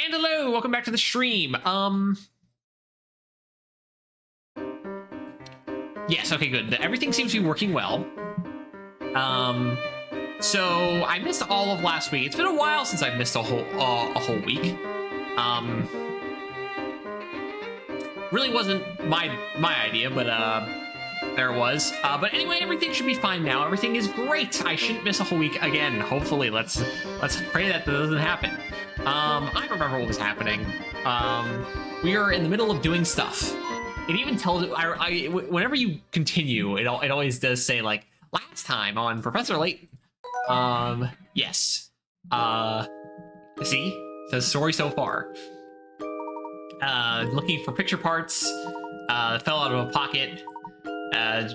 And hello, welcome back to the stream. Yes, okay, good. Everything seems to be working well. So I missed all of last week. It's been a while since I've missed a whole week. Really wasn't my idea, but there it was. But anyway, everything should be fine now. Everything is great. I shouldn't miss a whole week again. Hopefully, let's pray that doesn't happen. I don't remember what was happening. We are in the middle of doing stuff. It even tells whenever you continue, it always does say like last time on Professor Layton. Yes. See, it says story so far. Looking for picture parts. Fell out of a pocket.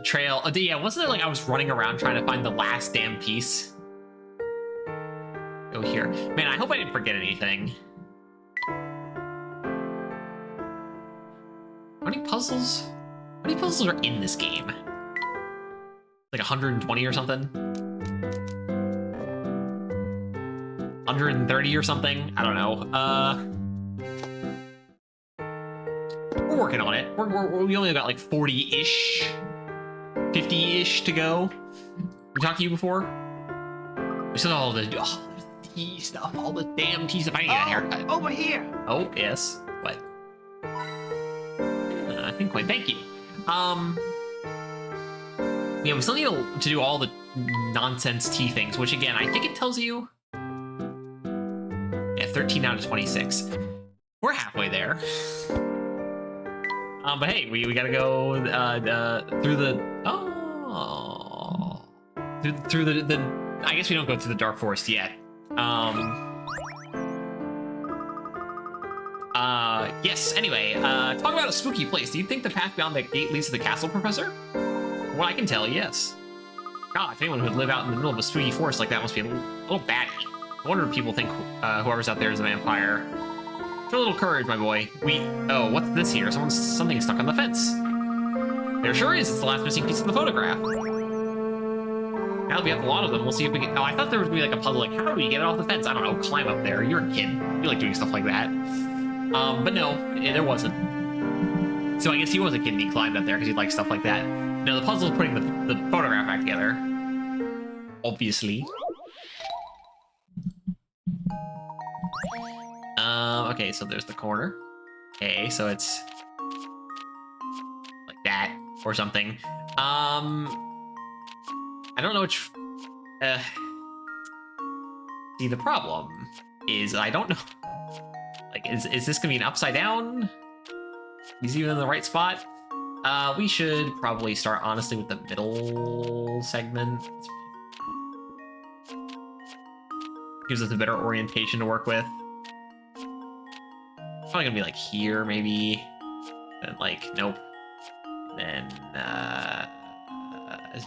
Trail. Oh, yeah, wasn't it like I was running around trying to find the last damn piece? Go here. Man, I hope I didn't forget anything. How many puzzles? How many puzzles are in this game? Like 120 or something? 130 or something? I don't know. We're working on it. We only got like 40-ish, 50-ish to go. We talked to you before? We still got all the tea stuff, all the damn tea stuff. I need to get a haircut. Over here. Oh, yes. What? I think quite. Thank you. Yeah, we still need to do all the nonsense tea things, which again, I think it tells you. Yeah, 13 out of 26. We're halfway there. But hey, we gotta go through the through the I guess we don't go to the Dark Forest yet. Yes. Anyway, talk about a spooky place. Do you think the path beyond that gate leads to the castle, Professor? From what I can tell, yes. God, if anyone who would live out in the middle of a spooky forest like that must be a little batty. I wonder if people think whoever's out there is a vampire. Show a little courage, my boy. Oh, what's this here? Something stuck on the fence. There sure is. It's the last missing piece of the photograph. That'll be up a lot of them. We'll see if we can. Oh, I thought there would be like a puzzle. Like, how do we get it off the fence? I don't know. Climb up there. You're a kid. You like doing stuff like that. But no, there wasn't. So I guess he was a kid and he climbed up there because he liked stuff like that. No, the puzzle is putting the photograph back together. Obviously. Okay, so there's the corner. Okay, so it's like that or something. I don't know which. See, the problem is I don't know. Like, is this gonna be an upside down? Is he even in the right spot? We should probably start honestly with the middle segment. Gives us a better orientation to work with. Probably gonna be like here, maybe. Then like, nope. Then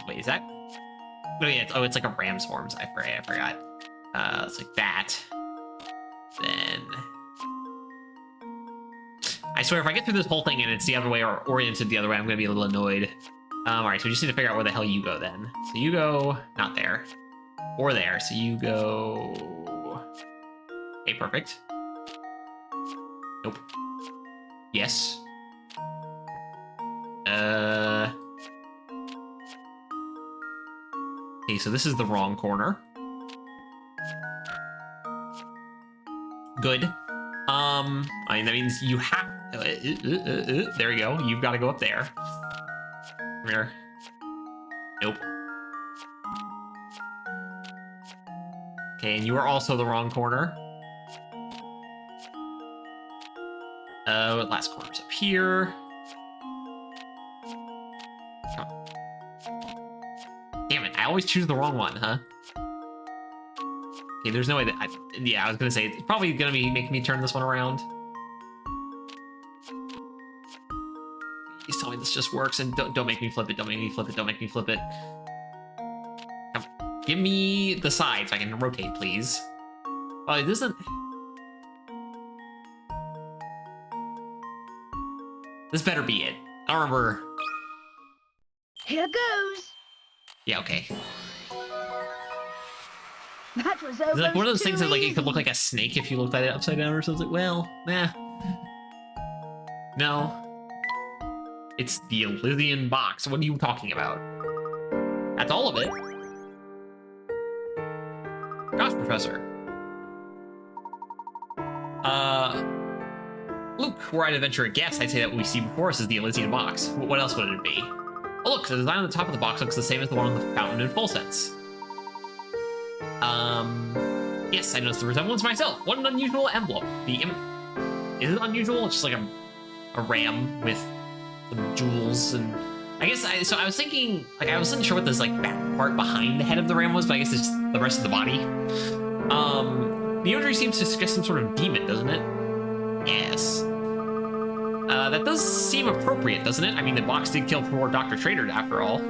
wait, is that? Oh yeah, it's like a ram's horns. I forgot. It's like that. Then I swear, if I get through this whole thing and it's the other way or oriented the other way, I'm gonna be a little annoyed. All right, so we just need to figure out where the hell you go then. So you go not there, or there. So you go. Okay, perfect. Nope. Yes. Okay, so this is the wrong corner. Good. I mean, that means you have... there you go. You've got to go up there. Come here. Nope. Okay, and you are also the wrong corner. Last corner's up here. Oh. Damn it, I always choose the wrong one, huh? Okay, there's no way that yeah, I was gonna say, it's probably gonna be making me turn this one around. Please tell me this just works, and don't make me flip it, don't make me flip it, don't make me flip it. Come, give me the side so I can rotate, please. Oh, it isn't... This better be it. I don't remember. Here goes. Yeah, okay. That was It's like one of those things that, like, it could look easy. like a snake if you looked at it upside down or something. Well, nah. No. It's the Elysian box. What are you talking about? That's all of it. Gosh, Professor. Luke, were I to venture a guess, I'd say that what we see before us is the Elysian box. What else would it be? Oh, look, the design on the top of the box looks the same as the one on the fountain in full sense. Yes, I noticed the resemblance myself. What an unusual emblem. Is it unusual? It's just like a ram with some jewels and... I guess, so I was thinking, like, I wasn't sure what this, like, back part behind the head of the ram was, but I guess it's the rest of the body. The imagery seems to suggest some sort of demon, doesn't it? Yes. That does seem appropriate, doesn't it? I mean, the box did kill poor Dr. Trader, after all.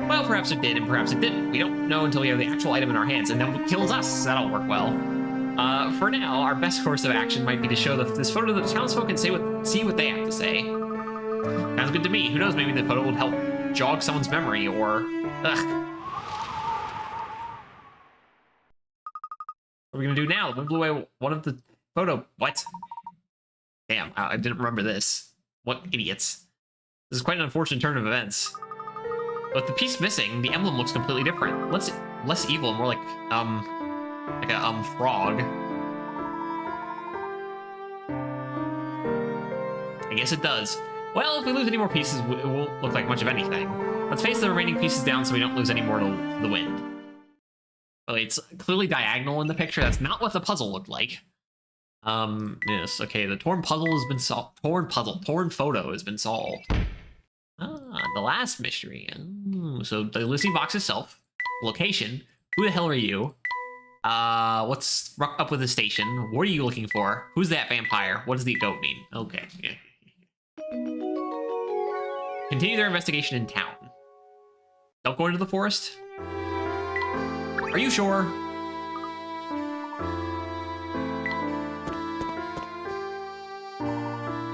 Well, perhaps it did, and perhaps it didn't. We don't know until we have the actual item in our hands, and then it kills us. That'll work well. For now, our best course of action might be to show this photo to the townsfolk and see what they have to say. Sounds good to me. Who knows, maybe the photo would help jog someone's memory, or... Ugh. What are we gonna do now? The wind blew away one of the photo... What? Damn, I didn't remember this. What idiots. This is quite an unfortunate turn of events. But the piece missing, the emblem looks completely different. Less evil, more like a frog. I guess it does. Well, if we lose any more pieces, it won't look like much of anything. Let's face the remaining pieces down so we don't lose any more to the wind. Well, it's clearly diagonal in the picture. That's not what the puzzle looked like. Yes, okay, the torn puzzle has been solved. Torn photo has been solved. Ah, the last mystery. Oh, so the Elysian box itself, location, who the hell are you? What's up with the station? What are you looking for? Who's that vampire? What does the goat mean? Okay. Yeah. Continue their investigation in town. Don't go into the forest? Are you sure?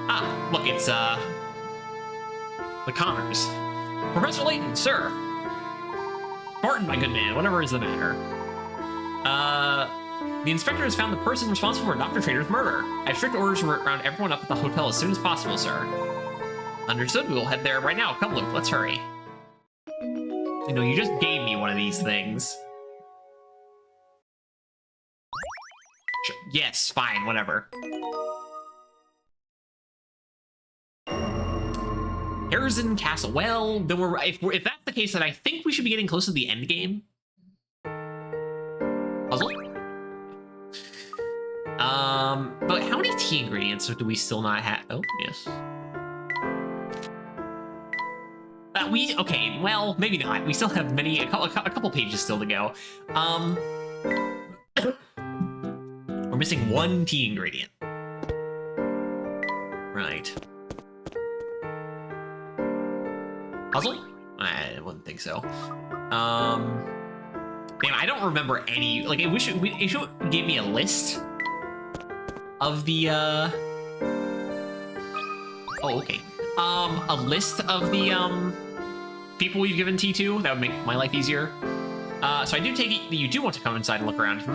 Ah, look, it's, the Connors. Professor Layton, sir. Barton, my good man, whatever is the matter. The inspector has found the person responsible for Dr. Trader's murder. I have strict orders to round everyone up at the hotel as soon as possible, sir. Understood, we will head there right now. Come, Luke, let's hurry. You know, you just gave me one of these things. Sure. Yes, fine, whatever. Harrison Castle. Well, then if that's the case, then I think we should be getting close to the end game. Puzzle? But how many tea ingredients do we still not have? Oh, yes. Okay, well, maybe not. We still have a couple pages still to go. We're missing one tea ingredient. Right. Puzzle? I wouldn't think so. Damn, I don't remember any. Like, it should give me a list of the. Oh, okay. A list of the people we've given tea to. That would make my life easier. So I do take it that you do want to come inside and look around.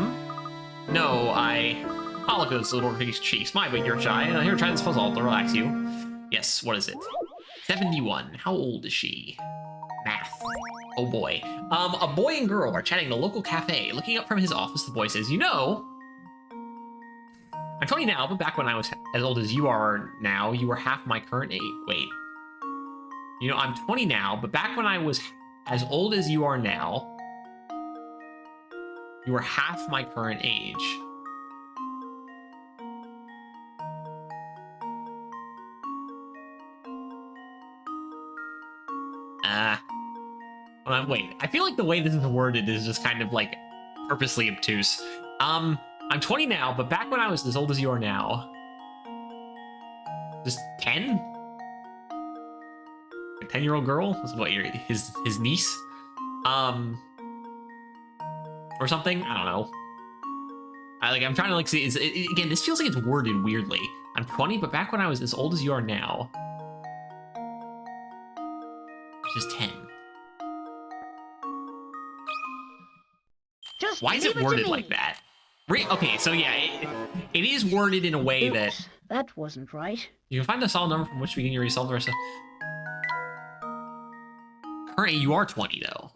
No, I'll look at this little cheeks. My, but you're shy. Here, try this puzzle to relax you. Yes, what is it? 71. How old is she? Math. Oh boy. A boy and girl are chatting in a local cafe. Looking up from his office, the boy says, "You know, I'm 20 now, but back when I was as old as you are now, you were half my current age." Wait. You know, I'm 20 now, but back when I was as old as you are now, you were half my current age. Wait, I feel like the way this is worded is just kind of like purposely obtuse. I'm 20 now, but back when I was as old as you are now. Just 10? A 10-year-old girl? What, his niece? Or something? I don't know. I'm trying to see, again, this feels like it's worded weirdly. I'm 20, but back when I was as old as you are now. Which is 10. Just Why is it leave to worded me. like that? Okay, so yeah, it is worded in a way that Oops, that wasn't right. you can find a solid number from which beginning you resolve the rest of. Currently, you are 20 though.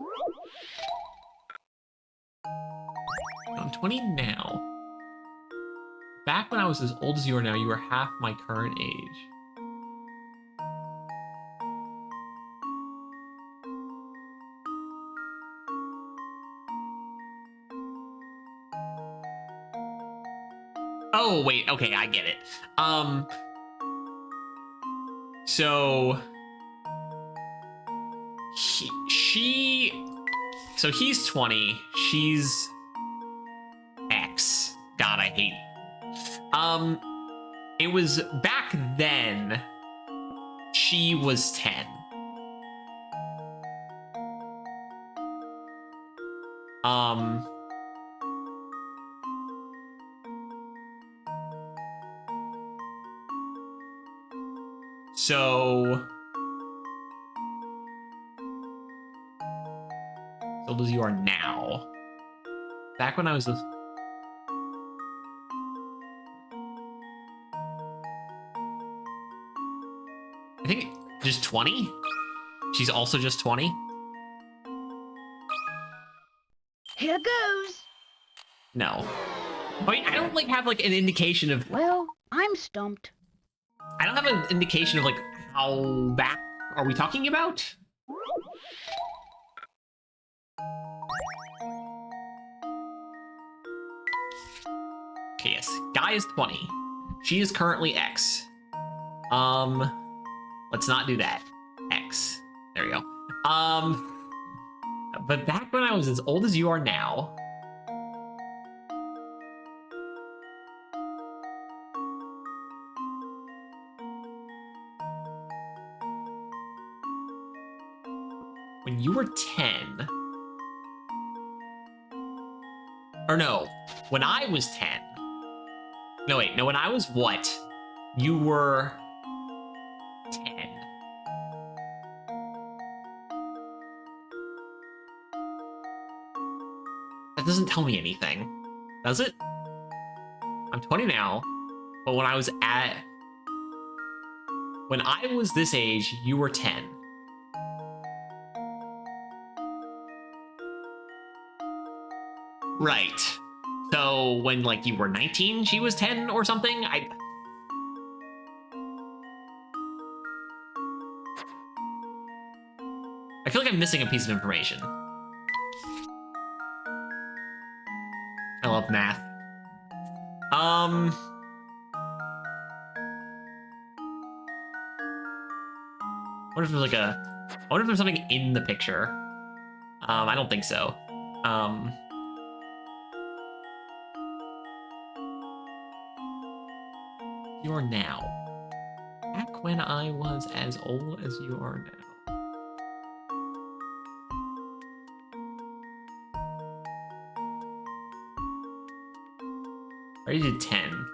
I'm 20 now. Back when I was as old as you are now, you were half my current age. Oh, wait, okay, I get it. So so he's 20, she's X. God, I hate. It was back then, she was 10. So old as you are now. Back when I was I think just 20? She's also just 20? Here goes. No. I mean, I don't like have like an indication of Well, I'm stumped. I don't have an indication of like how back are we talking about? Okay, yes. Guy is 20. She is currently X. Let's not do that. X. There we go. But back when I was as old as you are now. When you were 10. Or no, when I was 10. No, wait, no, when I was what? You were 10. That doesn't tell me anything, does it? I'm 20 now, but when I was this age, you were 10. Right. So when like you were 19, she was 10 or something? I feel like I'm missing a piece of information. I love math. What if there's like I wonder if there's something in the picture. I don't think so. You are now. Back when I was as old as you are now. I already did 10.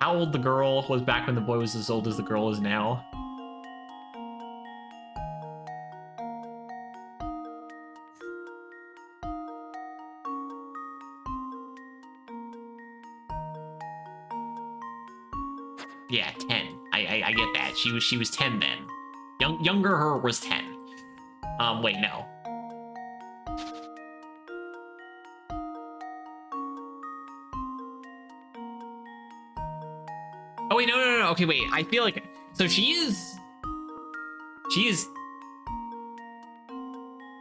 How old the girl was back when the boy was as old as the girl is now. Yeah, 10. I get that. She was 10 then. Younger her was 10. Wait, no. Oh wait, no. Okay, wait. I feel like so she is.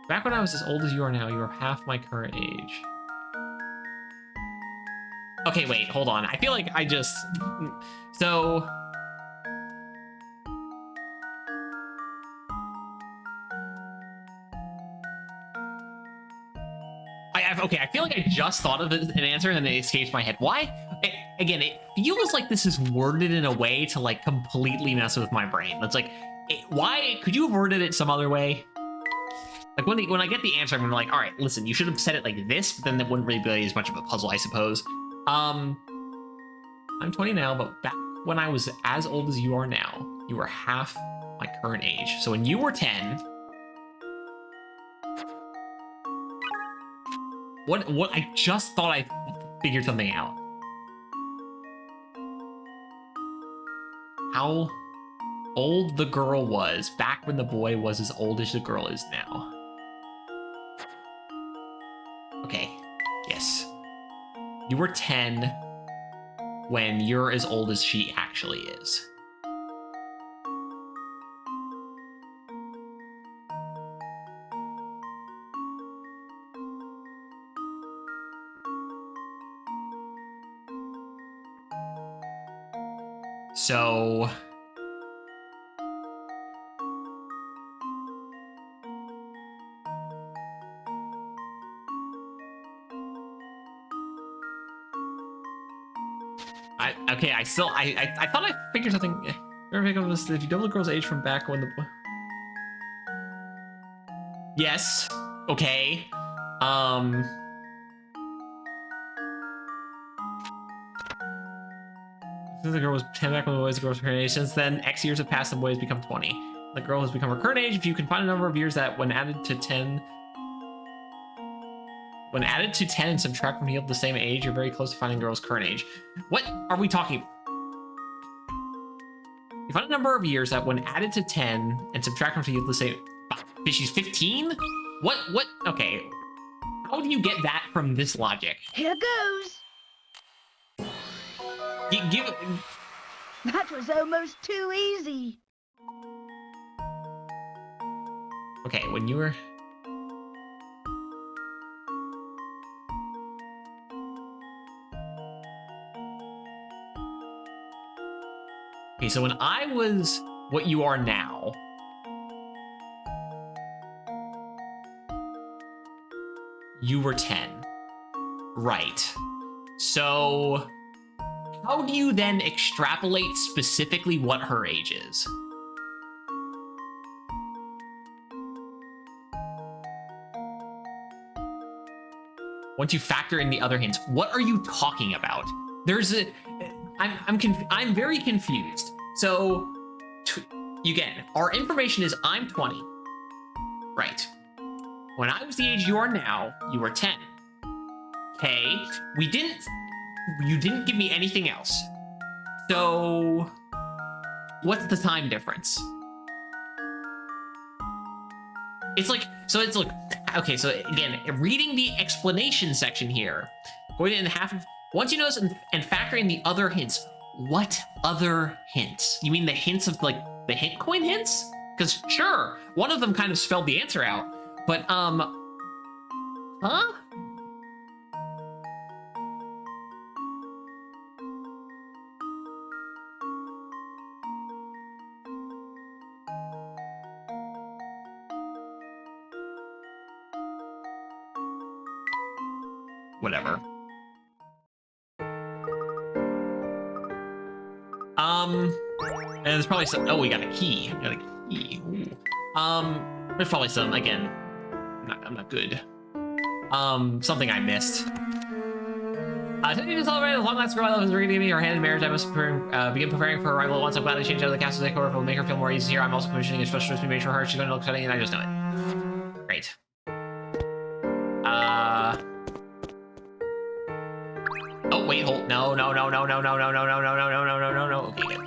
Back when I was as old as you are now, you are half my current age. Okay, wait, hold on. I feel like I just so. Okay, I feel like I just thought of an answer and then it escapes my head. Why? Again, it feels like this is worded in a way to like completely mess with my brain. It's like Why could you have worded it some other way? Like when I get the answer, I'm gonna be like, all right, listen, you should have said it like this, but then that wouldn't really be as much of a puzzle, I suppose. I'm 20 now, but back when I was as old as you are now, you were half my current age. So when you were 10, what I just thought I figured something out. How old the girl was back when the boy was as old as the girl is now. Okay, yes. You were 10 when you're as old as she actually is. So... okay, I thought I figured something. Remember, if you double the girl's age from back when the... Yes, okay. Since the girl was 10 back when the boy was the girl's current age, since then, X years have passed and the boy has become 20. The girl has become her current age. If you can find a number of years that, when added to 10 and subtract from yield the same age, you're very close to finding the girl's current age. What are we talking about? You find a number of years that, when added to 10 and subtract from yield the same... She's 15? What? Okay. How do you get that from this logic? Here goes. Give it... That was almost too easy. Okay, when you were... Okay, so when I was what you are now, you were 10. Right. So how do you then extrapolate specifically what her age is? Once you factor in the other hints, what are you talking about? There's a... I'm very confused. So, again, our information is I'm 20. Right. When I was the age you are now, you were 10. Okay. You didn't give me anything else. So, what's the time difference? It's like, okay, so again, reading the explanation section here, going in half of... Once you notice and factor in the other hints, what other hints? You mean the hints of, like, the hint coin hints? Because, sure, one of them kind of spelled the answer out, but, huh? Whatever. And there's probably some... Oh, we got a key. Ooh. There's probably some, again, I'm not good. Something I missed. Today to celebrate the long last girl I love is reading me her hand in marriage. I must begin preparing for her arrival once. I'm glad they changed out of the castle decor. It will make her feel more easy here. I'm also commissioning a special dress to be made for her. She's going to look stunning, and I just know it. Great. Oh, wait, hold. No. Okay, good.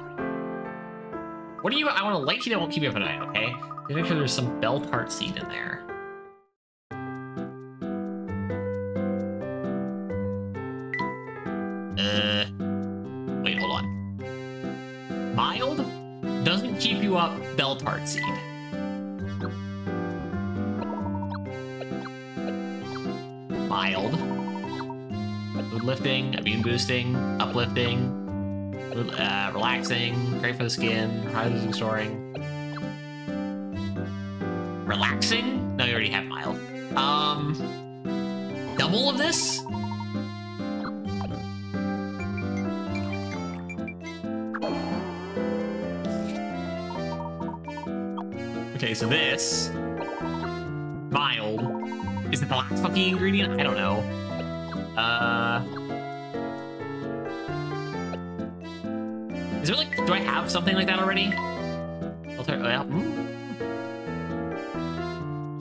What do you... I want to light you that won't keep you up at night, okay? Make sure there's some bell tart seed in there. Wait, hold on. Mild doesn't keep you up, bell tart seed. Mild. Mood lifting, immune boosting, uplifting, relaxing, great for the skin, high losing storing. Relaxing? No, you already have mild. Double of this? Okay, so this... mild. Is it the last fucking ingredient? I don't know. Is there like... do I have something like that already? Well,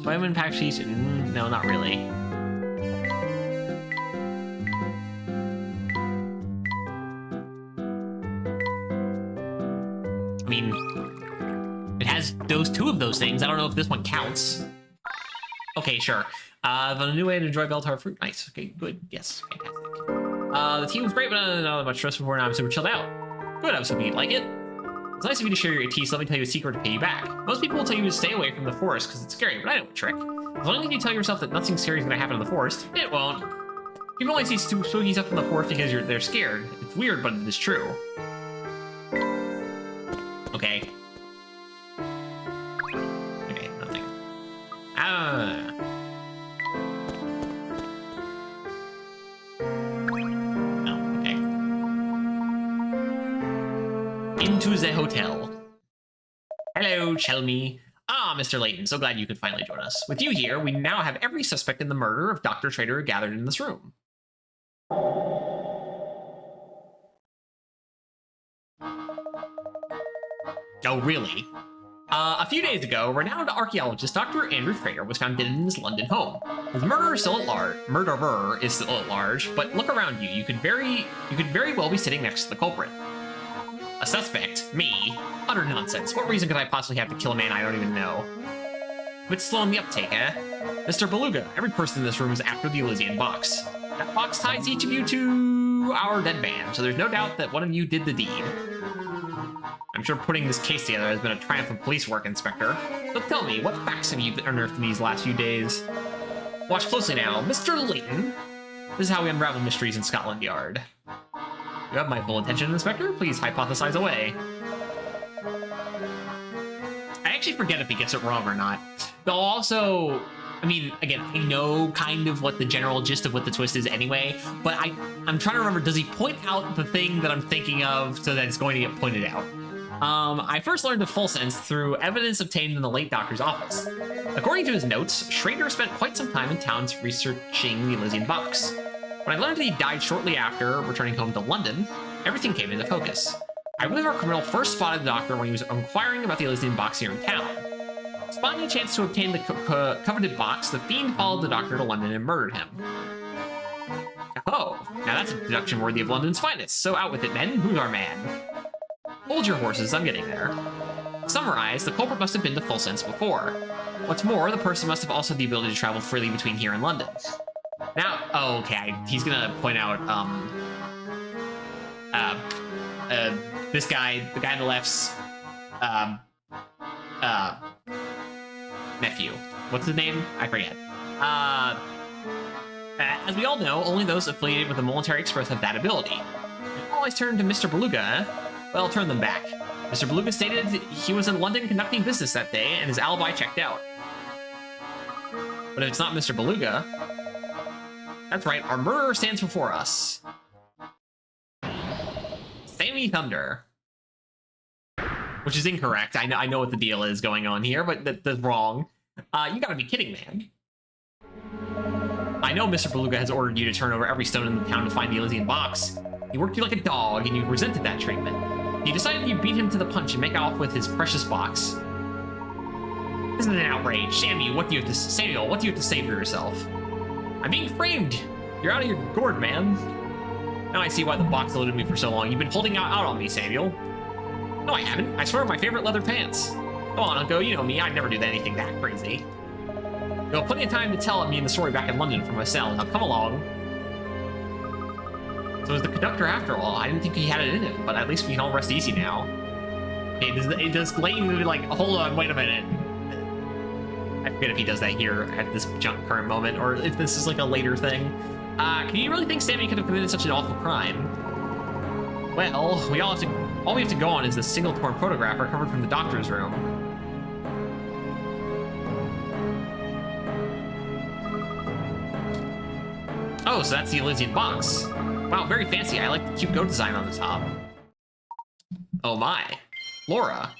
Vitamin pack cheese? No, not really. I mean, it has two of those things. I don't know if this one counts. Okay, sure. A new way to enjoy Beltar fruit. Nice. Okay, good. Yes, fantastic. The team was great, but not much stress before, and I'm super chilled out. Good, I was hoping you'd like it. It's nice of you to share your tea, so let me tell you a secret to pay you back. Most people will tell you to stay away from the forest because it's scary, but I know a trick. As long as you tell yourself that nothing scary is going to happen in the forest, it won't. People only see spooky stuff in the forest because they're scared. It's weird, but it is true. Okay. Okay, nothing. No, okay. Into the hotel. Hello, Chelmy. Ah, Mr. Layton, so glad you could finally join us. With you here, we now have every suspect in the murder of Dr. Trader gathered in this room. Oh, really? A few days ago, renowned archaeologist Dr. Andrew Trader was found dead in his London home. His murderer is still at large, but look around you. You could very well be sitting next to the culprit. A suspect? Me? Utter nonsense. What reason could I possibly have to kill a man I don't even know? But slow on the uptake, eh? Mr. Beluga, every person in this room is after the Elysian box. That box ties each of you to our dead man, so there's no doubt that one of you did the deed. I'm sure putting this case together has been a triumph of police work, Inspector. But tell me, what facts have you unearthed in these last few days? Watch closely now. Mr. Layton. This is how we unravel mysteries in Scotland Yard. You have my full attention, Inspector. Please hypothesize away. I actually forget if he gets it wrong or not. Though also, I mean, again, I know kind of what the general gist of what the twist is anyway, but I'm trying to remember, does he point out the thing that I'm thinking of so that it's going to get pointed out? I first learned the full sense through evidence obtained in the late doctor's office. According to his notes, Schrader spent quite some time in town researching the Elysian box. When I learned that he died shortly after returning home to London, everything came into focus. I believe our criminal first spotted the doctor when he was inquiring about the Elysian box here in town. Spotting a chance to obtain the coveted box, the fiend followed the doctor to London and murdered him. Oh, now that's a deduction worthy of London's finest, so out with it, men. Who's our man? Hold your horses, I'm getting there. To summarize, the culprit must have been to Full Sense before. What's more, the person must have also had the ability to travel freely between here and London. Now, oh, okay, he's gonna point out, this guy, the guy on the left's, nephew. What's his name? I forget. As we all know, only those affiliated with the Military Express have that ability. You always turn to Mr. Beluga, eh? Well, turn them back. Mr. Beluga stated he was in London conducting business that day, and his alibi checked out. But if it's not Mr. Beluga... That's right, our murderer stands before us. Sammy Thunder. Which is incorrect. I know what the deal is going on here, but that's wrong. You gotta be kidding, man. I know Mr. Beluga has ordered you to turn over every stone in the town to find the Elysian box. He worked you like a dog, and you resented that treatment. You decided you'd beat him to the punch and make off with his precious box. This is an outrage. Samuel, what do you have to say for yourself? I'm being framed. You're out of your gourd, man. Now I see why the box eluded me for so long. You've been holding out on me, Samuel. No, I haven't. I swear on my favorite leather pants. Come on, Uncle, you know me. I'd never do anything that crazy. You'll have plenty of time to tell me the story back in London from my cell. Now come along. So it's the conductor after all. I didn't think he had it in him, but at least we can all rest easy now. Okay, does Layton be like, hold on, wait a minute. I forget if he does that here at this current moment, or if this is like a later thing. Can you really think Sammy could have committed such an awful crime? Well, all we have to go on is the single torn photograph recovered from the doctor's room. Oh, so that's the Elysian box. Wow, very fancy. I like the cute goat design on the top. Oh my. Laura.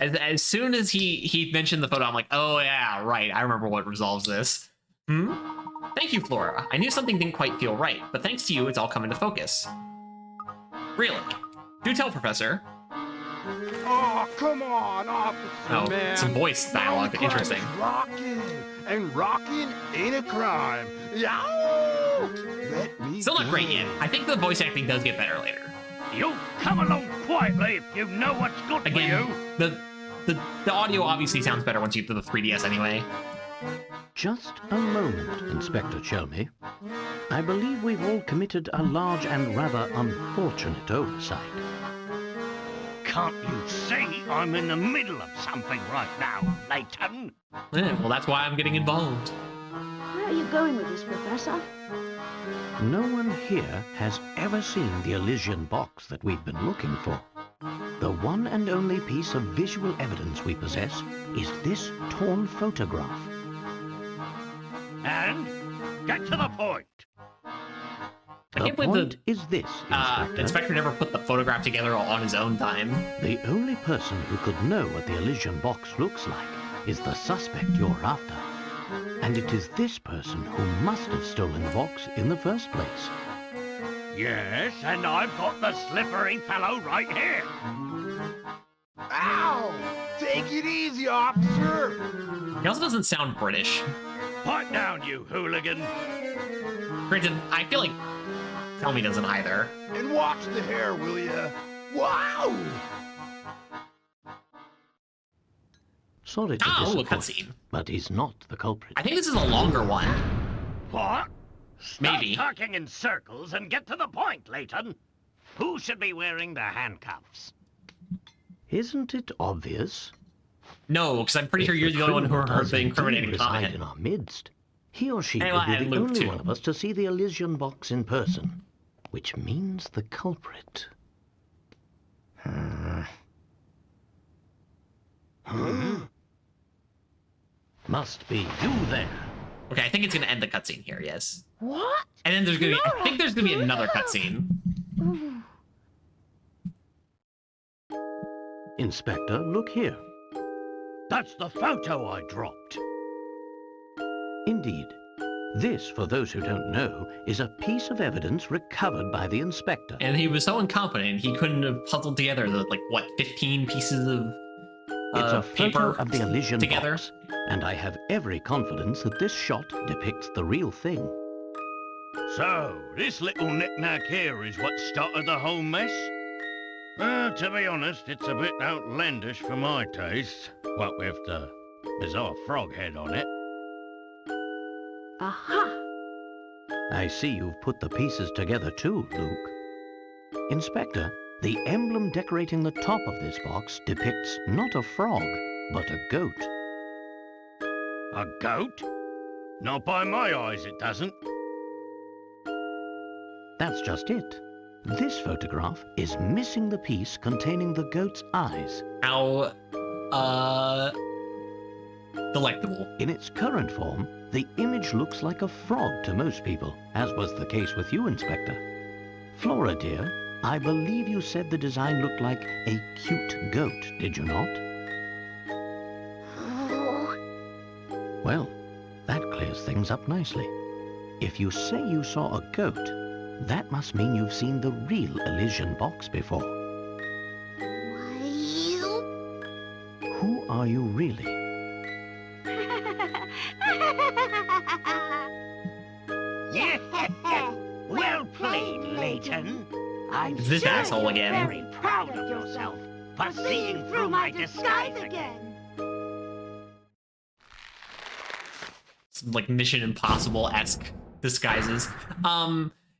As soon as he mentioned the photo, I'm like, oh yeah, right. I remember what resolves this. Thank you, Flora. I knew something didn't quite feel right, but thanks to you, it's all come into focus. Really? Do tell, Professor. Oh, come on, officer, Oh, man. some voice dialogue. Crime is Interesting. Rocking, and rocking ain't a crime. Yow! Let me Still not go. great yet. I think the voice acting does get better later. You come along quietly if you know what's good Again, for you. the audio obviously sounds better once you do the 3DS anyway. Just a moment, Inspector Chelmy. I believe we've all committed a large and rather unfortunate oversight. Can't you see I'm in the middle of something right now, Layton? Well, that's why I'm getting involved. Where are you going with this, Professor? No one here has ever seen the Elysian box that we've been looking for. The one and only piece of visual evidence we possess is this torn photograph. And get to the point. I The can't believe point is this, Inspector. Inspector never put the photograph together all on his own time. The only person who could know what the Elysian box looks like is the suspect you're after. And it is this person who must have stolen the box in the first place. Yes, and I've got the slippery fellow right here. Ow! Take it easy, officer. He also doesn't sound British. Pipe down, you hooligan. Granted, I feel like Tell Me doesn't either. And watch the hair, will ya? Wow! Sorry to Oh, a disappoint, cutscene. but he's not the culprit. I think this is a longer one. What? Stop Maybe. talking in circles and get to the point, Layton. Who should be wearing the handcuffs? Isn't it obvious? No, because I'm pretty sure If you're the only one who criminal heard does the indeed incriminating reside comment. in our midst, he or she Hey, will be and the Luke, only too. one of us to see the Elysian box in person, which means the culprit. Must be you there. Okay, I think it's gonna end the cutscene here, yes. What? And then there's gonna be, I Laura! think there's gonna be another cutscene. Ooh. Inspector, look here. That's the photo I dropped. Indeed. This, for those who don't know, is a piece of evidence recovered by the inspector. And he was so incompetent, he couldn't have puzzled together the, like, what, 15 pieces of It's a paper photo of the Elysian together? box, and I have every confidence that this shot depicts the real thing. So, this little knick-knack here is what started the whole mess? To be honest, it's a bit outlandish for my taste. What with the bizarre frog head on it. Aha! I see you've put the pieces together too, Luke. Inspector, the emblem decorating the top of this box depicts not a frog, but a goat. A goat? Not by my eyes, it doesn't. That's just it. This photograph is missing the piece containing the goat's eyes. How, delectable. In its current form, the image looks like a frog to most people, as was the case with you, Inspector. Flora, dear, I believe you said the design looked like a cute goat, did you not? Well, that clears things up nicely. If you say you saw a goat, that must mean you've seen the real Elysian box before. Who are you really? Well played, Layton. I'm It's this sure asshole you're again. very proud of yourself for seeing through my disguise again. It's like Mission Impossible-esque disguises.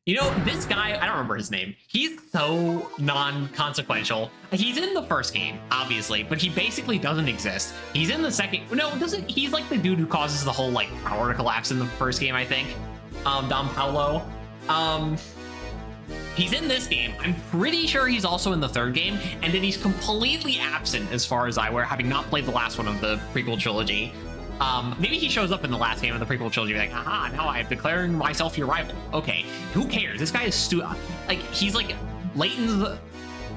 You know, this guy, I don't remember his name. He's so non-consequential. He's in the first game, obviously, but he basically doesn't exist. He's in the second, no, doesn't, he's like the dude who causes the whole, like, power to collapse in the first game, I think. Dom Paulo. He's in this game. I'm pretty sure he's also in the third game, and then he's completely absent as far as I were, having not played the last one of the prequel trilogy. Maybe he shows up in the last game of the prequel trilogy, like, aha, now I'm declaring myself your rival. Okay, who cares? This guy is like, he's like Layton's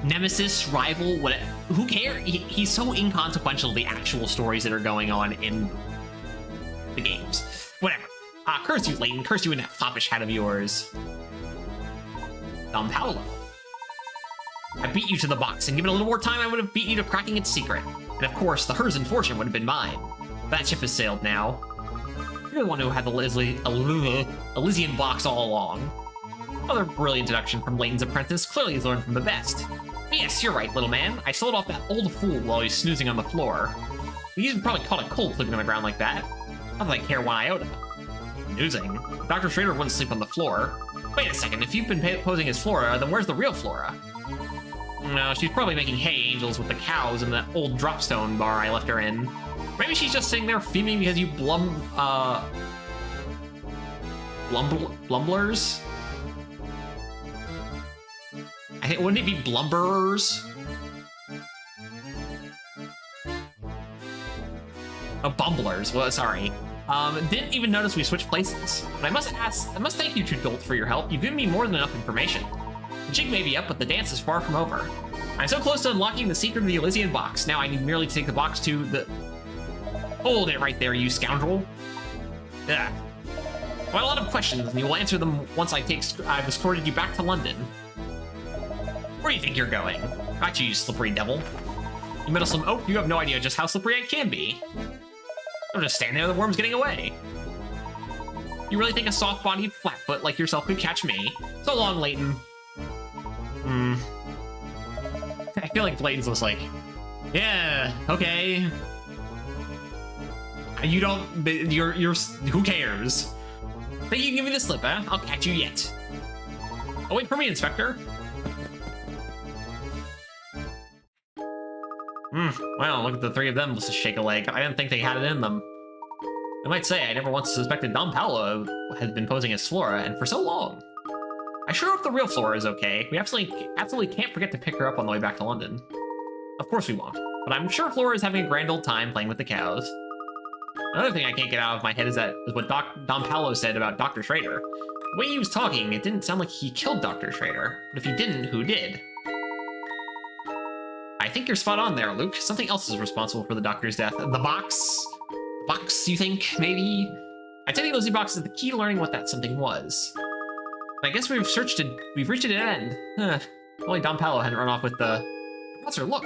nemesis, rival, what? Who cares? He's so inconsequential to the actual stories that are going on in the games. Whatever. Curse you, Layton. Curse you in that foppish hat of yours. Paolo. I beat you to the box, and given a little more time, I would have beat you to cracking its secret. And of course, the Herzen fortune would have been mine. That ship has sailed now. You're the one who had the Elysian box all along. Another brilliant deduction from Layton's apprentice. Clearly he's learned from the best. Yes, you're right, little man. I sold off that old fool while he's snoozing on the floor. He's probably caught a cold sleeping on the ground like that. Not that I care one iota. Snoozing? Dr. Schrader wouldn't sleep on the floor. Wait a second, if you've been posing as Flora, then where's the real Flora? No, she's probably making hay angels with the cows in that old dropstone bar I left her in. Maybe she's just sitting there fuming because you blumblers? I think, wouldn't it be blumberers? Oh, bumblers. Well, sorry. Didn't even notice we switched places. But I must thank you, Trudolt, for your help. You've given me more than enough information. The jig may be up, but the dance is far from over. I'm so close to unlocking the secret of the Elysian box. Now I need merely to take the box to the... Hold it right there, you scoundrel. Ugh. Well, a lot of questions, and you will answer them once I've escorted you back to London. Where do you think you're going? Got you, you slippery devil. You meddlesome oaf, you have no idea just how slippery I can be. I'm just standing there, the worm's getting away. You really think a soft-bodied flatfoot like yourself could catch me? So long, Layton. I feel like Layton's just like, yeah, okay. You don't, you're, who cares? Think you can give me the slip, huh? I'll catch you yet. Oh, wait for me, Inspector. Well, look at the three of them just shake a leg. I didn't think they had it in them. I might say, I never once suspected Don Paolo had been posing as Flora, and for so long. I sure hope the real Flora is okay. We absolutely can't forget to pick her up on the way back to London. Of course we won't, but I'm sure Flora is having a grand old time playing with the cows. Another thing I can't get out of my head is what Don Paolo said about Dr. Schrader. The way he was talking, it didn't sound like he killed Dr. Schrader, but if he didn't, who did? I think you're spot on there, Luke. Something else is responsible for the doctor's death. The box? The box, you think, maybe? I tell you, Lizzie Box is the key to learning what that something was. I guess we've reached an end. Huh. Only Don Paolo hadn't run off with the... Professor, look!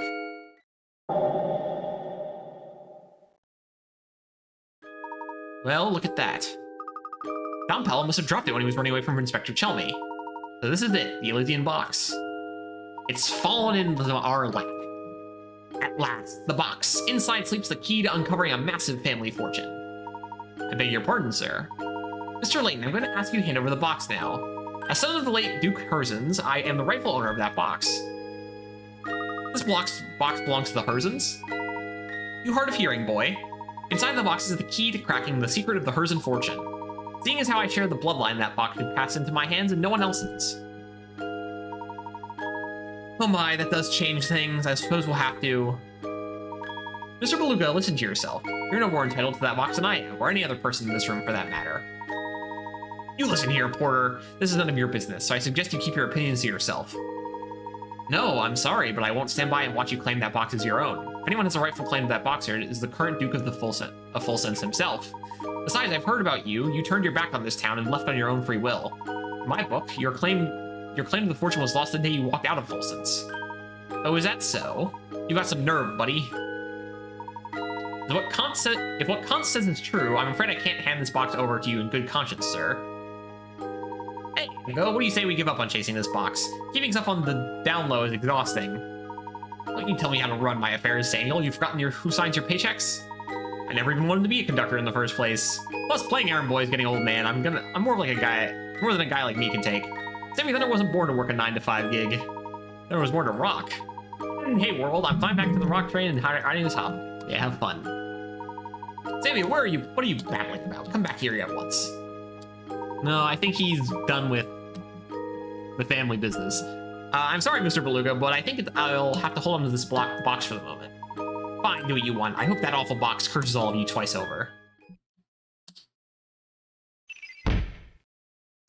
Well, look at that. Don Paolo must have dropped it when he was running away from Inspector Chelmy. So this is it, the Elysian box. It's fallen into our lap. At last, the box. Inside sleeps the key to uncovering a massive family fortune. I beg your pardon, sir. Mr. Layton, I'm going to ask you to hand over the box now. As son of the late Duke Herzens, I am the rightful owner of that box. This box belongs to the Herzens? You hard of hearing, boy. Inside the box is the key to cracking the secret of the Herzen fortune. Seeing as how I share the bloodline, that box could pass into my hands and no one else's. Oh my, that does change things. I suppose we'll have to... Mr. Beluga, listen to yourself. You're no more entitled to that box than I am, or any other person in this room for that matter. You listen here, Porter. This is none of your business, so I suggest you keep your opinions to yourself. No, I'm sorry, but I won't stand by and watch you claim that box as your own. If anyone has a rightful claim to that box here, it is the current Duke of the Full Sense himself. Besides, I've heard about you. You turned your back on this town and left on your own free will. In my book, your claim to the fortune was lost the day you walked out of Full Sense. Oh, is that so? You got some nerve, buddy. If what Kant says is true, I'm afraid I can't hand this box over to you in good conscience, sir. Hey, Nico, what do you say we give up on chasing this box? Keeping stuff on the down low is exhausting. Don't you tell me how to run my affairs, Daniel. You've forgotten who signs your paychecks? I never even wanted to be a conductor in the first place. Plus, playing errand boy is getting old, man. I'm more than a guy like me can take. Sammy Thunder wasn't born to work a 9-to-5 gig. Thunder was born to rock. Hey, world, I'm flying back to the rock train and riding this hop. Yeah, have fun. Sammy, where are you? What are you babbling about? Come back here at once. No, I think he's done with the family business. I'm sorry, Mr. Beluga, but I think I'll have to hold on to this box for the moment. Fine, do what you want. I hope that awful box curses all of you twice over.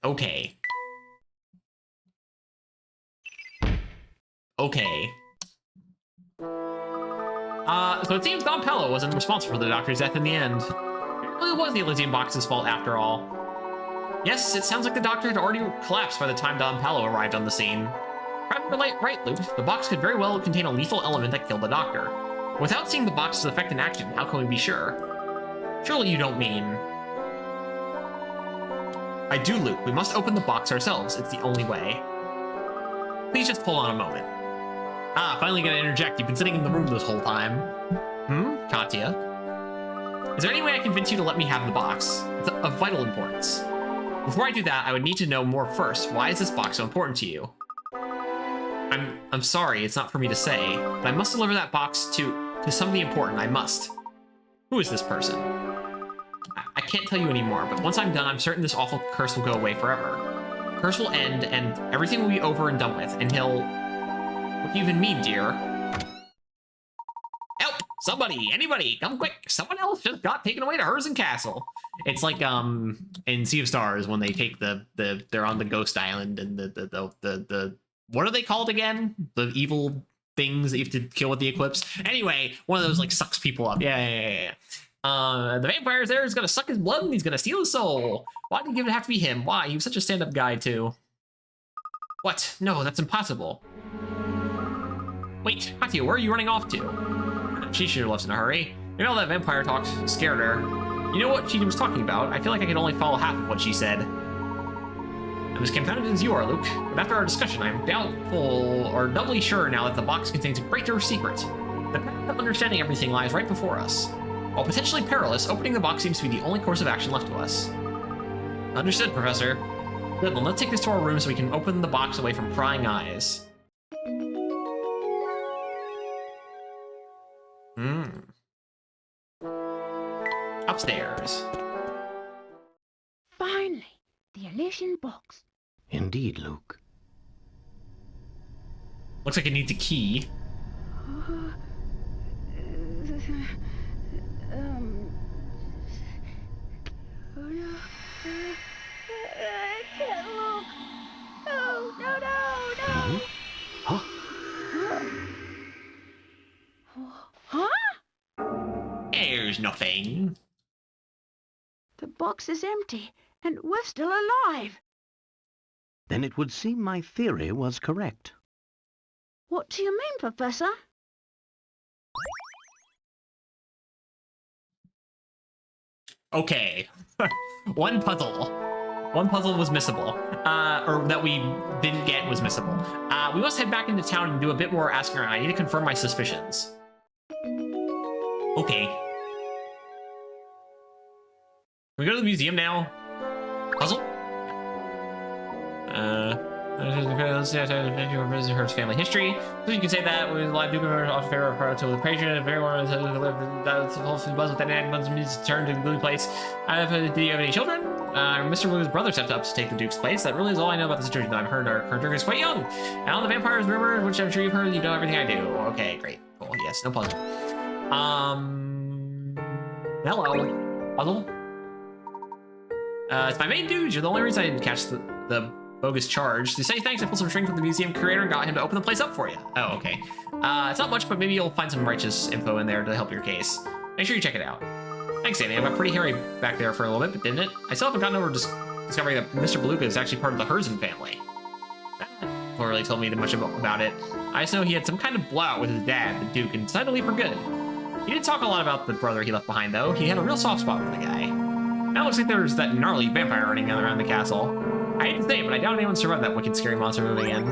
Okay. Okay. So it seems Don Pello wasn't responsible for the doctor's death in the end. It really was the Elysium box's fault after all. Yes, it sounds like the doctor had already collapsed by the time Don Pello arrived on the scene. Right, Luke. The box could very well contain a lethal element that killed the doctor. Without seeing the box's effect in action, how can we be sure? Surely you don't mean... I do, Luke. We must open the box ourselves. It's the only way. Please just hold on a moment. Ah, finally gonna interject. You've been sitting in the room this whole time. Katya? Is there any way I can convince you to let me have the box? It's of vital importance. Before I do that, I would need to know more first. Why is this box so important to you? I'm sorry, it's not for me to say, but I must deliver that box to somebody important. I must. Who is this person? I can't tell you anymore, but once I'm done, I'm certain this awful curse will go away forever. The curse will end, and everything will be over and done with, and he'll... What do you even mean, dear? Help! Somebody! Anybody! Come quick! Someone else just got taken away to Herzen Castle! It's like, in Sea of Stars, when they take they're on the ghost island, and the what are they called again? The evil things that you have to kill with the eclipse? Anyway, one of those, like, sucks people up. Yeah. The vampire's there is gonna suck his blood and he's gonna steal his soul. Why did it have to be him? Why? He was such a stand-up guy, too. What? No, that's impossible. Wait, Katya, where are you running off to? She should have left in a hurry. Maybe all that vampire talk scared her. You know what she was talking about? I feel like I could only follow half of what she said. I'm as confounded as you are, Luke. But after our discussion, I'm doubtful, or doubly sure now that the box contains a greater secret. The path of understanding everything lies right before us. While potentially perilous, opening the box seems to be the only course of action left to us. Understood, Professor. Good, then let's take this to our room so we can open the box away from prying eyes. Upstairs. Finally, the Elysian box. Indeed, Luke. Looks like it needs a key. I can't look. No. Huh? Huh? There's nothing. The box is empty, and we're still alive. Then it would seem my theory was correct. What do you mean, Professor? Okay. One puzzle was missable. Or that we didn't get was missable. We must head back into town and do a bit more asking around. I need to confirm my suspicions. Okay. Can we go to the museum now? Puzzle? Let's see Hertz family history. So you can say that we live Duke off favor of part to the patron. If everyone has lived that's the whole buzz with that needs to turn to the Blue place. Do you have any children? Mr. Blue's brother stepped up to take the Duke's place. That really is all I know about the situation. I've heard our current Duke is quite young. And all the vampires rumors, which I'm sure you've heard, you know everything I do. Okay, great. Cool. Yes, no puzzle. Hello. Puzzle? It's my main dude. You're the only reason I didn't catch the bogus charge. To say thanks, I pulled some strings with the museum curator and got him to open the place up for you. Oh, okay. It's not much, but maybe you'll find some righteous info in there to help your case. Make sure you check it out. Thanks, Sammy. I got pretty hairy back there for a little bit, but didn't it? I still haven't gotten over discovering that Mr. Beluga is actually part of the Herzen family. That really told me much about it. I just know he had some kind of blowout with his dad, the Duke, and decided to leave for good. He didn't talk a lot about the brother he left behind, though. He had a real soft spot for the guy. Now it looks like there's that gnarly vampire running around the castle. I hate to say it, but I doubt anyone survived that wicked, scary monster movie again.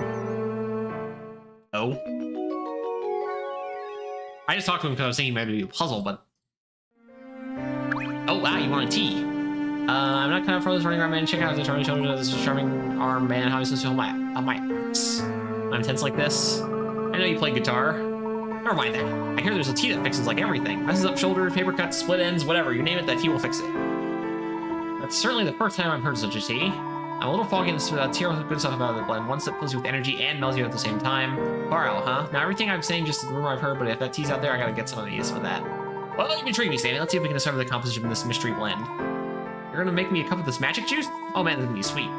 Oh? I just talked to him because I was thinking maybe it'd be a puzzle, but... Oh, wow, you want a tea? I'm not kind of for this running around man. Check out the charming children of this charming arm man. How is this to hold my axe? I'm intense like this. I know you play guitar. Never mind that. I hear there's a tea that fixes like everything. Messes up shoulders, paper cuts, split ends, whatever. You name it, that tea will fix it. That's certainly the first time I've heard such a tea. I'm a little foggy in this tea with good stuff about the blend. One that fills you with energy and melts you at the same time. Far out, huh? Now everything I'm saying just a rumor I've heard, but if that tea's out there, I gotta get some of these for that. Well, you intrigued me, Sammy. Let's see if we can discover the composition of this mystery blend. You're gonna make me a cup of this magic juice? Oh man, this is gonna be sweet.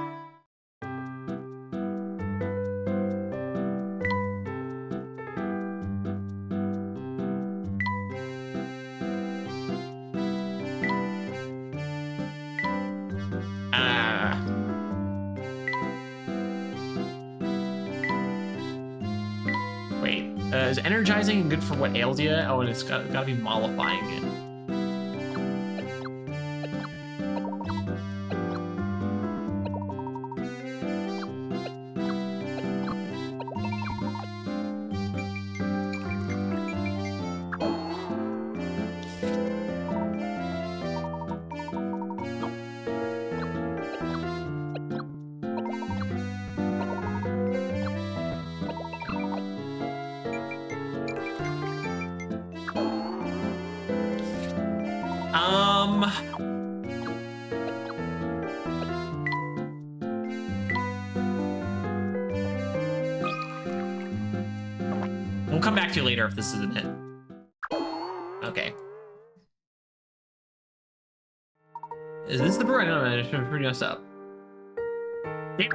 Is energizing and good for what ails you? Oh, and it's gotta be mollifying it. We'll come back to you later if this isn't it. Okay. Is this the brew? I don't know, it's pretty messed up. Yep.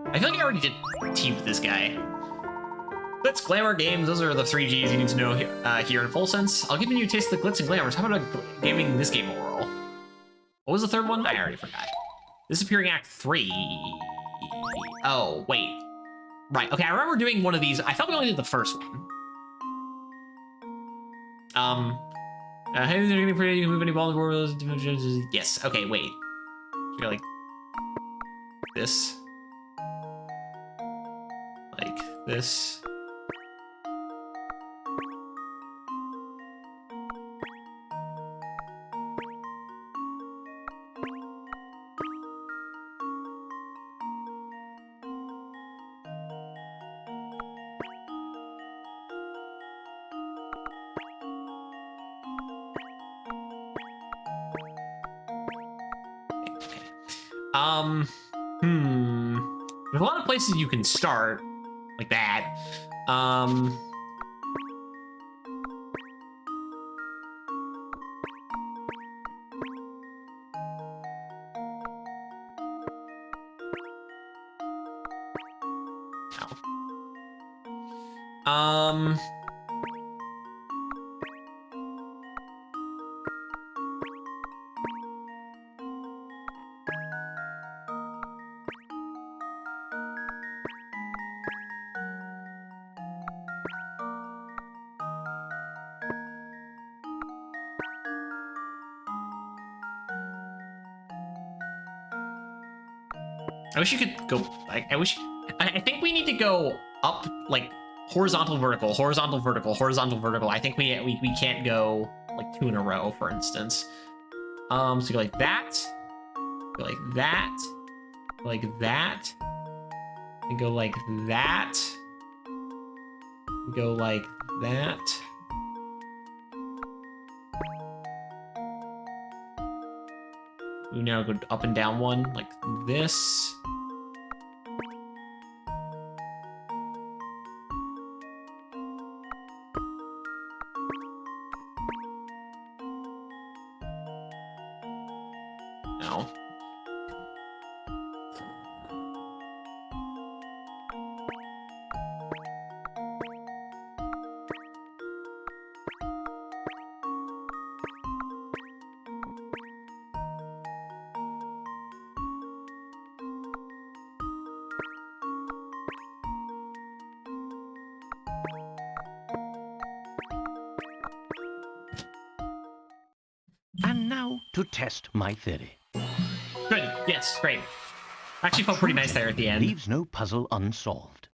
I feel like I already did team with this guy. Glitz, glamour, games, those are the 3 Gs you need to know here in full sense. I'll give you a taste of the glitz and glamours. How about gaming this game overall? What was the third one? I already forgot. Disappearing Act 3. Oh, wait. Right, okay, I remember doing one of these. I thought we only did the first one. Hey, they're getting pretty, you can move any ball in the world. Yes, okay, wait. So like this. Like this. There's a lot of places you can start, like that. Oh. I wish you could go, I think we need to go up, like, horizontal, vertical, horizontal, vertical, horizontal, vertical. I think we can't go, like, 2 in a row, for instance. So you go like that, go like that, like that, and go like that, go like that. We now go up and down one, like this. No. And now to test my theory. Good. Yes. Great. Actually felt pretty nice there at the end. Leaves no puzzle unsolved.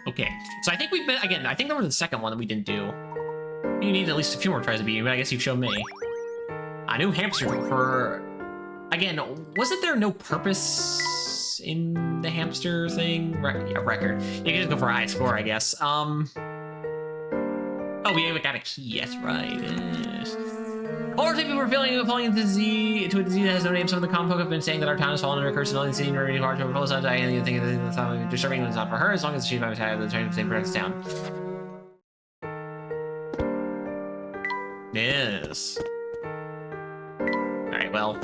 Okay. So I think we've been, again, I think that was the second one that we didn't do. You need at least a few more tries to beat you, but I guess you've shown me. A new hamster for... Again, wasn't there no purpose in the hamster thing? Yeah, record. You can just go for a high score, I guess. Oh, we got a key. That's right. Yes. Or people were falling into a disease that has no name. Some of the common folk have been saying that our town has fallen under a curse and only seen very large over full sunshine. And you think that disturbing is not for her, as long as she's not tired of the train of the same protects town. Yes. Alright, well.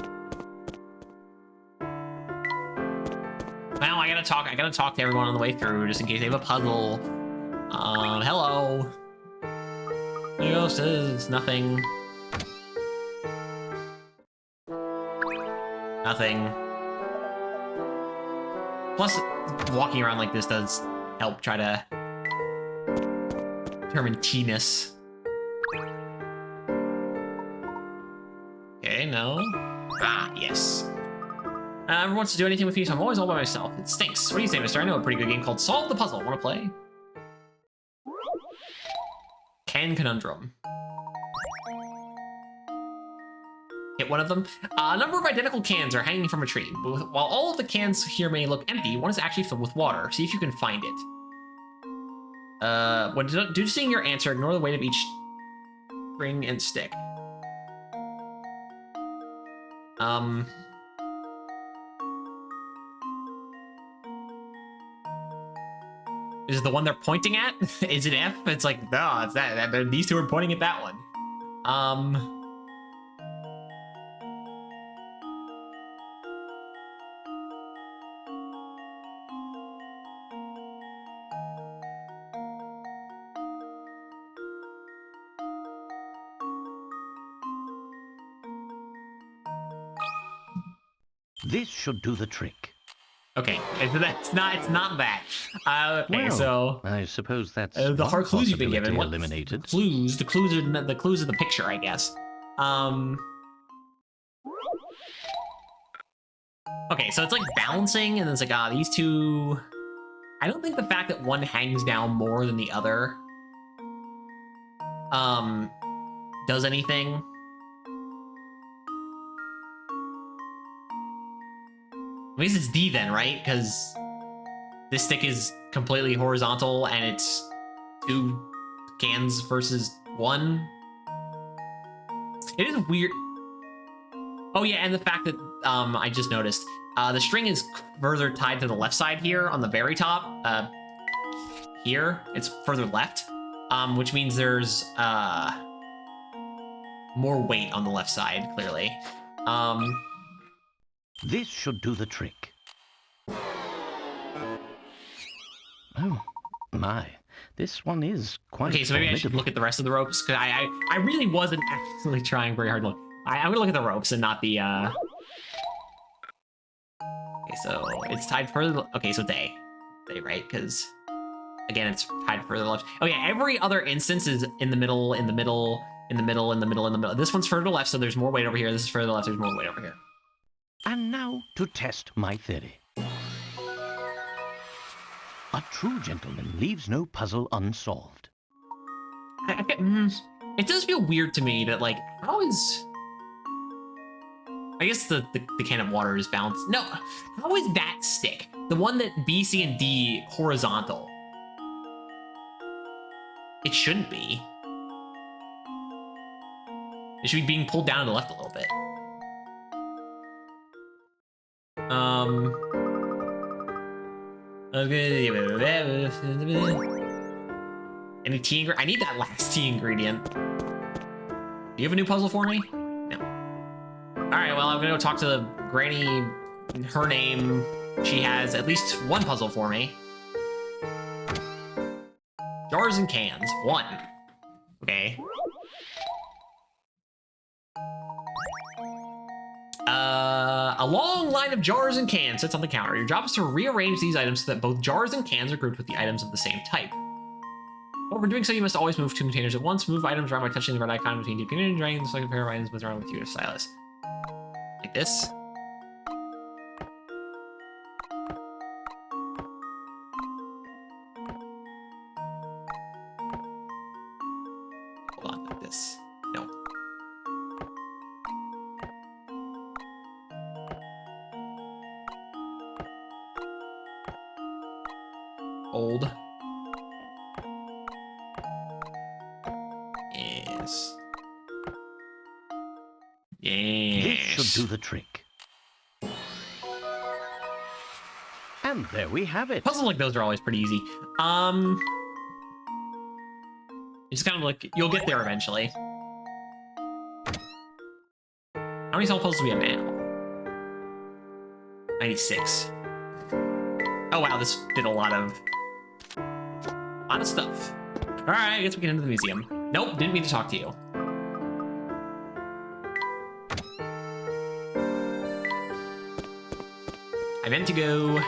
Now I gotta talk to everyone on the way through, just in case they have a puzzle. Hello. ghost is nothing. Nothing. Plus, walking around like this does help try to determine T-ness. Okay, no. Ah, yes. Everyone wants to do anything with me, so I'm always all by myself. It stinks. What do you say, mister? I know a pretty good game called Solve the Puzzle. Want to play? Can Conundrum. Hit one of them. A number of identical cans are hanging from a tree. While all of the cans here may look empty, one is actually filled with water. See if you can find it. When due to seeing your answer, ignore the weight of each string and stick. Is it the one they're pointing at? Is it F? It's like, no, it's that. These two are pointing at that one. This should do the trick. Okay, it's not that. Okay, Well, so I suppose that's the one hard clues you've been given. possibility What eliminated. clues? The clues are the clues of the picture, I guess. Okay, so it's like balancing, and it's like these two. I don't think the fact that one hangs down more than the other does anything. At least it's D then, right? Because this stick is completely horizontal and it's 2 cans versus 1. It is weird. Oh yeah, and the fact that I just noticed the string is further tied to the left side here on the very top. Here it's further left, which means there's more weight on the left side, clearly. This should do the trick. Oh, my. This one is quite Okay, so maybe I should look at the rest of the ropes, because I really wasn't actually trying very hard to look. I'm going to look at the ropes and not the... Okay, so it's tied further... Okay, so day. Day, right? Because, again, it's tied further left. Oh, yeah, every other instance is in the middle, in the middle, in the middle, in the middle, in the middle. This one's further left, so there's more weight over here. This is further left, there's more weight over here. And now to test my theory. A true gentleman leaves no puzzle unsolved. It does feel weird to me that, like, how is... I guess the can of water is balanced. No, how is that stick? The one that B, C, and D horizontal. It shouldn't be. It should be being pulled down to the left a little bit. Any tea ingredient? I need that last tea ingredient. Do you have a new puzzle for me? No. Alright, well, I'm gonna go talk to the granny. Her name, she has at least one puzzle for me. Jars and cans. 1. Okay. A long line of jars and cans sits on the counter. Your job is to rearrange these items so that both jars and cans are grouped with the items of the same type. Over doing so, you must always move 2 containers at once. Move items around by touching the red icon between 2 containers, dragging the second pair of items with around with you, stylus. Like this. Hold on, like this. No. Old. Yes. Yes. This should do the trick. And there we have it. Puzzles like those are always pretty easy. It's kind of like, you'll get there eventually. How many solved puzzles do we have now? 96. Oh wow, this did a lot of stuff. Alright, I guess we can enter the museum. Nope, didn't mean to talk to you. I meant to go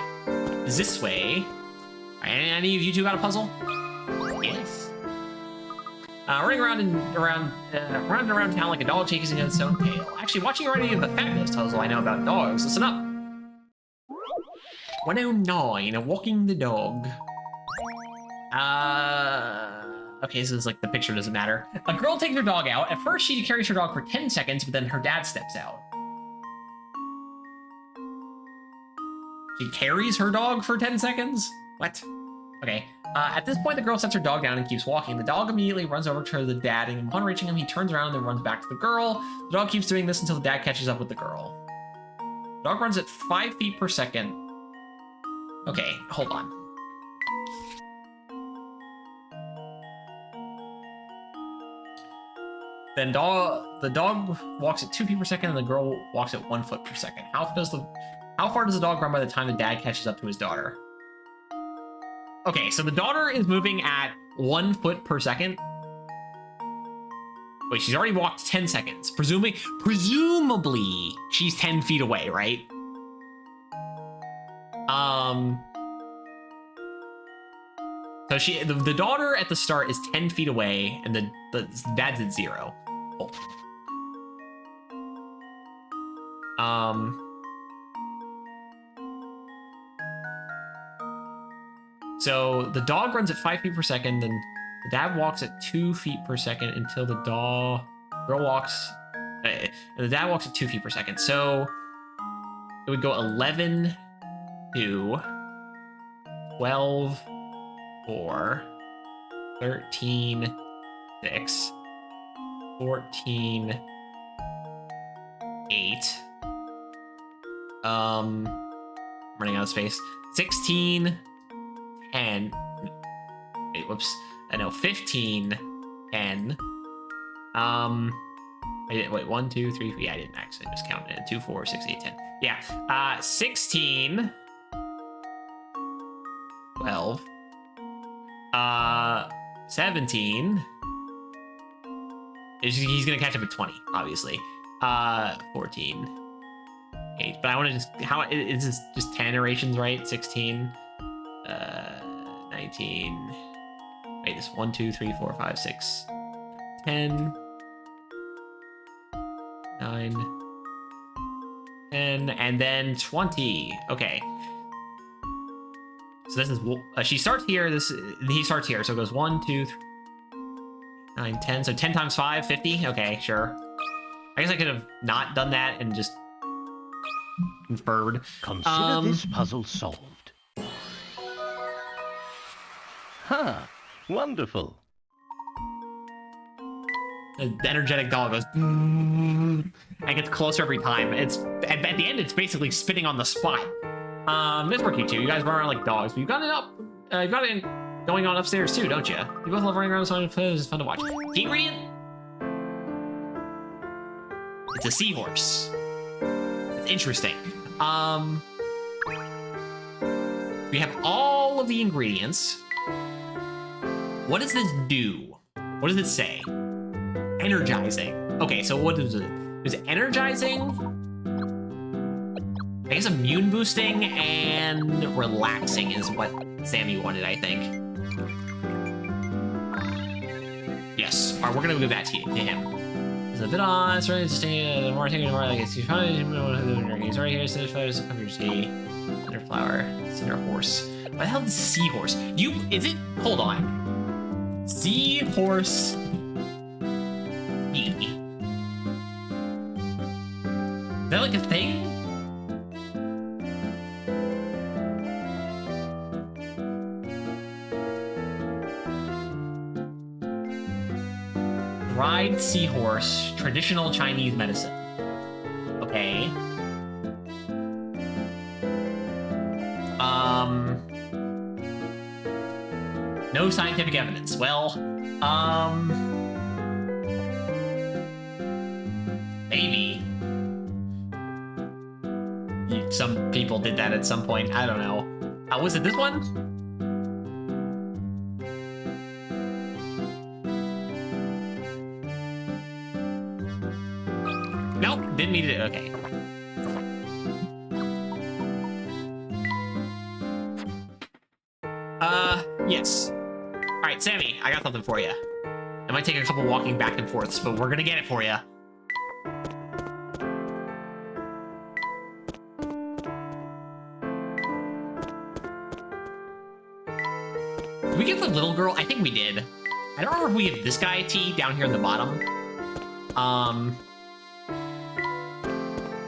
this way. Any of you two got a puzzle? Yes. Running around town like a dog chasing its own tail. Actually, watching already the fabulous puzzle I know about dogs. Listen up. 109, walking the dog. Okay, so it's like the picture doesn't matter. A girl takes her dog out. At first, she carries her dog for 10 seconds, but then her dad steps out. She carries her dog for 10 seconds? What? Okay. At this point, the girl sets her dog down and keeps walking. The dog immediately runs over to the dad, and upon reaching him, he turns around and then runs back to the girl. The dog keeps doing this until the dad catches up with the girl. The dog runs at 5 feet per second. Okay, hold on. Then the dog walks at 2 feet per second, and the girl walks at 1 foot per second. How far does the dog run by the time the dad catches up to his daughter? Okay, so the daughter is moving at 1 foot per second. Wait, she's already walked 10 seconds. Presumably, she's 10 feet away, right? So the daughter at the start is 10 feet away, and the dad's at 0. Oh. So the dog runs at 5 feet per second, then the dad walks at 2 feet per second until the girl walks, and the dad walks at 2 feet per second. So it would go 11, 2, 12, 4, 13, 6, 14, 8. I'm running out of space. 16, 10. Wait, whoops. I know, 15, 10. I didn't, wait, 1, 2, 3, 4. Yeah, I didn't actually just count it. 2, 4, 6, 8, 10. Yeah. 16, 12, 17. He's gonna catch up at 20, obviously. 14, 8. But I want to just, how is this just 10 iterations, right? 16, 19. Wait, this 1, 2, 3, 4, 5, 6, 10, 9, 10, and then 20. Okay. So this is, she starts here, he starts here, so it goes 1, 2, 3, 9, 10, so 10 times 5, 50? Okay, sure. I guess I could have not done that and just inferred. Consider this puzzle solved. Huh, wonderful. The energetic dog goes and gets closer every time. It's at the end, it's basically spitting on the spot. This work you two. You guys run around like dogs, but you've got it up. You've got it going on upstairs too, don't you? You both love running around, so it's fun to watch. The ingredient? It's a seahorse. It's interesting. We have all of the ingredients. What does this do? What does it say? Energizing. Okay, so what is it? Is it energizing? I guess immune boosting and relaxing is what Sammy wanted, I think. Yes. All right, we're gonna give that to him. It's a bit on. It's really interesting. More taking more like it's he's right here. Cinder flowers, comfort tea, cinder flower, cinder horse. What the hell is seahorse? Is it? Hold on. Seahorse. Is that like a thing? Dried seahorse, traditional Chinese medicine. Okay. No scientific evidence. Well, maybe. Some people did that at some point. I don't know. Was it this one? Nope, didn't need it. Okay. Yes. All right, Sammy, I got something for you. It might take a couple walking back and forths, but we're gonna get it for you. Did we give the little girl? I think we did. I don't remember if we give this guy a tea down here in the bottom.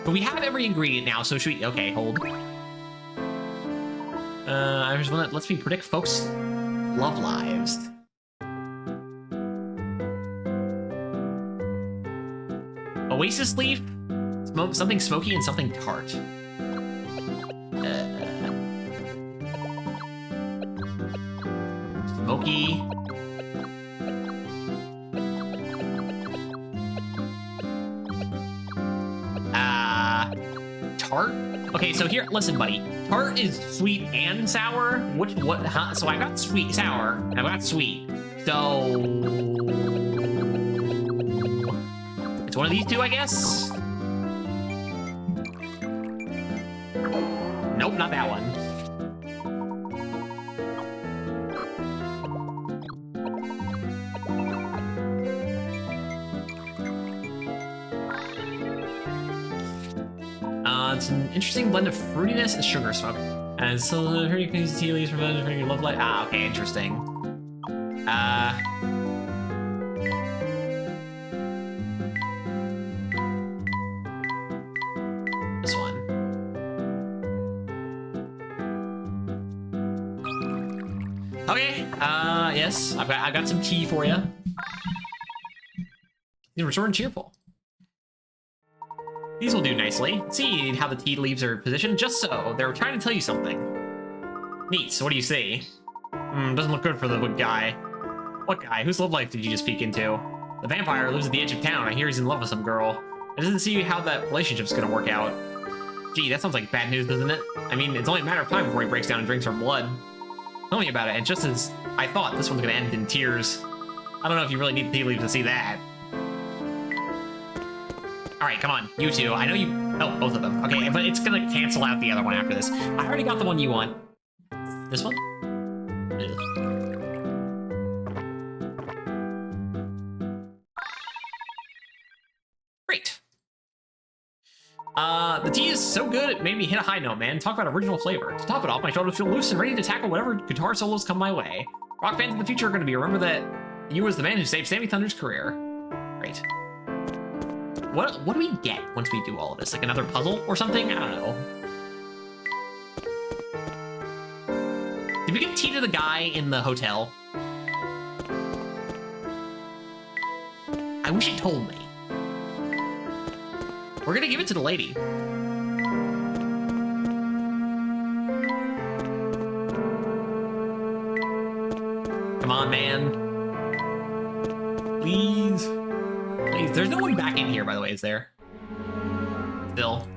But we have every ingredient now, so should we? Okay, hold. I just want to let's me predict folks' love lives. Oasis leaf, something smoky and something tart. Smoky. Tart? Okay, so here, listen, buddy. Tart is sweet and sour. What, huh? So I got sweet, sour, and I got sweet. So... it's one of these two, I guess? Nope, not that one. It's an interesting blend of fruitiness and sugar smoke. And so the you can use tea leaves for your love light. Ah, okay, interesting. This one. Okay, yes, I've got some tea for you. You return cheerful. These will do nicely. See how the tea leaves are positioned? Just so. They're trying to tell you something. Neat, so what do you see? Doesn't look good for the guy. What guy? Whose love life did you just peek into? The vampire lives at the edge of town. I hear he's in love with some girl. It doesn't see how that relationship's gonna work out. Gee, that sounds like bad news, doesn't it? I mean, it's only a matter of time before he breaks down and drinks her blood. Tell me about it, and just as I thought, this one's gonna end in tears. I don't know if you really need tea leaves to see that. Alright, come on, you two. I know you... oh, both of them. Okay, but it's gonna cancel out the other one after this. I already got the one you want. This one? Ugh. Great. The tea is so good it made me hit a high note, man. Talk about original flavor. To top it off, my shoulders feel loose and ready to tackle whatever guitar solos come my way. Rock fans in the future are gonna be remember that you was the man who saved Sammy Thunder's career. Great. What do we get once we do all of this? Like another puzzle or something? I don't know. Did we give tea to the guy in the hotel? I wish it told me. We're gonna give it to the lady. Come on, man. Please. Please. There's no one back in here, by the way, is there? Still.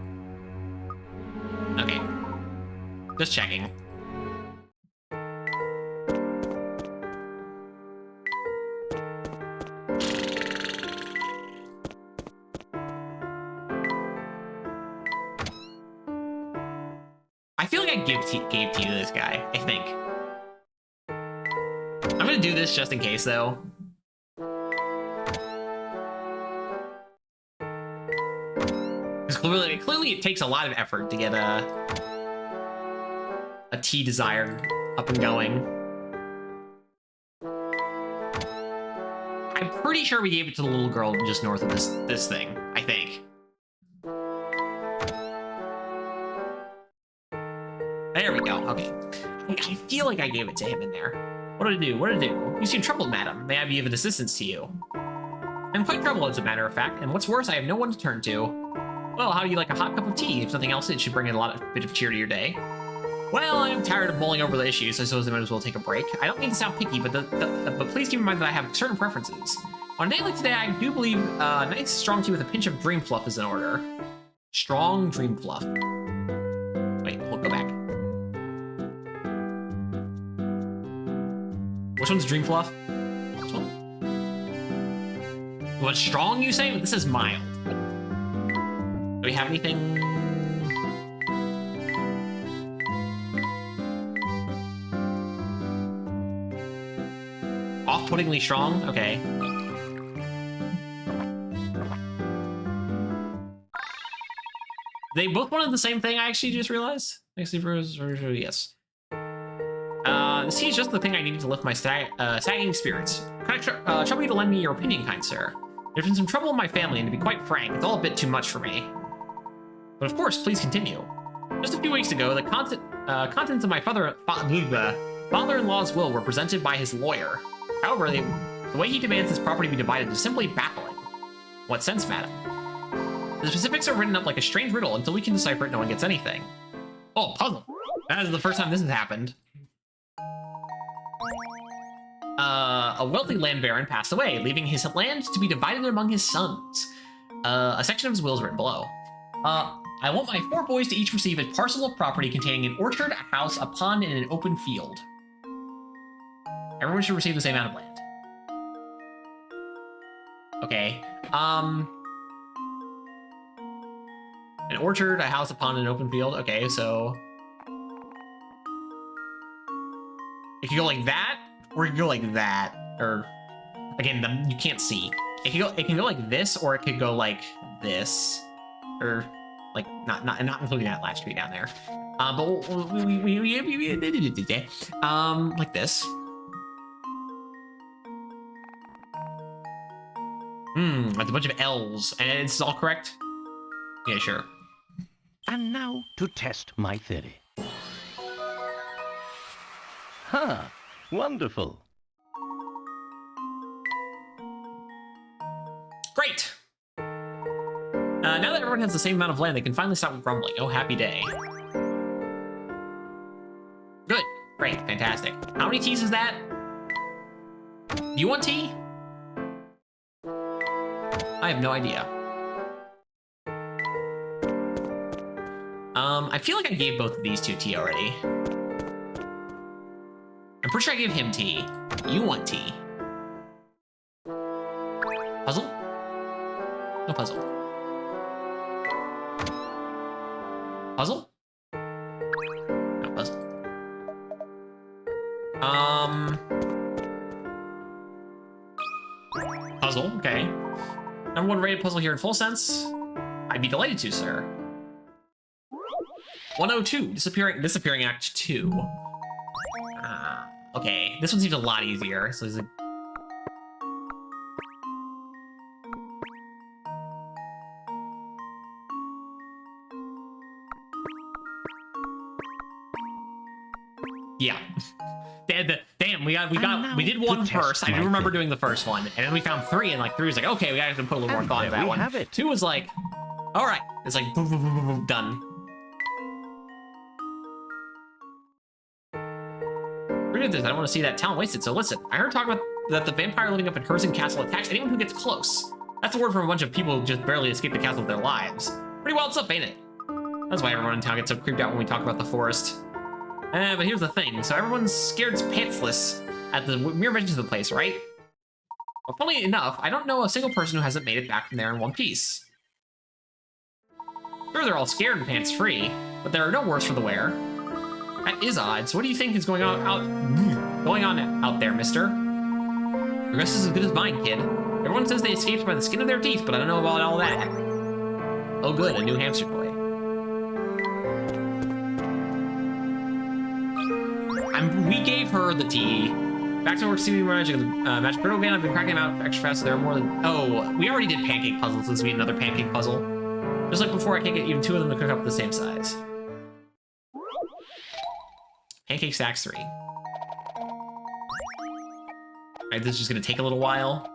Okay. Just checking. I feel like I gave tea to this guy, I think. I'm gonna do this just in case, though. Because clearly it takes a lot of effort to get a tea desire up and going. I'm pretty sure we gave it to the little girl just north of this thing, I think. There we go, okay. I feel like I gave it to him in there. What did I do? What did I do? You seem troubled, madam. May I be of assistance to you? I'm quite troubled, as a matter of fact, and what's worse, I have no one to turn to. Well, how do you like a hot cup of tea? If nothing else, it should bring in a bit of cheer to your day. Well, I'm tired of mulling over the issues, so I suppose I might as well take a break. I don't mean to sound picky, but please keep in mind that I have certain preferences. On a day like today, I do believe nice strong tea with a pinch of dream fluff is in order. Strong dream fluff. Wait, we'll go back. Which one's dream fluff? Which one? What's strong, you say? This is mild. we have anything? Off-puttingly strong? Okay. They both wanted the same thing, I actually just realized. Yes. The sea is just the thing I needed to lift my sagging spirits. Can I trouble you to lend me your opinion, kind sir? There's been some trouble in my family, and to be quite frank, it's all a bit too much for me. But of course, please continue. Just a few weeks ago, the contents of my father-in-law's will were presented by his lawyer. However, the way he demands his property be divided is simply baffling. What sense, madam? The specifics are written up like a strange riddle. Until we can decipher it, no one gets anything. Oh, puzzle. That is the first time this has happened. A wealthy land baron passed away, leaving his land to be divided among his sons. A section of his will is written below. I want my 4 boys to each receive a parcel of property containing an orchard, a house, a pond, and an open field. Everyone should receive the same amount of land. Okay. An orchard, a house, a pond, and an open field. Okay, so it could go like that, or it could go like that. Or again, you can't see. It can go like this, or it could go like this, or like not including that last tree down there. But like this. That's a bunch of L's, and it's all correct. Yeah, sure. And now to test my theory. Huh, wonderful. Great! Now that everyone has the same amount of land, they can finally stop grumbling. Oh, happy day. Good. Great. Fantastic. How many T's is that? Do you want tea? I have no idea. I feel like I gave both of these two tea already. I'm pretty sure I gave him tea. You want tea. Puzzle? No puzzle. Puzzle? No puzzle. Puzzle, okay. Number 1 rated puzzle here in full sense. I'd be delighted to, sir. 102, disappearing act 2. Okay, this one seems a lot easier. So there's a... Yeah. Damn, we did one first. I do remember doing the first one, and then we found 3, and like 3 was like, okay, we gotta put a little more thought into that one. 2 was like, all right, it's like boom, boom, boom, boom, boom, done. Forget this. I don't want to see that talent wasted. So listen, I heard talk about that the vampire living up in Herzen Castle attacks anyone who gets close. That's a word from a bunch of people who just barely escape the castle with their lives. Pretty wild stuff, ain't it? That's why everyone in town gets so creeped out when we talk about the forest. But here's the thing. So everyone's scared pantsless at the mere mention of the place, right? Well, funnily enough, I don't know a single person who hasn't made it back from there in one piece. Sure, they're all scared and pants-free, but there are no worse for the wear. That is odd. So what do you think is going on out there, mister? Your guess is as good as mine, kid. Everyone says they escaped by the skin of their teeth, but I don't know about all that. Oh good, a new hamster toy. We gave her the tea. Back to work, see magic. Magic brittle again. I've been cracking them out extra fast, so there are more than... Oh, we already did pancake puzzles. This will be another pancake puzzle. Just like before, I can't get even 2 of them to cook up the same size. Pancake stacks 3. Alright, this is just gonna take a little while.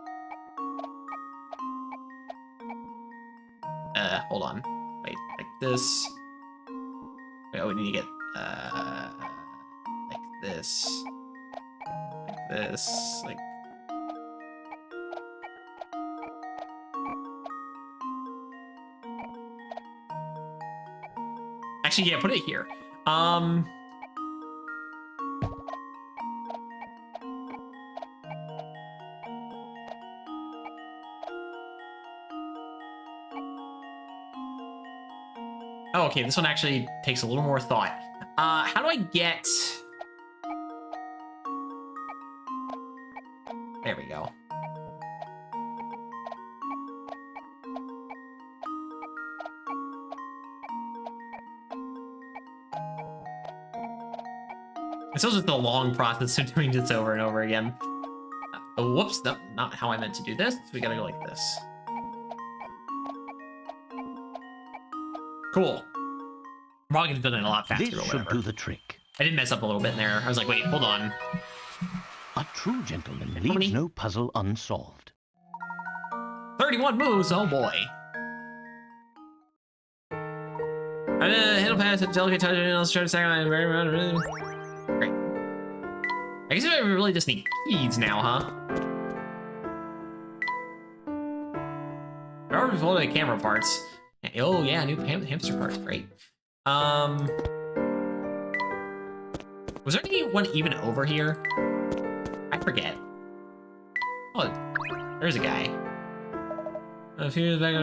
Hold on. Wait, like this. Wait, oh, we need to get, like this. Like this. Like... Actually, yeah, put it here. Oh, okay, this one actually takes a little more thought. How do I get... There we go. It's still just a long process of doing this over and over again. Oh, whoops, no, not how I meant to do this. We gotta go like this. Cool. I'm probably gonna do it a lot faster This or should whatever. do the trick. I did mess up a little bit in there. I was like, wait, hold on. A true gentleman many? leaves no puzzle unsolved. 31 moves, oh boy. Handle pass, delicate touch, and I'll try to second line. Great. I guess I really just need keys now, huh? I already pulled the camera parts. Oh yeah, new hamster parts, great. Was there anyone even over here? I forget. Oh, there's a guy. A few back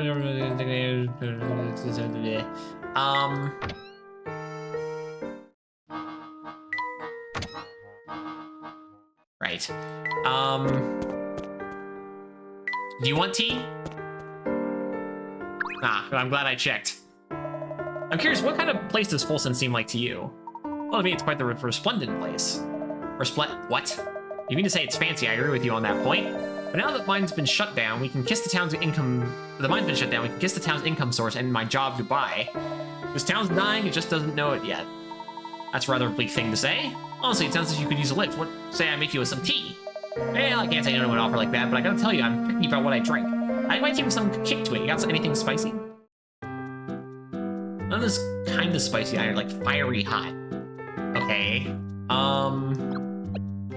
right. Do you want tea? Ah, I'm glad I checked. I'm curious, what kind of place does Folsom seem like to you? Well, to me, it's quite the resplendent place. What? You mean to say it's fancy? I agree with you on that point. But now that mine's been shut down, we can kiss the town's income. The mine's been shut down. We can kiss the town's income source and my job goodbye. This town's dying. It just doesn't know it yet. That's a rather bleak thing to say. Honestly, it sounds like you could use a lift. What? Say I make you some tea. Well, I can't say no to an offer like that, but I gotta tell you, I'm picky about what I drink. I might give some kick to it. You got anything spicy? None of this kind of spicy. I like fiery hot. Okay.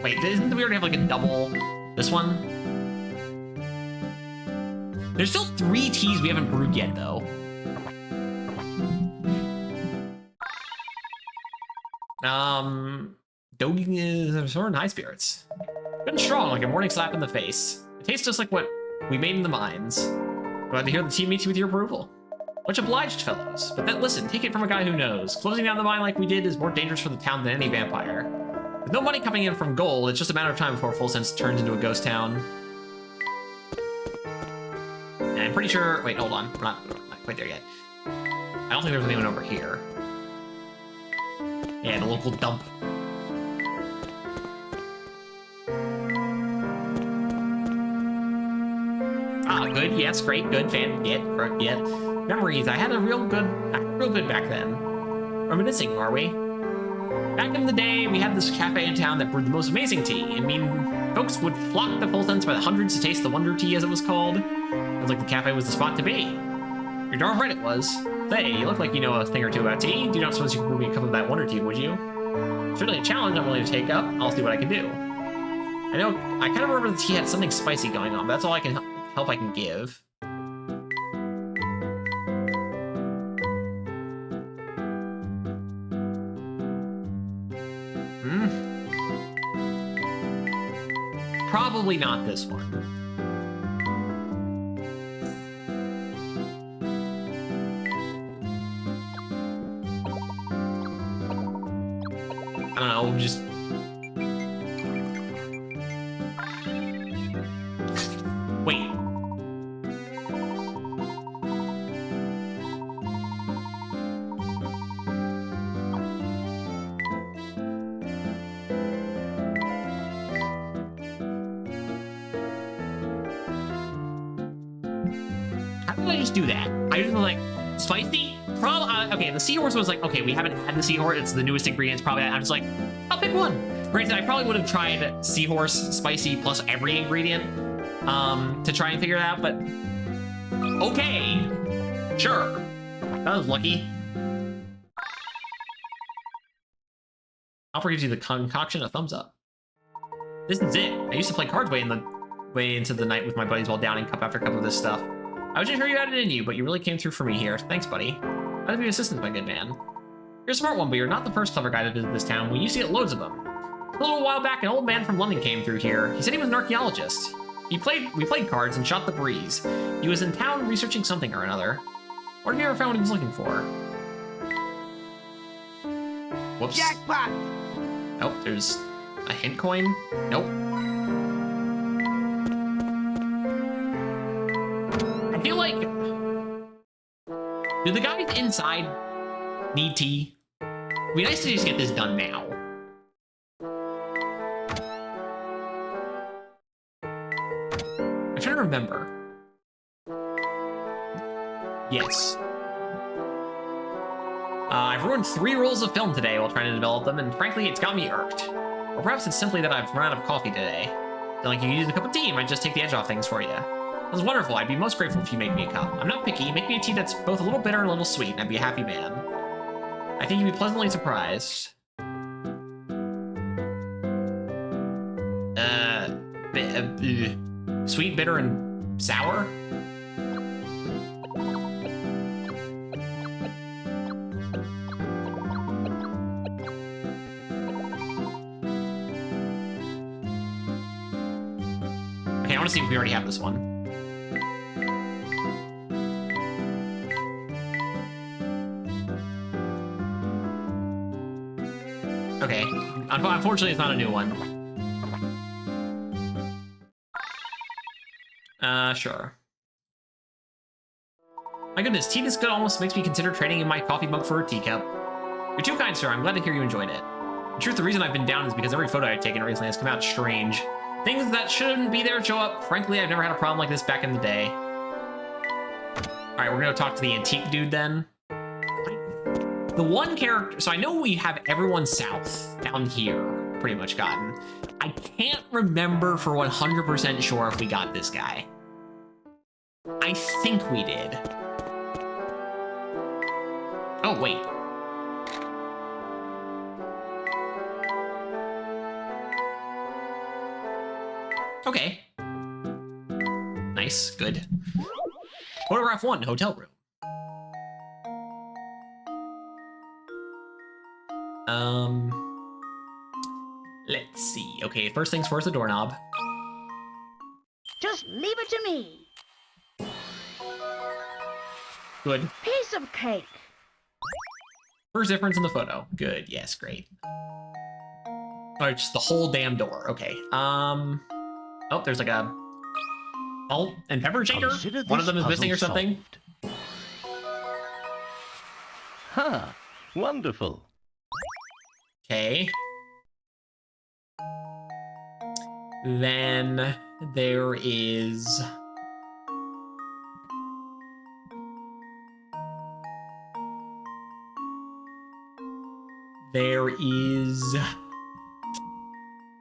Wait, didn't we already have like a double? This one? There's still 3 teas we haven't brewed yet, though. Dogging is sort of high spirits. Good and strong, like a morning slap in the face. It tastes just like what we made in the mines. Glad to hear the team meets you with your approval. Much obliged, fellows. But then listen, take it from a guy who knows. Closing down the mine like we did is more dangerous for the town than any vampire. With no money coming in from gold, it's just a matter of time before Full Sense turns into a ghost town. And I'm pretty sure... Wait, hold on. We're not quite there yet. I don't think there's anyone over here. Yeah, the local dump. Ah, good. Yes, great. Good. Fan. Get. Memories. I had a real good back then. Reminiscing, are we? Back in the day, we had this cafe in town that brewed the most amazing tea. I mean, folks would flock to Full Sense by the hundreds to taste the Wonder Tea, as it was called. Sounds like the cafe was the spot to be. You're darn right it was. Say, you look like you know a thing or two about tea. Do you not suppose you could brew me a cup of that Wonder Tea, would you? Certainly a challenge I'm willing to take up. I'll see what I can do. I kind of remember the tea had something spicy going on, but that's all I can help I can give. Probably not this one. I don't know, just... Wait. How did I just do that? I just was like, spicy? Okay, the seahorse was like, okay, we haven't had the seahorse. It's the newest ingredient. It's probably, I'm just like, I'll pick one. Granted, I probably would have tried seahorse spicy plus every ingredient to try and figure it out, but okay, sure. That was lucky. Alfred gives you the concoction a thumbs up. This is it. I used to play cards way into the night with my buddies while downing cup after cup of this stuff. I wasn't sure you had it in you, but you really came through for me here. Thanks, buddy. I'd be assistant, my good man. You're a smart one, but you're not the first clever guy to visit this town. We used to get loads of them. A little while back, an old man from London came through here. He said he was an archaeologist. We played cards and shot the breeze. He was in town researching something or another. What have you ever found what he was looking for? Whoops. Jackpot! Nope, there's a hint coin. Nope. I feel like... Do the guys inside need tea? It'd be nice to just get this done now. I'm trying to remember. Yes. I've ruined 3 rolls of film today while trying to develop them, and frankly, it's got me irked. Or perhaps it's simply that I've run out of coffee today. Feel like you could use a cup of tea, might just take the edge off things for you. That was wonderful. I'd be most grateful if you made me a cup. I'm not picky. Make me a tea that's both a little bitter and a little sweet, and I'd be a happy man. I think you'd be pleasantly surprised. Sweet, bitter, and sour? Okay, I want to see if we already have this one. Okay, unfortunately it's not a new one. Sure. My goodness, tea this good almost makes me consider trading in my coffee mug for a teacup. You're too kind, sir. I'm glad to hear you enjoyed it. In truth, the reason I've been down is because every photo I've taken recently has come out strange. Things that shouldn't be there show up. Frankly, I've never had a problem like this back in the day. Alright, we're gonna talk to the antique dude then. The one character... So I know we have everyone south down here pretty much gotten. I can't remember for 100% sure if we got this guy. I think we did. Oh, wait. Okay. Nice, good. Photograph 1, hotel room. Let's see. Okay, first things first, the doorknob. Just leave it to me. Good. Piece of cake. First difference in the photo. Good, yes, great. Alright, just the whole damn door. Okay. Oh, there's like a salt and pepper shaker. One of them is missing or something. Huh. Wonderful. Okay. Then there is... There is...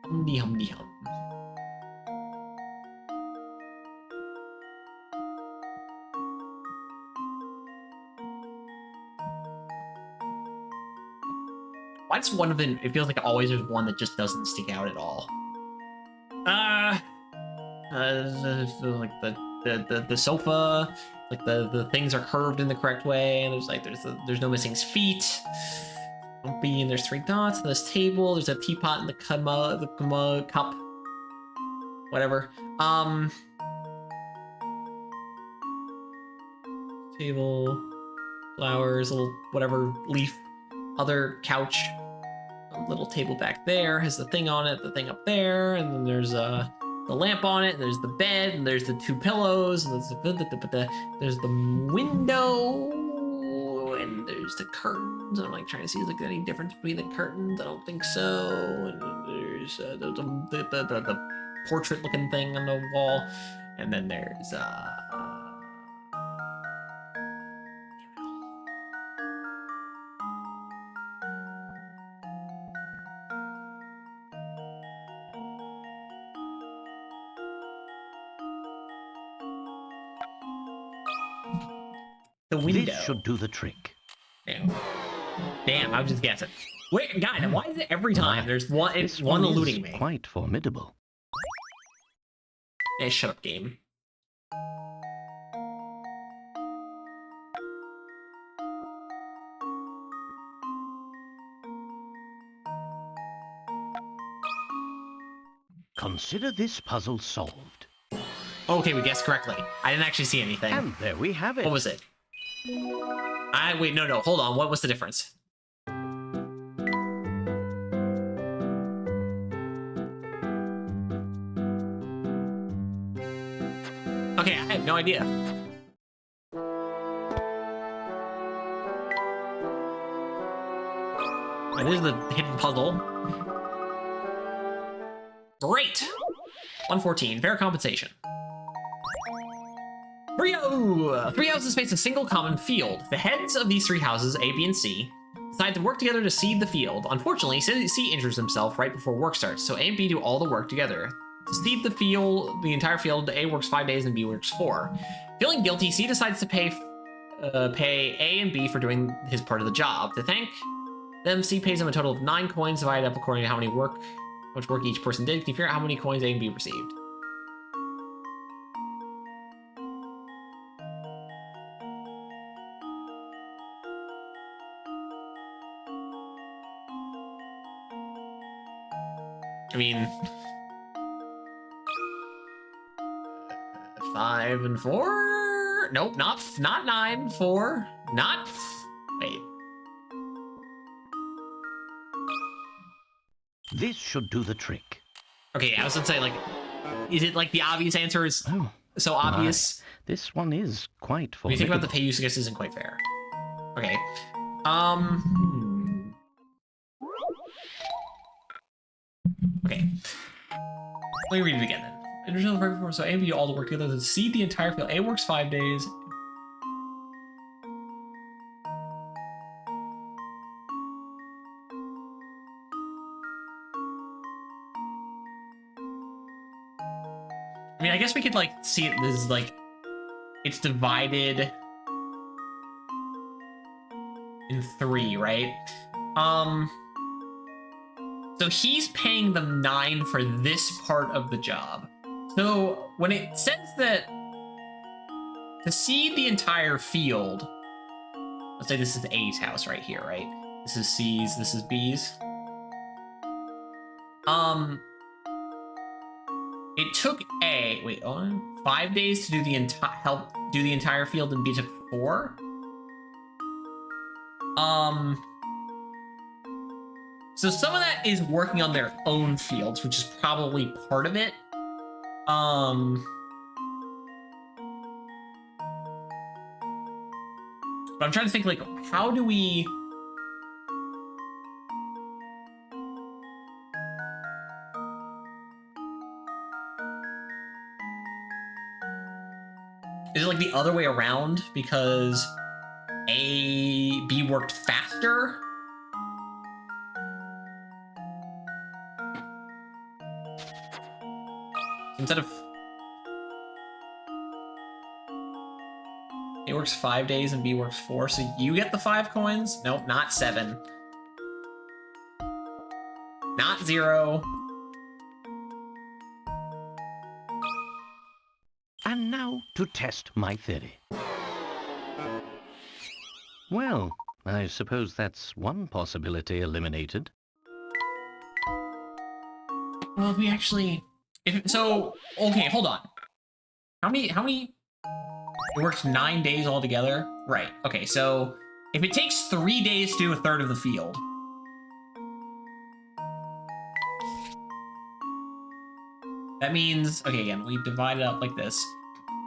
Humdy humdy hum. Why does one of them... It feels like always there's one that just doesn't stick out at all. Like the sofa, like the things are curved in the correct way, and there's no missing feet. Bumpy, and there's 3 dots on this table. There's a teapot in the cup. Whatever. Table, flowers, little whatever leaf, other couch. A little table back there has the thing on it, the thing up there, and then there's the lamp on it, and there's the bed, and there's the 2 pillows, and there's the window, and there's the curtains. I'm like trying to see if there's like any difference between the curtains. I don't think so. And then there's the portrait-looking thing on the wall, and then there's the window. This should do the trick. Damn, I was just guessing. Wait, God, why is it every time there's one? It's one eluding me. Quite formidable. Hey, shut up, game. Consider this puzzle solved. Okay, we guessed correctly. I didn't actually see anything. And there we have it. What was it? Wait, no, hold on. What was the difference? Okay, I have no idea. And there's the hidden puzzle. Great! 114, fair compensation. Three houses face a single common field. The heads of these three houses, A, B, and C, decide to work together to seed the field. Unfortunately, C injures himself right before work starts, so A and B do all the work together. To seed the field, the entire field, A works 5 days and B works 4. Feeling guilty, C decides to pay A and B for doing his part of the job. To thank them, C pays him a total of 9 coins divided up according to how much work each person did. Can you figure out how many coins A and B received? I mean, 5 and 4? Nope, not 9, 4. Not. Wait. This should do the trick. Okay, I was gonna say, like, is it like the obvious answer is so obvious? This one is quite When you think about the formidable. pay use, I guess isn't quite fair. Okay. Okay. Let me read it again then. So A and B do all the work together to seed the entire field. A works 5 days. I mean, I guess we could, like, see it as, like, it's divided in 3, right? So he's paying them 9 for this part of the job. So when it says that to seed the entire field, let's say this is A's house right here, right? This is C's, this is B's. It took A, 5 days to do the entire field, and B took 4. So some of that is working on their own fields, which is probably part of it. But I'm trying to think, like, how do we... Is it like the other way around because B worked faster? Instead of... A works 5 days and B works 4, so you get the 5 coins? Nope, not 7. Not 0. And now to test my theory. Well, I suppose that's one possibility eliminated. Well, we actually... okay, hold on. How many... It works 9 days altogether? Right, okay, so... If it takes 3 days to do a third of the field... That means... Okay, again, we divide it up like this.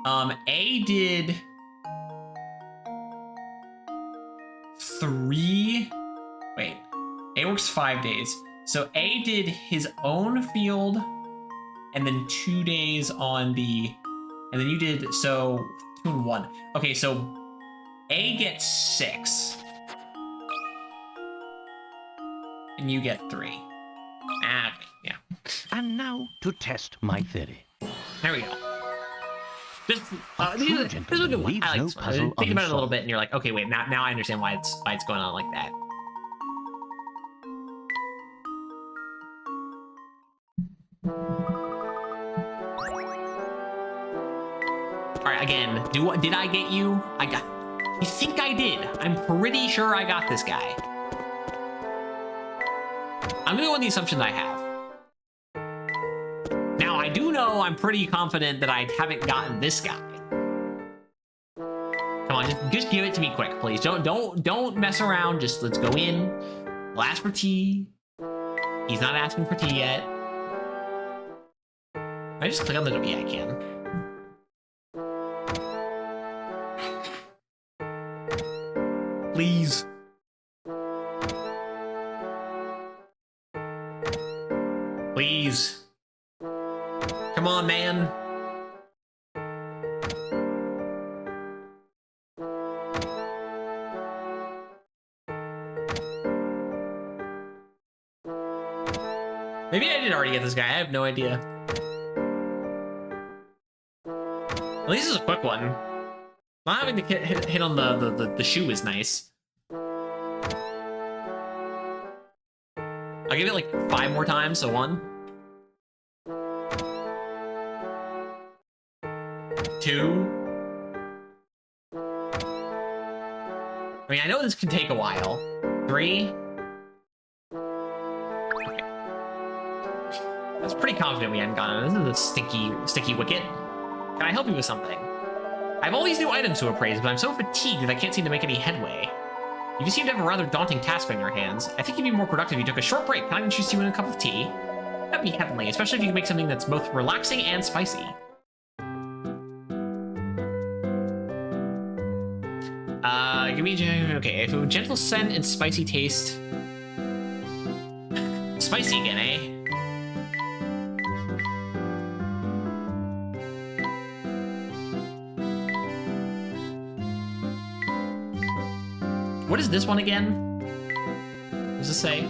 A did... 3... Wait. A works 5 days. So A did his own field, and then 2 days on the... And then you did... So, 2 and 1. Okay, so A gets 6. And you get 3. Ah, okay, yeah. And now to test my theory. There we go. This is a good one. leaves I like no this one. puzzle Think about it a little unsolved. bit, and you're like, okay, wait, now I understand why it's going on like that. All right, again, did I get you? I think I did. I'm pretty sure I got this guy. I'm gonna go on the assumption that I have. Now, I do know I'm pretty confident that I haven't gotten this guy. Come on, just give it to me quick, please. Don't mess around. Just let's go in. We'll ask for tea. He's not asking for tea yet. Can I just click on the... Yeah, I can. Please. Please. Come on, man. Maybe I did already get this guy. I have no idea. At least it's a quick one. Not having to hit on the shoe is nice. I'll give it like 5 more times, so 1. 2. I mean, I know this can take a while. 3. Okay. That's pretty confident we hadn't gotten it. This is a sticky wicket. Can I help you with something? I have all these new items to appraise, but I'm so fatigued that I can't seem to make any headway. You seem to have a rather daunting task on your hands. I think it'd be more productive if you took a short break. Can I interest you in a cup of tea? That'd be heavenly, especially if you can make something that's both relaxing and spicy. Give me okay. If it would gentle scent and spicy taste, spicy again, eh? What is this one again? What does this say?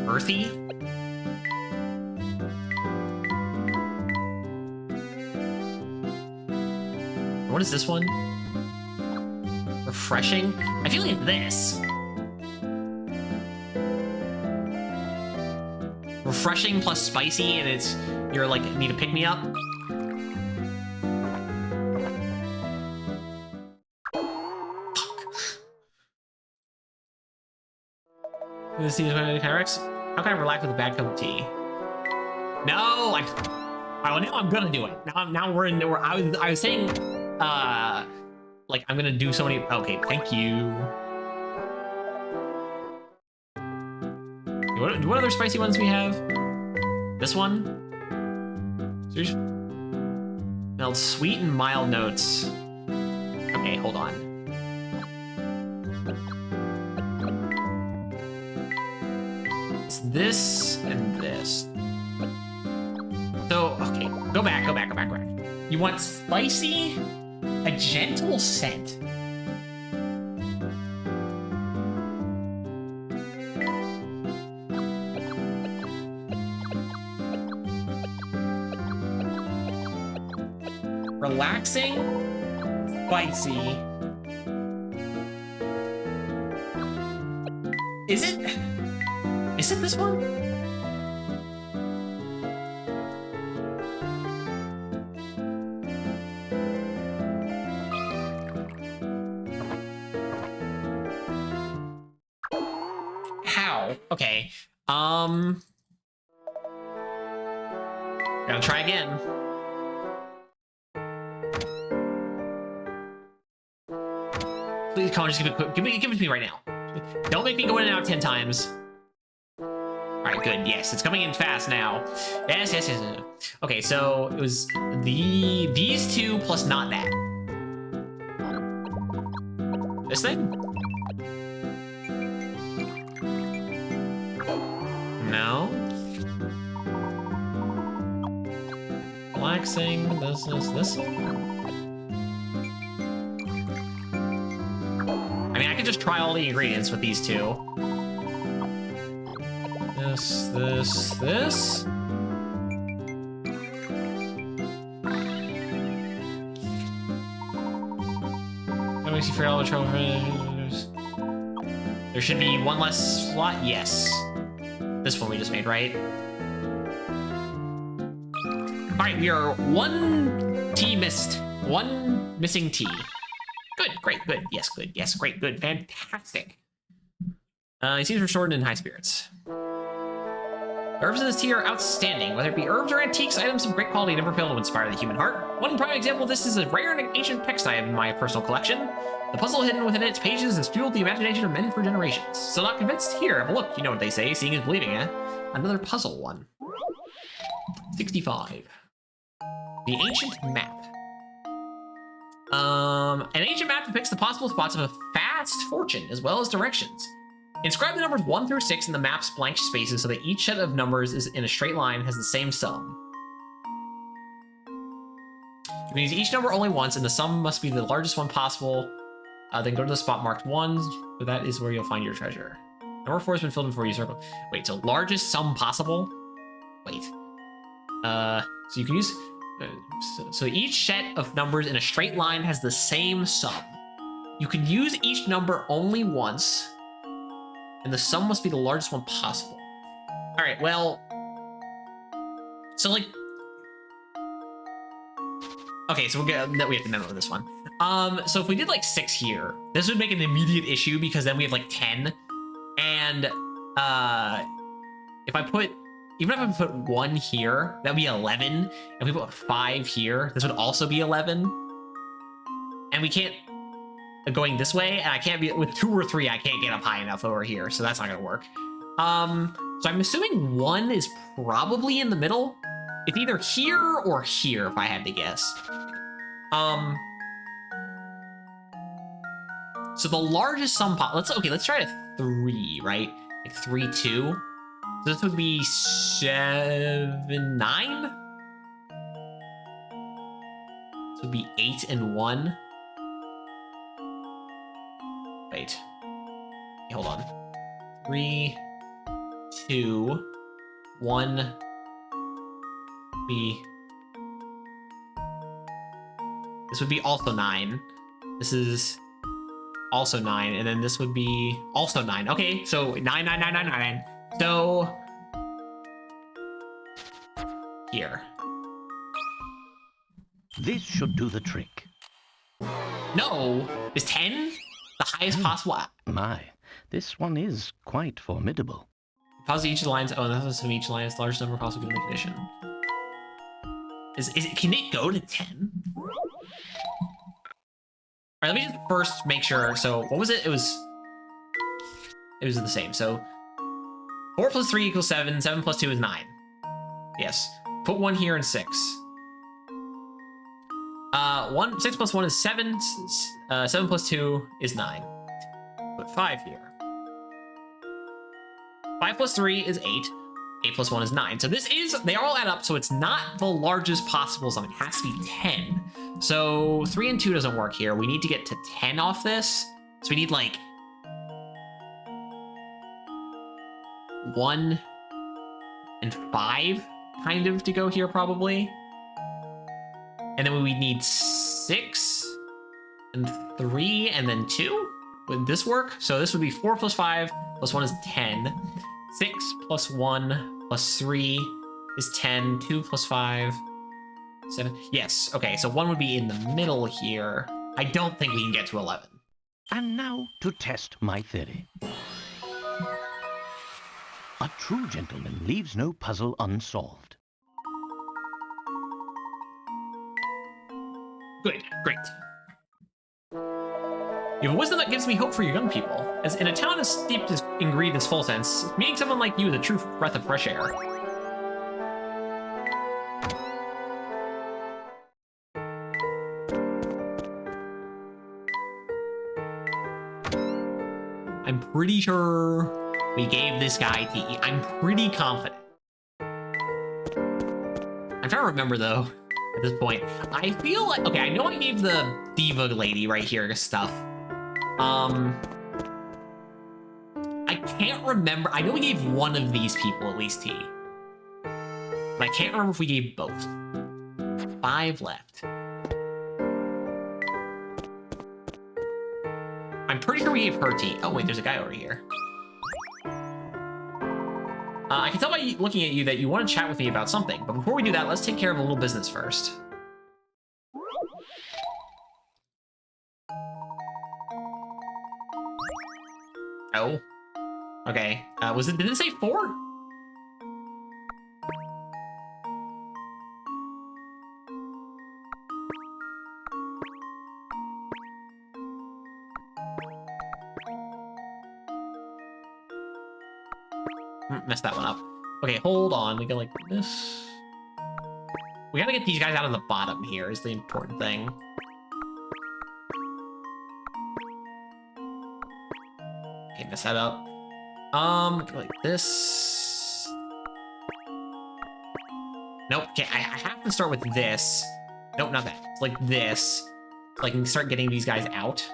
Earthy? What is this one? Refreshing? I feel like this. Refreshing plus spicy, and it's you're like need to pick me up. This is Pyrex. How can I relax with a bad cup of tea? No, I. Oh, now I'm gonna do it. Now we're in. I was saying, like I'm gonna do so many. Okay, thank you. What other spicy ones we have? This one. Smelled sweet and mild notes. Okay, hold on. This and this. So, okay, go back. You want spicy? A gentle scent. Relaxing? Spicy. Is it this one? How? Okay. Gonna try again. Please, come on, just give it to me right now. Don't make me go in and out 10 times. Alright, good. Yes, it's coming in fast now. Yes. Okay, so it was these two plus not that. This thing? No. Relaxing. This is this one. I mean, I could just try all the ingredients with these two. This. That makes you fear all the trouble. There should be one less slot. Yes. This one we just made, right? All right, we are 1 tea missed. 1 missing tea. Good, great, good. Yes, good. Yes, great, good. Fantastic. He seems restored and in high spirits. The herbs in this tea are outstanding. Whether it be herbs or antiques, items of great quality never fail to inspire the human heart. One prime example of this is a rare and ancient text I have in my personal collection. The puzzle hidden within its pages has fueled the imagination of men for generations. Still not convinced? Here, have a look. You know what they say, seeing is believing, eh? Another puzzle one. 65. The ancient map. An ancient map depicts the possible spots of a vast fortune, as well as directions. Inscribe the numbers 1 through 6 in the map's blank spaces so that each set of numbers is in a straight line has the same sum. You can use each number only once, and the sum must be the largest one possible. Then go to the spot marked 1, so that is where you'll find your treasure. Number 4 has been filled before you circle. Wait, so largest sum possible? Wait. So you can use... So each set of numbers in a straight line has the same sum. You can use each number only once, and the sum must be the largest one possible. All right, well... So, like... Okay, so we have to memo this one. So if we did, like, 6 here, this would make an immediate issue, because then we have, like, 10. And, if I put... Even if I put 1 here, that would be 11. And we put 5 here, this would also be 11. And we can't... Going this way, and I can't be... With 2 or 3, I can't get up high enough over here, so that's not gonna work. So I'm assuming 1 is probably in the middle. It's either here or here, if I had to guess. So the largest sum let's try a 3, right? Like 3, 2. So this would be 7, 9. This would be 8 and 1. Wait. Okay, hold on. 3, 2, 1. This would be also 9. This is also 9, and then this would be also 9. Okay, so 9, 9, 9, 9, 9. So here. This should do the trick. No, is 10 the highest possible? My, this one is quite formidable. Pause each of the lines. Oh, that's from each line is the largest number possible given the condition. Can it go to 10? All right, let me just first make sure. So what was it? It was the same. So 4 plus 3 equals 7. 7 plus 2 is 9. Yes. Put 1 here and 6. 6 plus 1 is 7. 7 plus 2 is 9. Put 5 here. 5 plus 3 is 8. 8 plus 1 is 9. So they all add up, so it's not the largest possible sum. It has to be 10. So 3 and 2 doesn't work here. We need to get to 10 off this. So we need like 1 and 5 kind of to go here probably. And then we need 6 and 3 and then 2. Would this work? So this would be 4 plus 5 plus 1 is 10. 6 plus 1 plus 3 is 10. 2 plus 5, 7. Yes, okay, so 1 would be in the middle here. I don't think we can get to 11. And now to test my theory. A true gentleman leaves no puzzle unsolved. Good, great. You have a wisdom that gives me hope for your young people. As in a town as steeped in greed as full sense, meeting someone like you is a true breath of fresh air. I'm pretty sure we gave this guy tea. I'm pretty confident. I'm trying to remember though, at this point. I feel like, okay, I know I gave the diva lady right here stuff. I can't remember. I know we gave one of these people at least tea. But I can't remember if we gave both. 5 left. I'm pretty sure we gave her tea. Oh, wait, there's a guy over here. I can tell by looking at you that you want to chat with me about something. But before we do that, let's take care of a little business first. Oh. Okay. Did it say 4? Messed that one up. Okay, hold on. We go like this. We gotta get these guys out of the bottom here is the important thing. mess that up. Go like this. Nope, okay, I have to start with this. Nope, not that. It's like this. So I can start getting these guys out.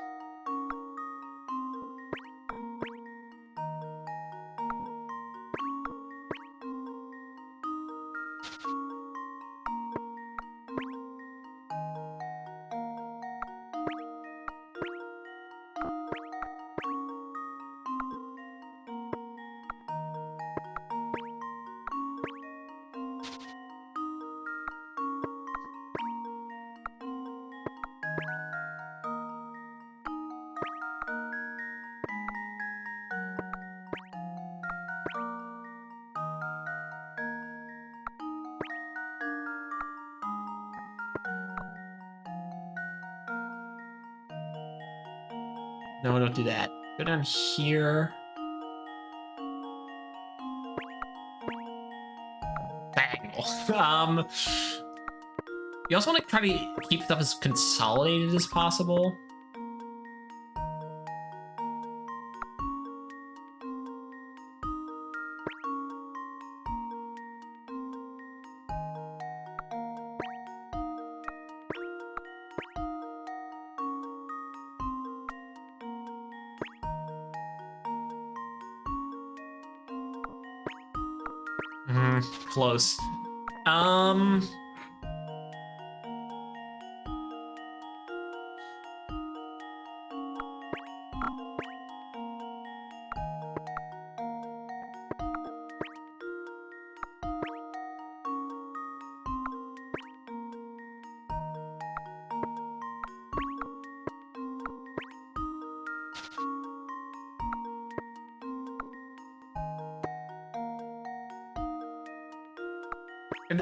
No, don't do that. Go down here. Diagonal. You also want to try to keep stuff as consolidated as possible. Close.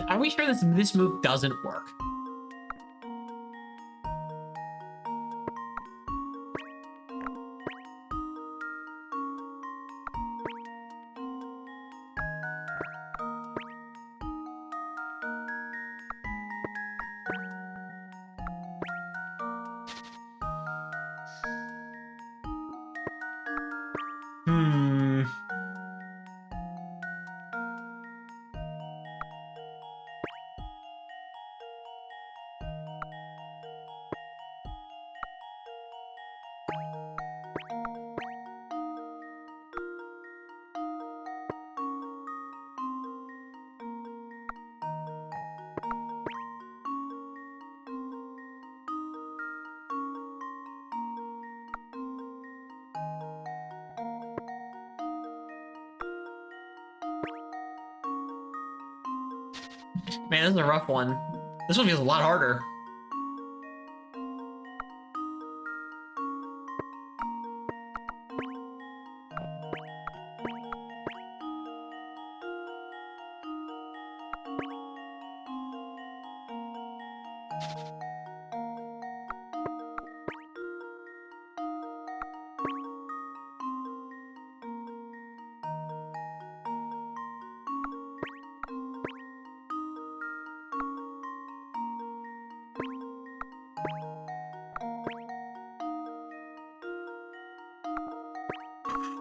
Are we sure this move doesn't work? Man, this is a rough one. This one feels a lot harder.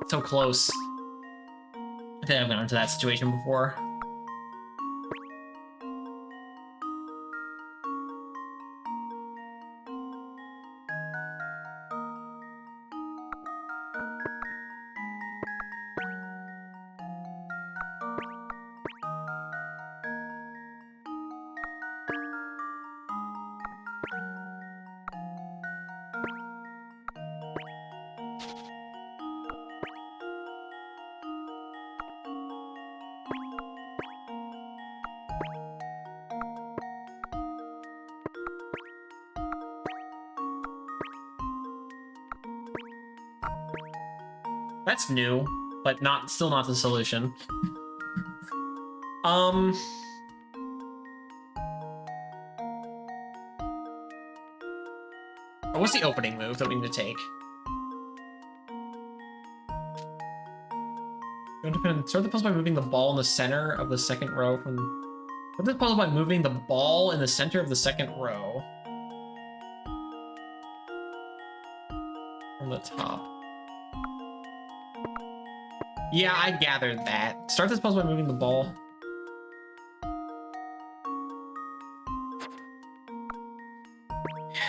So close. I think I've gone into that situation before. That's new, but still not the solution. What's the opening move that we need to take? Start the puzzle by moving the ball in the center of the second row from... Start the puzzle by moving the ball in the center of the second row. From the top. Yeah, I gathered that. Start this puzzle by moving the ball.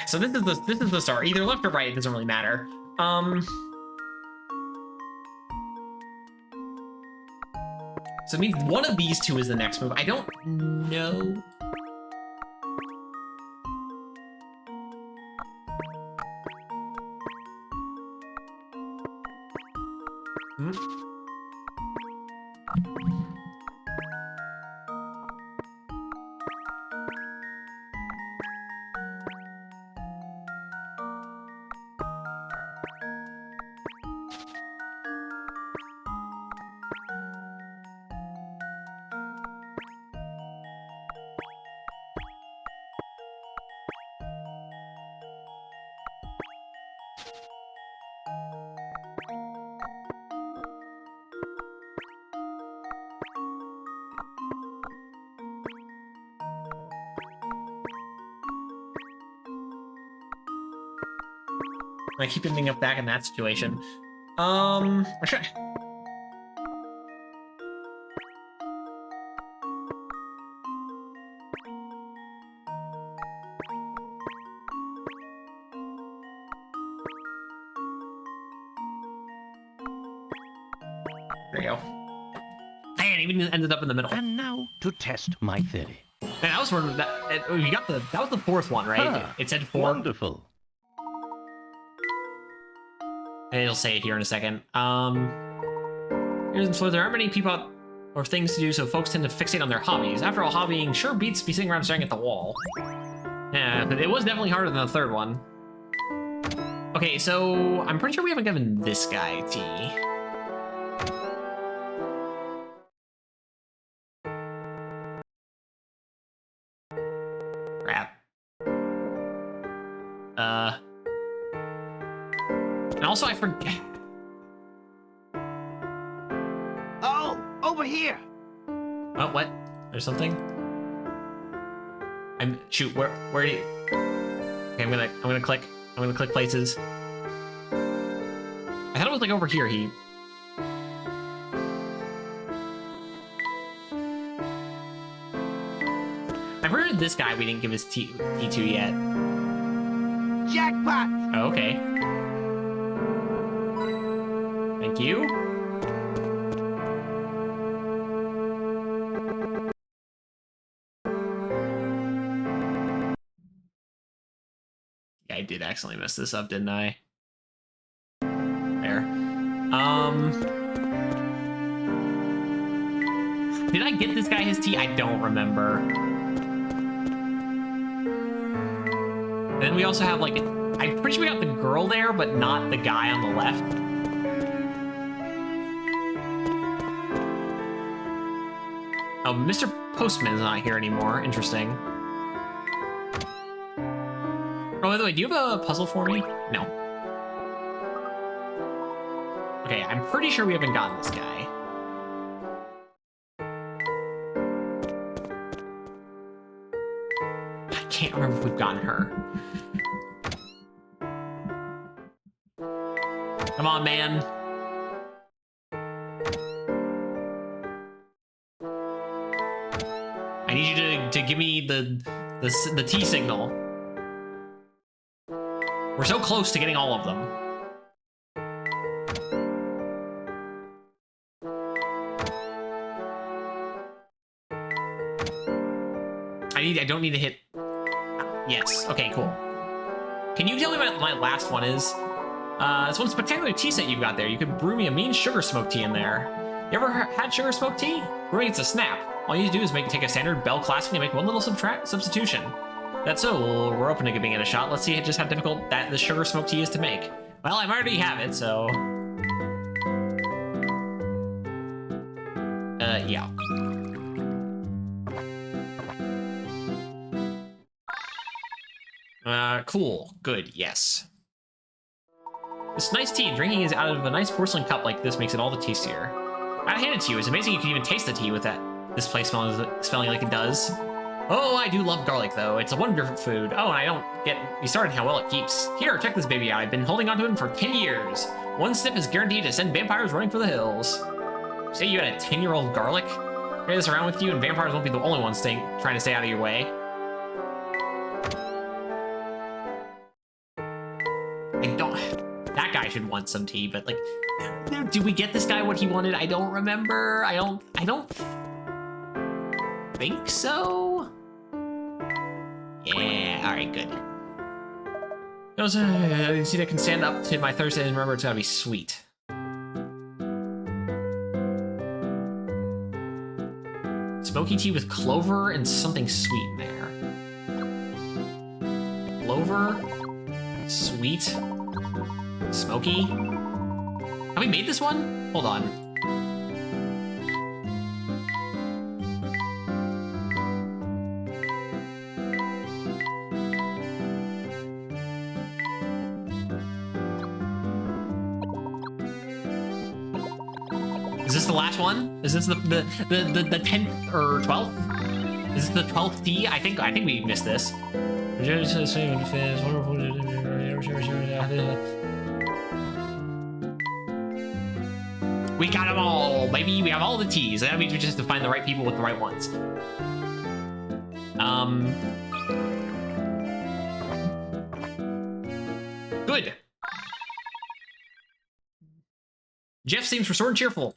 So this is the start. Either left or right, it doesn't really matter. So it means one of these two is the next move. I don't know. I keep ending up back in that situation. Okay. There you go. Man, even ended up in the middle. And now to test my theory. And I was wondering that you got that was the fourth one, right? Ah, It said 4. Wonderful. And it'll say it here in a second. So there aren't many people out or things to do, so folks tend to fixate on their hobbies. After all, hobbying sure beats be sitting around staring at the wall. Yeah, but it was definitely harder than the third one. Okay, so I'm pretty sure we haven't given this guy tea. Crap. And also I forget. Oh, over here. Oh, what? There's something? Shoot, where do you... Okay, I'm gonna click places. I thought it was like over here, I've heard this guy we didn't give his tea to yet. Jackpot. Oh, okay. Thank you. I did accidentally mess this up, didn't I? There. Did I get this guy his tea? I don't remember. And then we also have, like, I'm pretty sure we got the girl there, but not the guy on the left. Oh, Mr. Postman's not here anymore. Interesting. Oh, by the way, do you have a puzzle for me? No. Okay, I'm pretty sure we haven't gotten this guy. I can't remember if we've gotten her. Come on, man. I need you to give me the T signal. We're so close to getting all of them. I don't need to hit... Yes, okay, cool. Can you tell me what my last one is? This one spectacular tea set you've got there. You could brew me a mean sugar smoked tea in there. You ever had sugar smoked tea? Brewing it's a snap. All you need to do is take a standard Bell Classic and make one little substitution. That's so, we're open to giving it a shot. Let's see just how difficult the sugar smoked tea is to make. Well, I already have it, so... yeah. Cool. Good, yes. This nice tea, drinking is out of a nice porcelain cup like this makes it all the tastier. I'd hand it to you. It's amazing you can even taste the tea with this place smelling like it does. Oh, I do love garlic, though. It's a wonderful food. Oh, and I don't get me started how well it keeps. Here, check this baby out. I've been holding onto him for 10 years. One sniff is guaranteed to send vampires running for the hills. Say you had a 10-year-old garlic? Carry this around with you, and vampires won't be the only ones trying to stay out of your way. I don't... That guy should want some tea, but, like... Did we get this guy what he wanted? I don't remember. I don't think so. Yeah, alright, good. Those you see that can stand up to my Thursday and remember it's gotta be sweet. Smoky tea with clover and something sweet in there. Clover, sweet, smoky. Have we made this one? Hold on. Is this the last one? Is this the 10th or 12th? Is this the 12th tea? I think we missed this. We got them all, baby. We have all the teas. That means we just have to find the right people with the right ones. Good. Jeff seems restored and cheerful.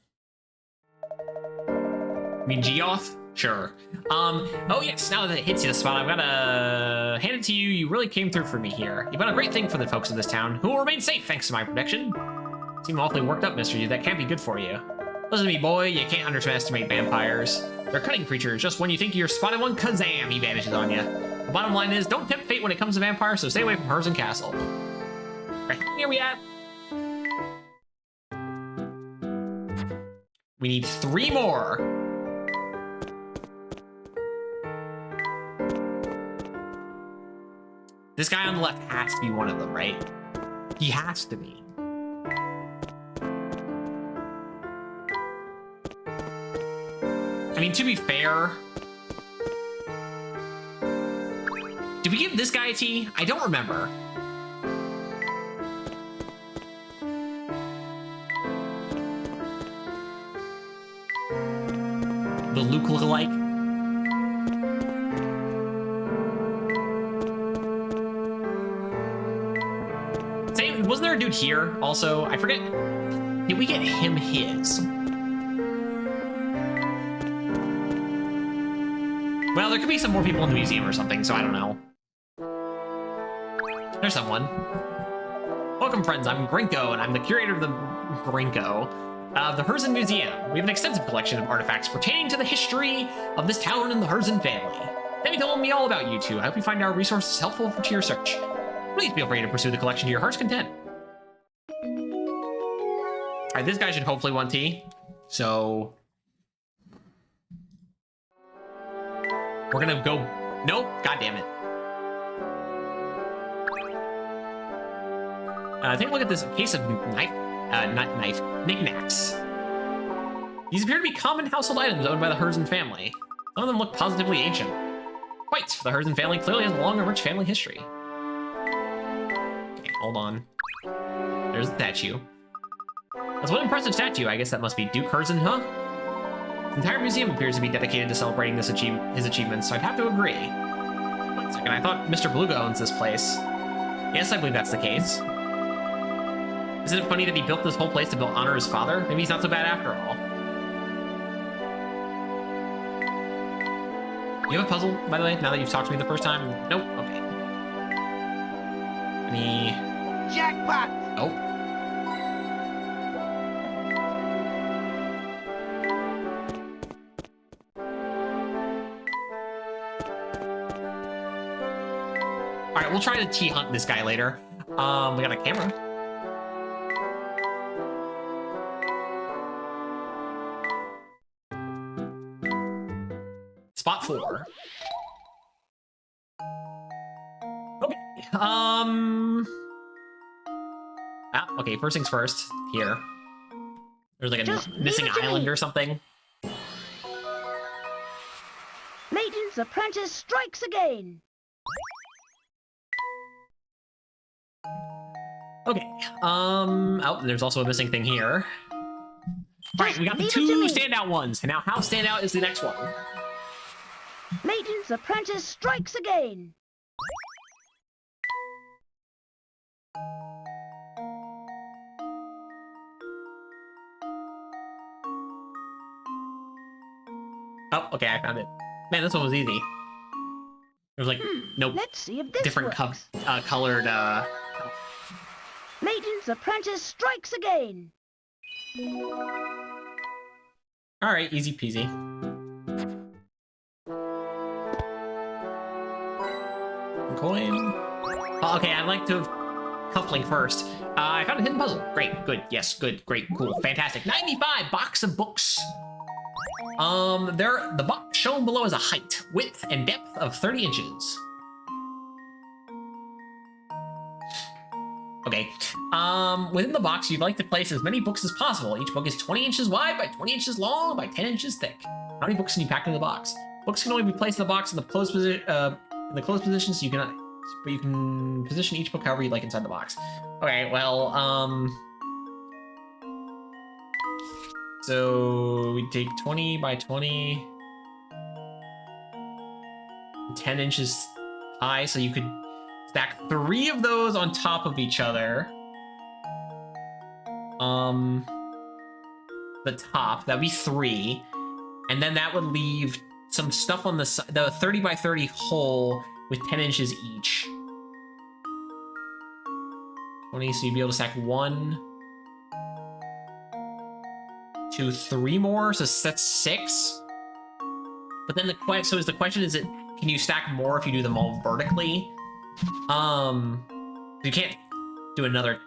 I mean, Geoff? Sure. Oh yes, now that it hits you the spot, I've gotta hand it to you. You really came through for me here. You've done a great thing for the folks of this town, who will remain safe thanks to my protection. Seem awfully worked up, Mr. You. That can't be good for you. Listen to me, boy. You can't underestimate vampires. They're cunning creatures. Just when you think you're spotted one, kazam, he vanishes on you. The bottom line is, don't tempt fate when it comes to vampires, so stay away from Herzen Castle. Right, here we at. We need 3 more. This guy on the left has to be one of them, right? He has to be. I mean, to be fair... Did we give this guy a tea? I don't remember. The Luke lookalike? Same, wasn't there a dude here also? I forget. Did we get him his? Well, there could be some more people in the museum or something, so I don't know. There's someone. Welcome, friends. I'm Grinko, and I'm the curator of the the Herzen Museum. We have an extensive collection of artifacts pertaining to the history of this town and the Herzen family. Let me tell me all about you two. I hope you find our resources helpful to your search. Please feel free to pursue the collection to your heart's content. All right, this guy should hopefully want tea. So... we're gonna go... Nope, god damn it. Take a look at this case of knickknacks. These appear to be common household items owned by the Herzen family. Some of them look positively ancient. Quite, the Herzen family clearly has a long and rich family history. Okay, hold on. There's the statue. That's one impressive statue. I guess that must be Duke Herzen, huh? The entire museum appears to be dedicated to celebrating his achievements, so I'd have to agree. Wait a second, I thought Mr. Beluga owns this place. Yes, I believe that's the case. Isn't it funny that he built this whole place to honor his father? Maybe he's not so bad after all. You have a puzzle, by the way, now that you've talked to me the first time? Nope, okay. Any... Jackpot! Oh. Alright, we'll try to tea hunt this guy later. We got a camera. Spot 4. Okay. Okay, first things first. Here. There's like a missing island or something. Layton's apprentice strikes again. Okay. Oh, there's also a missing thing here. All right, we got the leave it to two me. standout ones. And now how standout is the next one? Layton's apprentice strikes again. Oh, okay, I found it. Man, this one was easy. There's like no Let's see if this different works. colored. Layton's apprentice strikes again. All right, easy peasy. Coin. Oh, okay, I'd like to have cufflink first. I found a hidden puzzle. Great, good, yes, good, great, cool, fantastic. 95 box of books. The box shown below is a height, width, and depth of 30 inches. Okay. Within the box, you'd like to place as many books as possible. Each book is 20 inches wide by 20 inches long by 10 inches thick. How many books can you pack in the box? Books can only be placed in the box in the closed position, so you can position each book however you like inside the box. Okay, well, so we take 20 by 20, 10 inches high, so you could stack 3 of those on top of each other. The top, that'd be 3. And then that would leave some stuff on the 30 by 30 hole with 10 inches each. 20, so you'd be able to stack 1, 2, 3 more, so that's 6. But then the question is can you stack more if you do them all vertically? You can't do another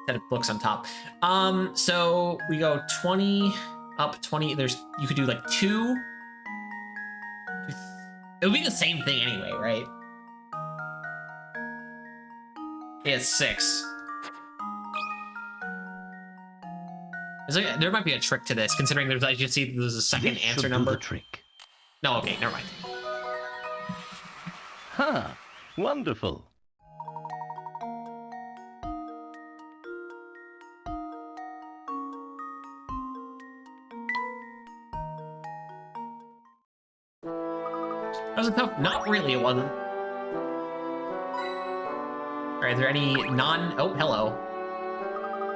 set of books on top. So we go 20 up 20. You could do like 2. It would be the same thing anyway, right? Yeah, it's 6. There might be a trick to this, considering there's, as you see, there's a second This answer should do number. the trick. No, okay, never mind. Huh. Wonderful. That was a tough. Not really, it wasn't. Alright, is there any oh, hello.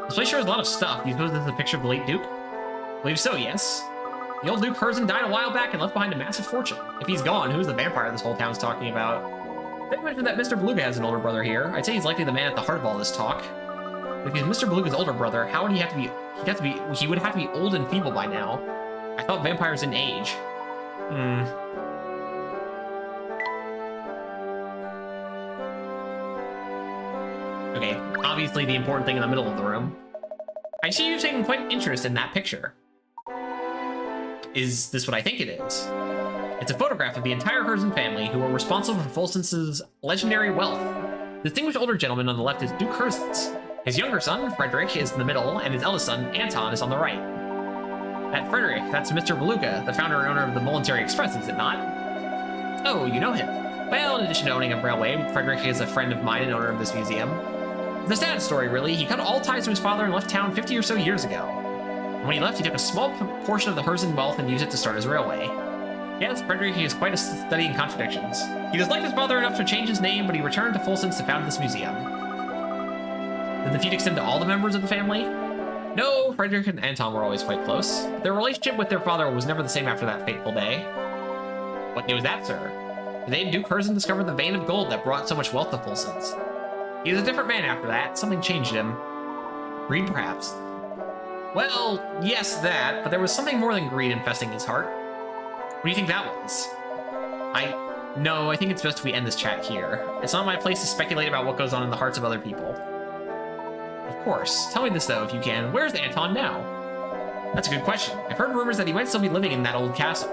This place sure has a lot of stuff. You suppose this is a picture of the late Duke? I believe so, yes. The old Duke Herzen died a while back and left behind a massive fortune. If he's gone, who's the vampire this whole town's talking about? They mentioned that Mr. Beluga has an older brother here. I'd say he's likely the man at the heart of all this talk. If he's Mr. Beluga's older brother, how would he have to be? He would have to be old and feeble by now. I thought vampires didn't age. Okay, obviously the important thing in the middle of the room. I see you've taken quite an interest in that picture. Is this what I think it is? It's a photograph of the entire Herzen family who were responsible for Fulsens's legendary wealth. The distinguished older gentleman on the left is Duke Herzens. His younger son, Frederick, is in the middle, and his eldest son, Anton, is on the right. That Frederick, that's Mr. Beluga, the founder and owner of the Momentary Express, is it not? Oh, you know him. Well, in addition to owning a railway, Frederick is a friend of mine and owner of this museum. It's a sad story, really. He cut all ties to his father and left town 50 or so years ago. And when he left, he took a small portion of the Herzen wealth and used it to start his railway. Yes, Frederick is quite a study in contradictions. He disliked his father enough to change his name, but he returned to Fulsens to found this museum. Did the feat extend to all the members of the family? No, Frederick and Anton were always quite close. Their relationship with their father was never the same after that fateful day. What day was that, sir? The day Duke Herzen discovered the vein of gold that brought so much wealth to Fulsens. He was a different man after that. Something changed him. Greed, perhaps. Well, yes, that, but there was something more than greed infesting his heart. What do you think that was? No, I think it's best if we end this chat here. It's not my place to speculate about what goes on in the hearts of other people. Of course. Tell me this, though, if you can. Where's Anton now? That's a good question. I've heard rumors that he might still be living in that old castle.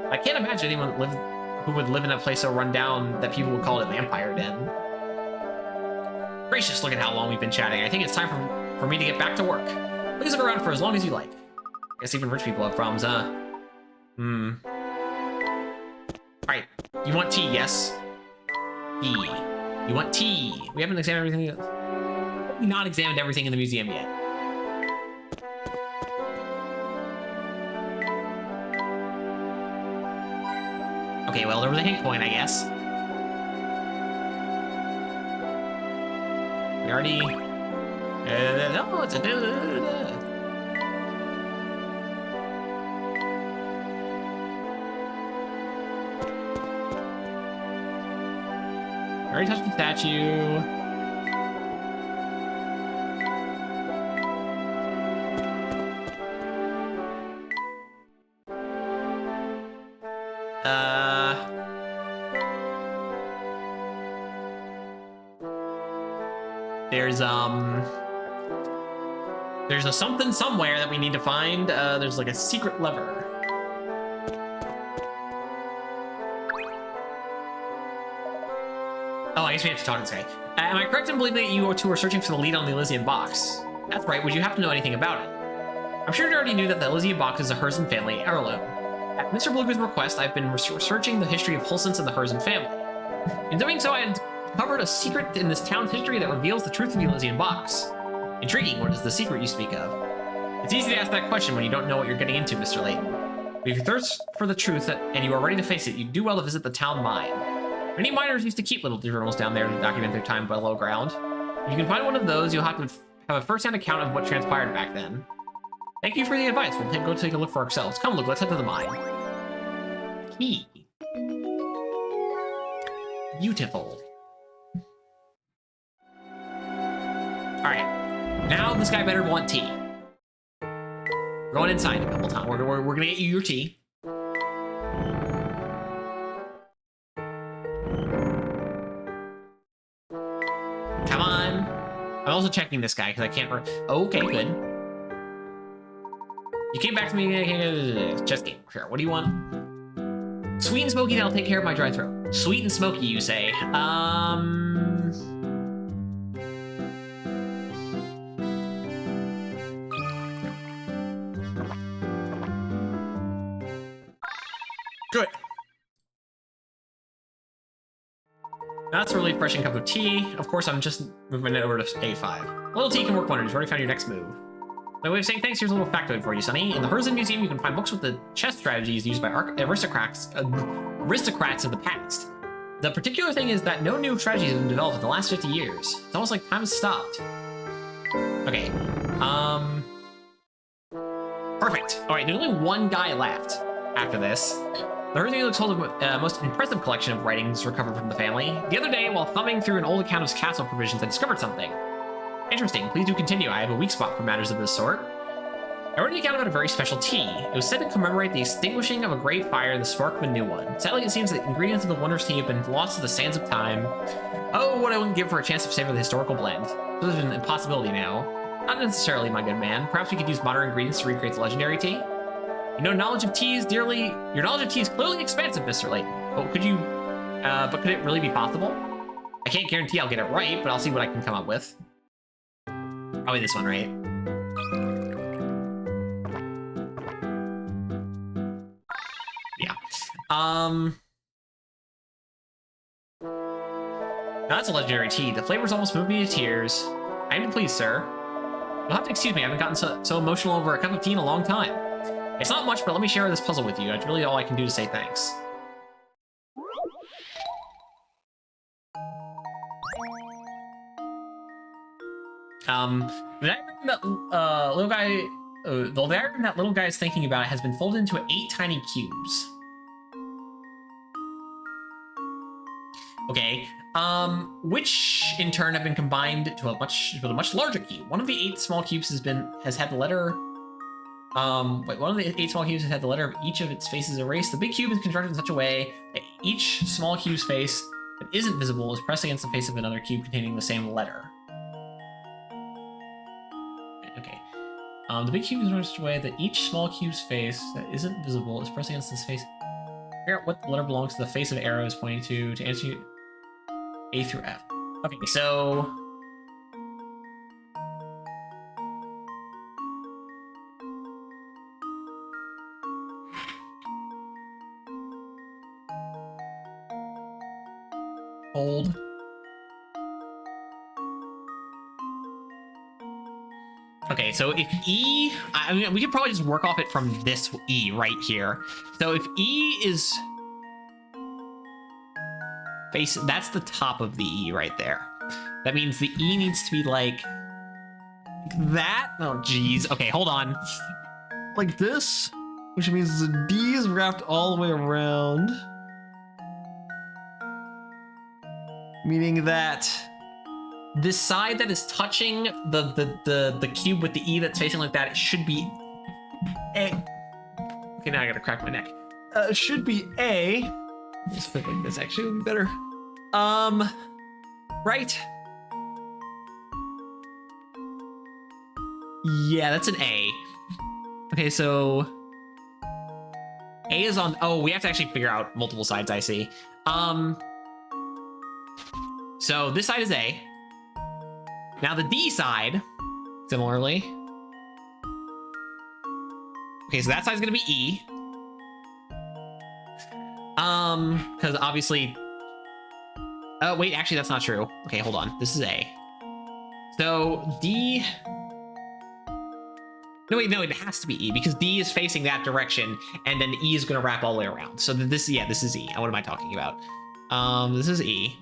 I can't imagine anyone who would live in a place so run down that people would call it a vampire den. Gracious, look at how long we've been chatting. I think it's time for me to get back to work. Please look around for as long as you like. I guess even rich people have problems, huh? Alright, you want tea, yes? Tea. You want tea. We haven't examined everything yet. We've not examined everything in the museum yet. Okay, well, there was a hint point, I guess. We already... no, it's a... Already touched the statue. There's a something somewhere that we need to find. There's like a secret lever. Oh, I guess we have to talk to this guy. Am I correct in believing that you two are searching for the lead on the Elysian box? That's right. Would you happen to know anything about it? I'm sure you already knew that the Elysian box is a Herzen family heirloom. At Mr. Blueberry's request, I've been researching the history of Hulsens and the Herzen family. In doing so, I uncovered a secret in this town's history that reveals the truth of the Elysian box. Intriguing. What is the secret you speak of? It's easy to ask that question when you don't know what you're getting into, Mr. Layton. But if you thirst for the truth and you are ready to face it, you do well to visit the town mine. Many miners used to keep little journals down there to document their time below ground. If you can find one of those, you'll have to have a first-hand account of what transpired back then. Thank you for the advice. We'll go take a look for ourselves. Come, Luke, let's head to the mine. Key. Beautiful. Alright. Now this guy better want tea. We're going inside a couple times. We're gonna get you your tea. Come on. I'm also checking this guy because I can't... Okay, good. You came back to me... Chess game. Sure. What do you want? Sweet and smoky, that'll take care of my dry throat. Sweet and smoky, you say. Good. That's a really refreshing cup of tea. Of course, I'm just moving it over to A5. A little tea can work wonders. You've already found your next move. By way of saying thanks, here's a little factoid for you, Sonny. In the Herzen Museum, you can find books with the chess strategies used by aristocrats of the past. The particular thing is that no new strategies have been developed in the last 50 years. It's almost like time has stopped. Okay. Perfect. All right, there's only one guy left after this. The Herzen looks hold of the most impressive collection of writings recovered from the family. The other day, while thumbing through an old account of castle provisions, I discovered something. Interesting. Please do continue. I have a weak spot for matters of this sort. I wrote an account about a very special tea. It was said to commemorate the extinguishing of a great fire and the spark of a new one. Sadly, it seems that ingredients of the wondrous tea have been lost to the sands of time. Oh, what I wouldn't give for a chance to savor the historical blend. So there's an impossibility now. Not necessarily, my good man. Perhaps we could use modern ingredients to recreate the legendary tea? Your knowledge of tea is clearly expansive, Mr. Layton. But could it really be possible? I can't guarantee I'll get it right, but I'll see what I can come up with. Probably this one, right? Yeah. That's a legendary tea. The flavors almost moved me to tears. I am pleased, sir. You'll have to excuse me. I haven't gotten so emotional over a cup of tea in a long time. It's not much, but let me share this puzzle with you. That's really all I can do to say thanks. The diagram that little guy, the diagram that little guy is thinking about has been folded into 8 tiny cubes. Okay, which in turn have been combined to with a much larger cube. One of the 8 small cubes has had the letter. One of the 8 small cubes has had the letter of each of its faces erased. The big cube is constructed in such a way that each small cube's face that isn't visible is pressed against the face of another cube containing the same letter. Okay. The big cube is in such a way that each small cube's face that isn't visible is pressed against this face. Figure out what letter belongs to the face of the arrow is pointing to answer A through F. Okay, so... Hold. Okay, so if E, I mean, we could probably just work off it from this E right here. So if E is face. That's the top of the E right there. That means the E needs to be like that. Oh, geez. Okay, hold on. Like this, which means the D is wrapped all the way around. Meaning that this side that is touching the cube with the E that's facing like that, it should be A. Okay, now I gotta crack my neck. It should be A. Let's flip like this, actually would be better. Right? Yeah, that's an A. Okay, so A is on, oh, we have to actually figure out multiple sides, I see. So this side is A. Now the D side, similarly. Okay, so that side's gonna be E. Because obviously, oh wait, actually that's not true. Okay, hold on, this is A. So D, no wait, no, it has to be E because D is facing that direction and then E is gonna wrap all the way around. So this, yeah, this is E. What am I talking about? This is E.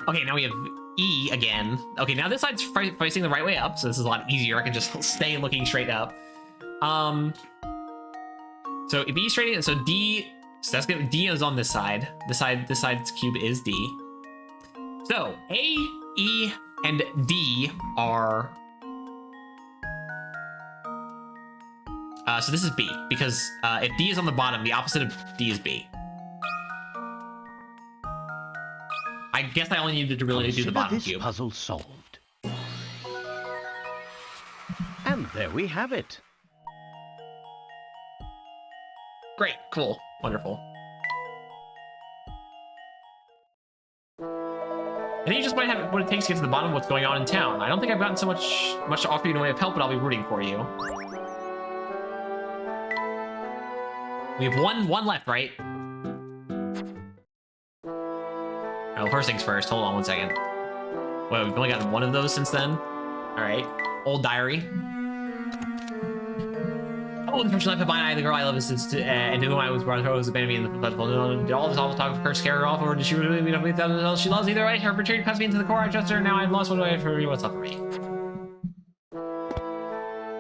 Okay, now we have E again. Okay, now this side's facing the right way up, so this is a lot easier. I can just stay looking straight up. So if E straight in, so D, so that's gonna, D is on this side. This side's cube is D. So A, E, and D are. So this is B because if D is on the bottom, the opposite of D is B. I guess I only needed to really do the bottom this cube. Puzzle solved. And there we have it. Great, cool, wonderful. I think you just might have what it takes to get to the bottom of what's going on in town. I don't think I've gotten so much to offer you in the way of help, but I'll be rooting for you. We have one left, right? Oh, first things first. Hold on one second. Wait, we've only gotten one of those since then? All right. Old diary. Oh, the person left behind, the girl I love is and to whom I was brought her was abandoned me in the did all this awful talk of her scare her off, or did she really mean everything else she loves? Either way, her betrayed cuts me into the core. I trust her, now I've lost. What do I have for you? What's up for me?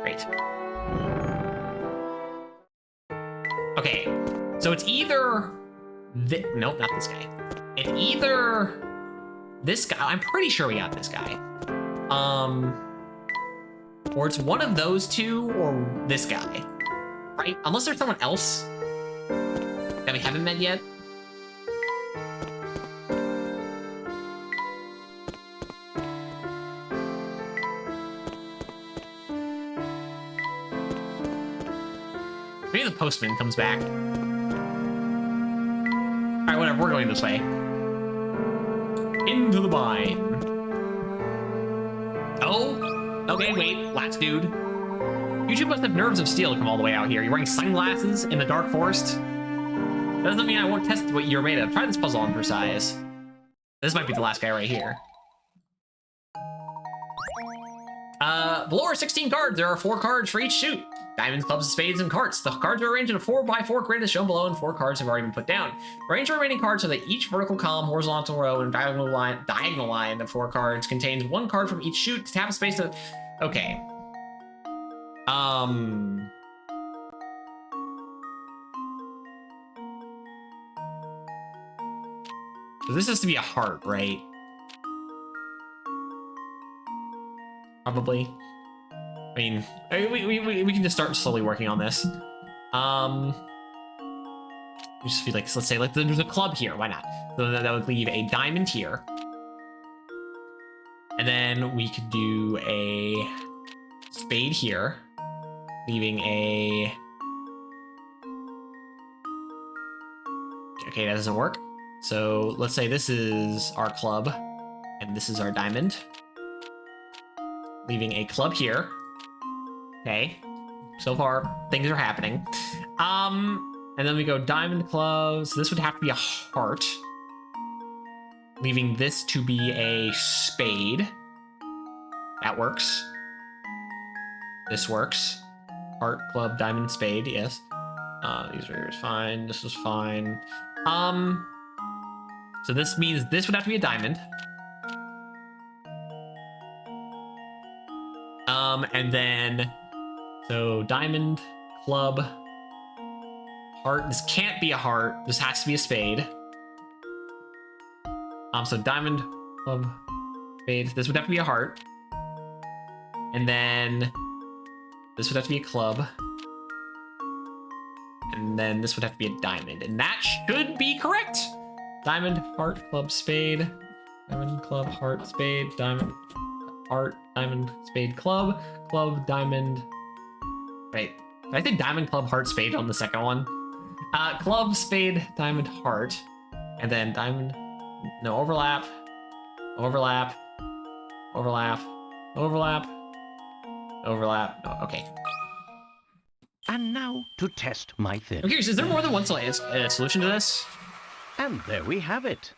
Great. Okay, so it's either nope, not this guy. It's either this guy. I'm pretty sure we got this guy. Or it's one of those two, or this guy. Right? Unless there's someone else that we haven't met yet. Maybe the postman comes back. Alright, whatever, we're going this way. Into the mine. Oh, okay, wait, last dude. You two must have nerves of steel to come all the way out here. You're wearing sunglasses in the dark forest? That doesn't mean I won't test what you're made of. Try this puzzle on for size. This might be the last guy right here. Below are 16 cards. There are 4 cards for each shoot. Diamonds, clubs, spades, and carts. The cards are arranged in a 4x4 grid as shown below, and 4 cards have already been put down. Arrange the remaining cards so that each vertical column, horizontal row, and diagonal line of 4 cards contains 1 card from each shoot. To tap a space to... Okay. So this has to be a heart, right? Probably. I mean, we can just start slowly working on this. Just feel like, let's say, like there's a club here. Why not? So that would leave a diamond here, and then we could do a spade here, leaving a. Okay, that doesn't work. So let's say this is our club, and this is our diamond. Leaving a club here. Okay. So far, things are happening. And then we go diamond clubs. This would have to be a heart. Leaving this to be a spade. That works. This works. Heart, club, diamond, spade, yes. These are fine. This was fine. So this means this would have to be a diamond. And then, so diamond, club, heart. This can't be a heart. This has to be a spade. So diamond, club, spade. This would have to be a heart. And then this would have to be a club. And then this would have to be a diamond. And that should be correct. Diamond, heart, club, spade. Diamond, club, heart, spade. Diamond, heart, diamond, spade, club. Club, diamond. Right. Did I think diamond, club, heart, spade on the second one? Club, spade, diamond, heart. And then diamond. No, overlap. Overlap. Overlap. Overlap. Overlap. Oh, okay. And now to test my theory. I'm curious, is there more than one solution to this? And there we have it.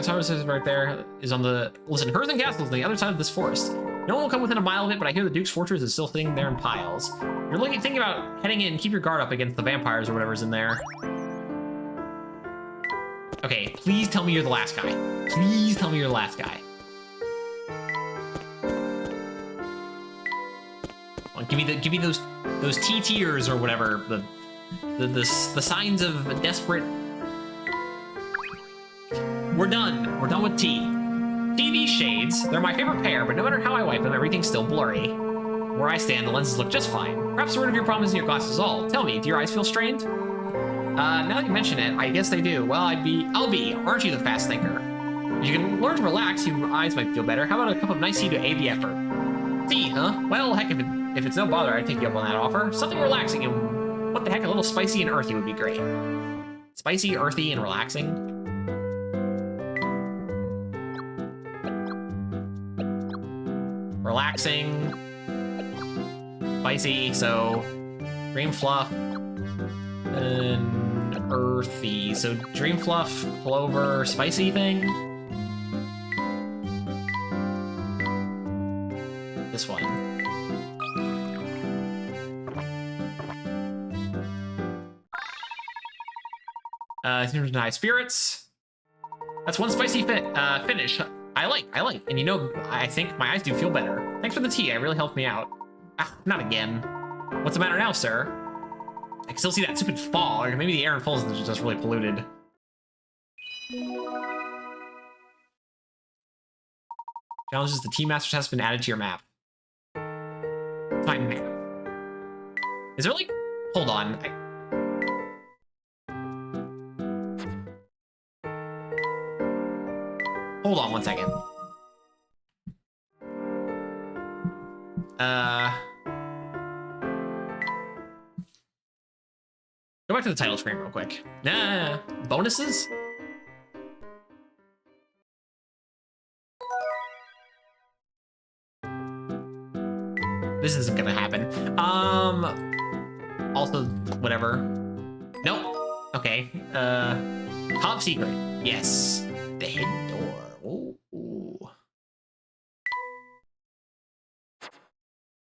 Thomas says right there is on the... Listen, Herzen Castle is on the other side of this forest. No one will come within a mile of it, but I hear the Duke's fortress is still sitting there in piles. You're thinking about heading in, keep your guard up against the vampires or whatever's in there. Okay, please tell me you're the last guy. Please tell me you're the last guy. Well, give me those T-tiers or whatever. The signs of desperate. We're done. We're done with T. TV shades. They're my favorite pair, but no matter how I wipe them, everything's still blurry. Where I stand, the lenses look just fine. Perhaps the root of your problem is in your glasses all. Tell me, do your eyes feel strained? Now that you mention it, I guess they do. Well, I'll be. Aren't you the fast thinker? If you can learn to relax, your eyes might feel better. How about a cup of nice tea to aid the effort? Tea, huh? Well, heck, if it's no bother, I'd take you up on that offer. Something relaxing and, what the heck, a little spicy and earthy would be great. Spicy, earthy, and relaxing? Relaxing, spicy, so dream fluff, and earthy. So dream fluff, clover, spicy thing. This one. High spirits. That's one spicy finish. I like, and you know, I think my eyes do feel better. Thanks for the tea, it really helped me out. Ah, not again. What's the matter now, sir? I can still see that stupid fall, or maybe the air in falls is just really polluted. Challenges, the Tea Masters has been added to your map. My map. Is there like, hold on. Hold on one second. Go back to the title screen real quick. Nah, bonuses? This isn't gonna happen. Also, whatever. Nope. Okay. Top secret. Yes. The hidden door. Ooh.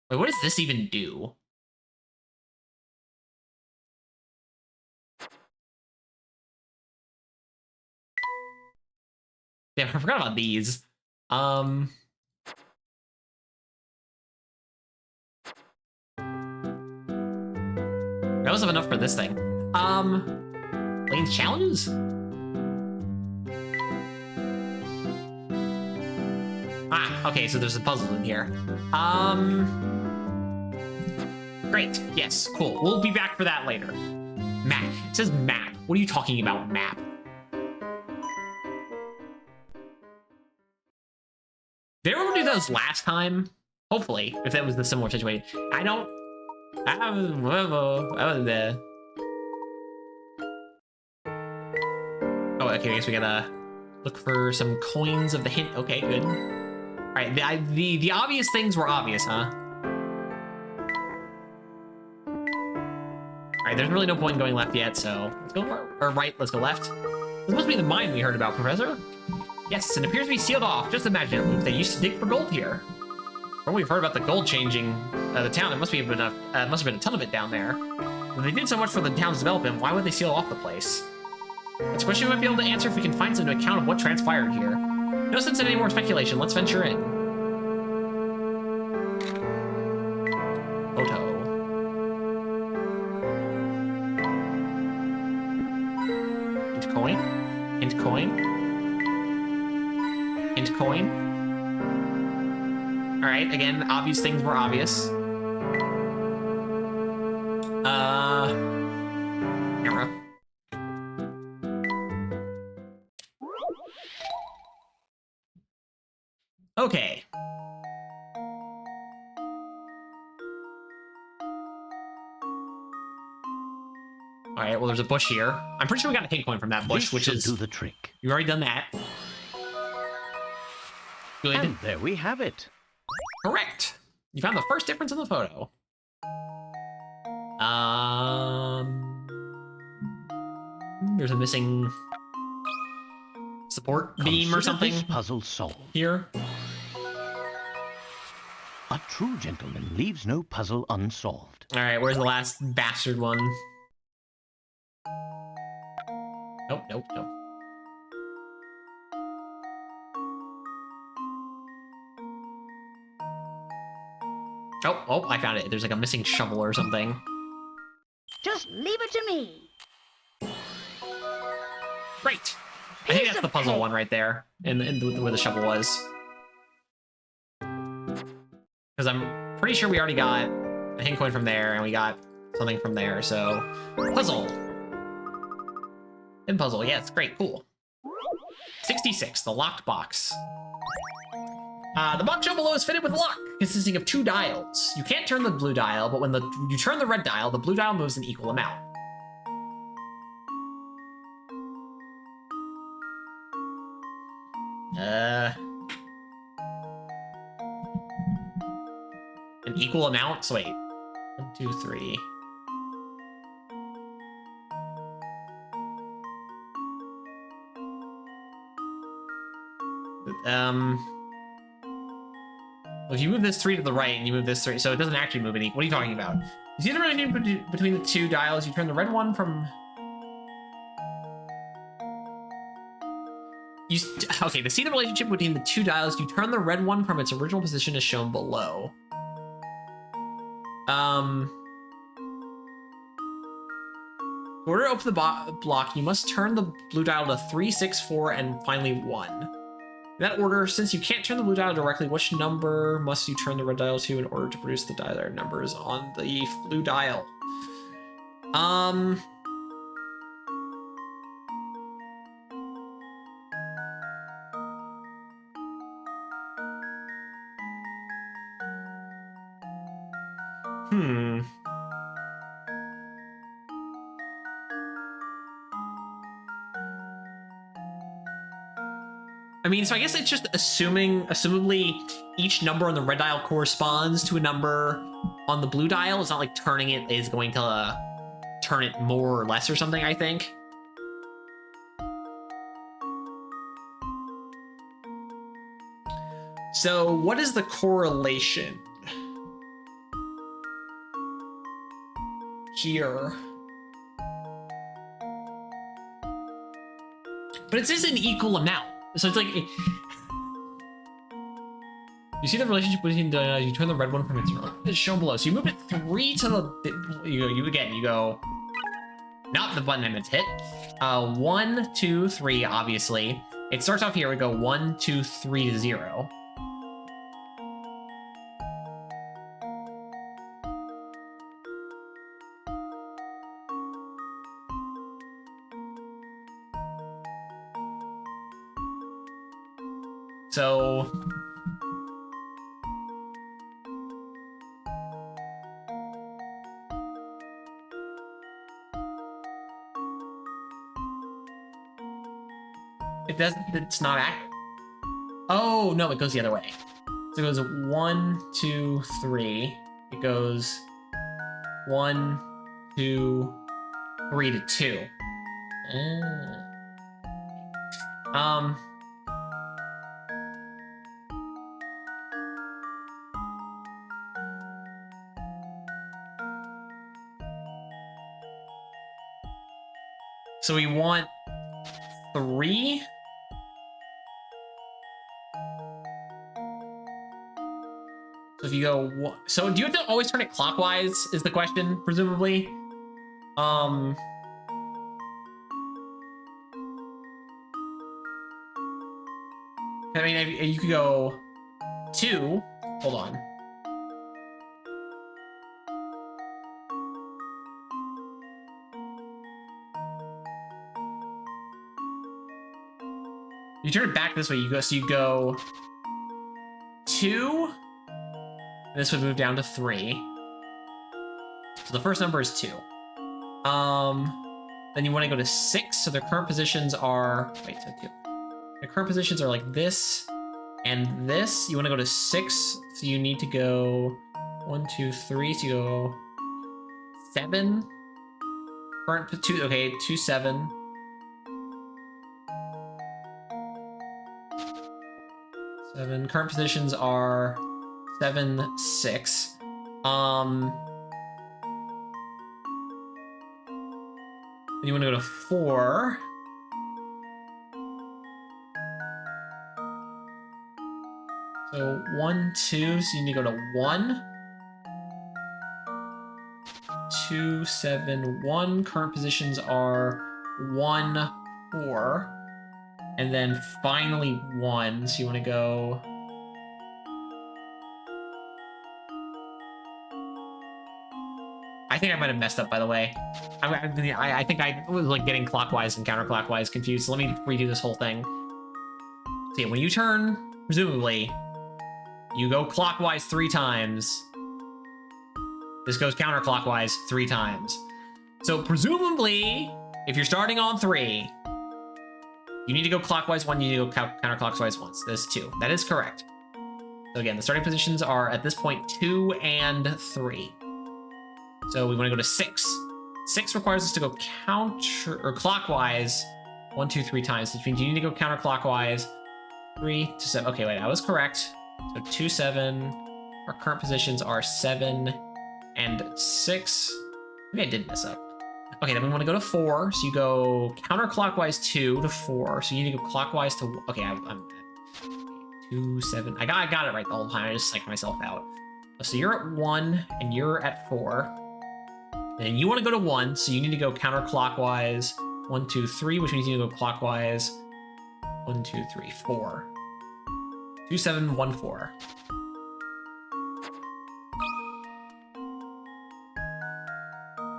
Wait, what does this even do? Yeah, I forgot about these. That was enough for this thing. Lane's challenges? Ah, okay, so there's a puzzle in here. Great, yes, cool. We'll be back for that later. Map, it says map. What are you talking about, map? Did everyone do those last time? Hopefully, if that was the similar situation. I don't... Oh, okay, I guess we gotta look for some coins of the hint. Okay, good. All right, the obvious things were obvious, huh? All right, there's really no point in going left yet, so let's go right. Let's go left. This must be the mine we heard about, Professor. Yes, it appears to be sealed off. Just imagine it, Luke. They used to dig for gold here. From what we've heard about the gold changing the town, there must have been a ton of it down there. If they did so much for the town's development, why would they seal off the place? It's a question we might be able to answer if we can find some account of what transpired here. No sense in any more speculation. Let's venture in. Photo. Hint coin. Hint coin. Hint coin. All right. Again, obvious things were obvious. Camera. Okay. All right, well, there's a bush here. I'm pretty sure we got a hint coin from that bush, This which should is... do the trick. You've already done that. Good. And there we have it. Correct. You found the first difference in the photo. There's a missing support beam or Consider something this puzzle solved. here. A true gentleman leaves no puzzle unsolved. All right, where's the last bastard one? Nope, nope, nope. Oh, I found it. There's like a missing shovel or something. Just leave it to me. Great. I think that's the puzzle one right there, and where the shovel was. Because I'm pretty sure we already got a hint coin from there, and we got something from there, so... Puzzle! And puzzle, yes, great, cool. 66, the locked box. The box shown below is fitted with a lock, consisting of 2 dials. You can't turn the blue dial, but when you turn the red dial, the blue dial moves an equal amount. An equal amount? So wait. 1, 2, 3. If you move this 3 to the right and you move this 3, so it doesn't actually move any. What are you talking about? You see the relationship between the 2 dials? You turn the red one from... Okay, to see the relationship between the 2 dials, you turn the red one from its original position as shown below. In order to open the block, you must turn the blue dial to 3, 6, 4, and finally 1. In that order, since you can't turn the blue dial directly, which number must you turn the red dial to in order to produce the desired numbers on the blue dial? I mean, so I guess it's just assumably each number on the red dial corresponds to a number on the blue dial. It's not like turning it is going to turn it more or less or something, I think. So what is the correlation here? But it says an equal amount. So it's like, you see the relationship between the, you turn the red one from its shown below. So you move it 3 to the, you go, not the button I meant to hit. 1, 2, 3, obviously. It starts off here, we go 1, 2, 3 to 0. So it's not accurate. Oh no, it goes the other way. So it goes 1, 2, 3. It goes 1, 2, 3 to 2. So we want 3. So if you go so do you have to always turn it clockwise is the question, presumably? I mean, you could go 2. Hold on. You turn it back this way. You go 2. And this would move down to 3. So the first number is 2. Then you want to go to 6. So their current positions are so 2. The current positions are like this and this. You want to go to 6. So you need to go 1, 2, 3. So you go 7. Current 2. Okay, 2, 7. Current positions are 7, 6. Then you want to go to 4. So 1, 2. So you need to go to 1. 2, 7, 1. Current positions are 1, 4. And then finally 1. So you want to go. I think I might have messed up, by the way. I think I was like getting clockwise and counterclockwise confused. So let me redo this whole thing. See, when you turn, presumably, you go clockwise 3 times. This goes counterclockwise 3 times. So presumably, if you're starting on 3, you need to go clockwise 1, you need to go counterclockwise once. There's 2. That is correct. So again, the starting positions are at this point 2 and 3. So we want to go to 6. 6 requires us to go clockwise 1, 2, 3 times, which means you need to go counterclockwise 3 to 7. Okay, wait, I was correct. So 2, 7. Our current positions are 7 and 6. Maybe I did mess up. Okay, then we want to go to 4. So you go counterclockwise 2 to 4. So you need to go clockwise to. Okay, I'm 2, 7. I got it right the whole time. I just psyched myself out. So you're at 1 and you're at 4. And you want to go to 1, so you need to go counterclockwise 1, 2, 3, which means you need to go clockwise 1, 2, 3, 4. 2, 7, 1, 4.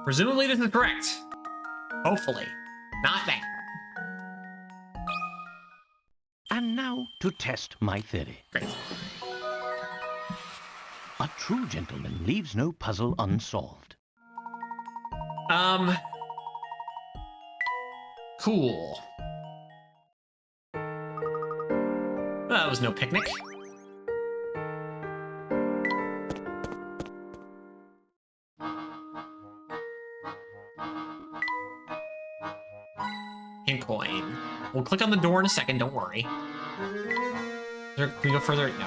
Presumably this is correct. Hopefully. Not that. And now to test my theory. Great. A true gentleman leaves no puzzle unsolved. Cool. That was no picnic. Hint coin. We'll click on the door in a second, don't worry. Can we go further? No.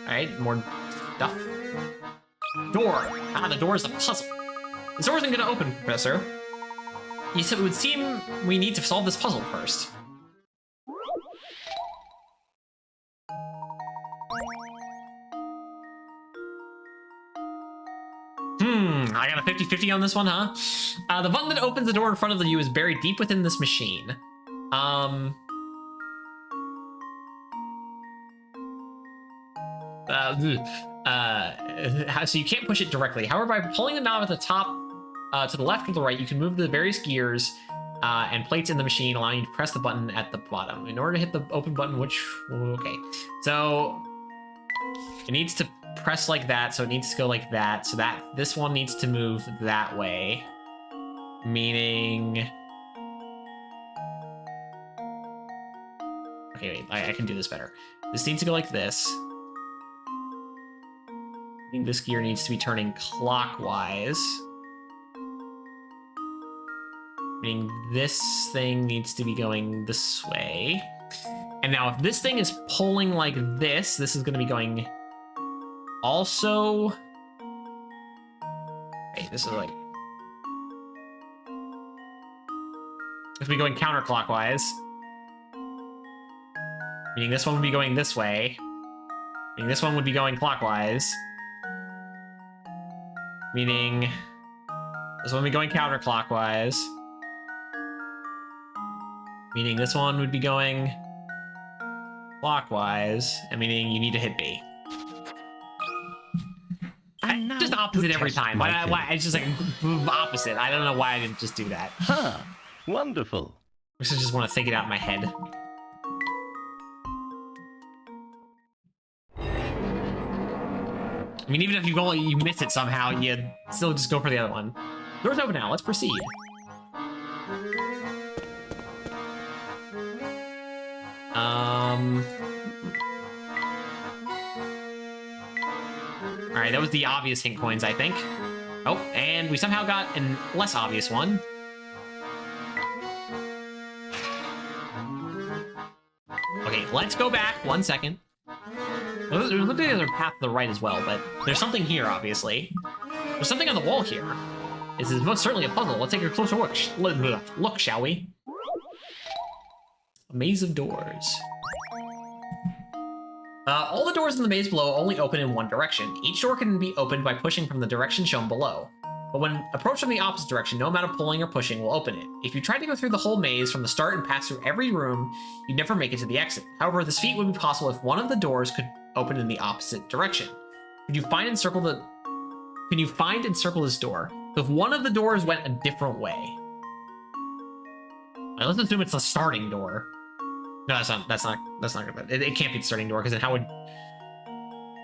Alright, more stuff. Door! Ah, the door is a puzzle. This door isn't gonna open, Professor. You said it would seem we need to solve this puzzle first. I got a 50-50 on this one, huh? The button that opens the door in front of you is buried deep within this machine. So you can't push it directly. However, by pulling the knob at the top to the left or the right, you can move the various gears and plates in the machine, allowing you to press the button at the bottom. In order to hit the open button, okay. So it needs to press like that, so it needs to go like that. So that this one needs to move that way. Meaning... Okay, wait, I can do this better. This needs to go like this. I think this gear needs to be turning clockwise. Meaning this thing needs to be going this way. And now if this thing is pulling like this is going to be going also This is like... If we going counterclockwise, meaning this one would be going this way, meaning this one would be going clockwise, meaning this one would be going counterclockwise, meaning this one would be going clockwise, and meaning you need to hit B. Just opposite every time. Why? It's just like opposite. I don't know why I didn't just do that. Huh. Wonderful. I just want to think it out in my head. I mean, even if you miss it somehow, you still just go for the other one. Door's open now. Let's proceed. Alright, that was the obvious hint coins, I think. Oh, and we somehow got a less obvious one. Okay, let's go back 1 second. There's looking at the path to the right as well, but there's something here, obviously. There's something on the wall here. This is most certainly a puzzle. Let's take a closer look, shall we? A maze of doors. All the doors in the maze below only open in one direction. Each door can be opened by pushing from the direction shown below. But when approached from the opposite direction, no amount of pulling or pushing will open it. If you tried to go through the whole maze from the start and pass through every room, you'd never make it to the exit. However, this feat would be possible if one of the doors could open in the opposite direction. Can you find and circle this door? So if one of the doors went a different way. Right, let's assume it's the starting door. No, that's not good. It can't be the starting door, because then how would...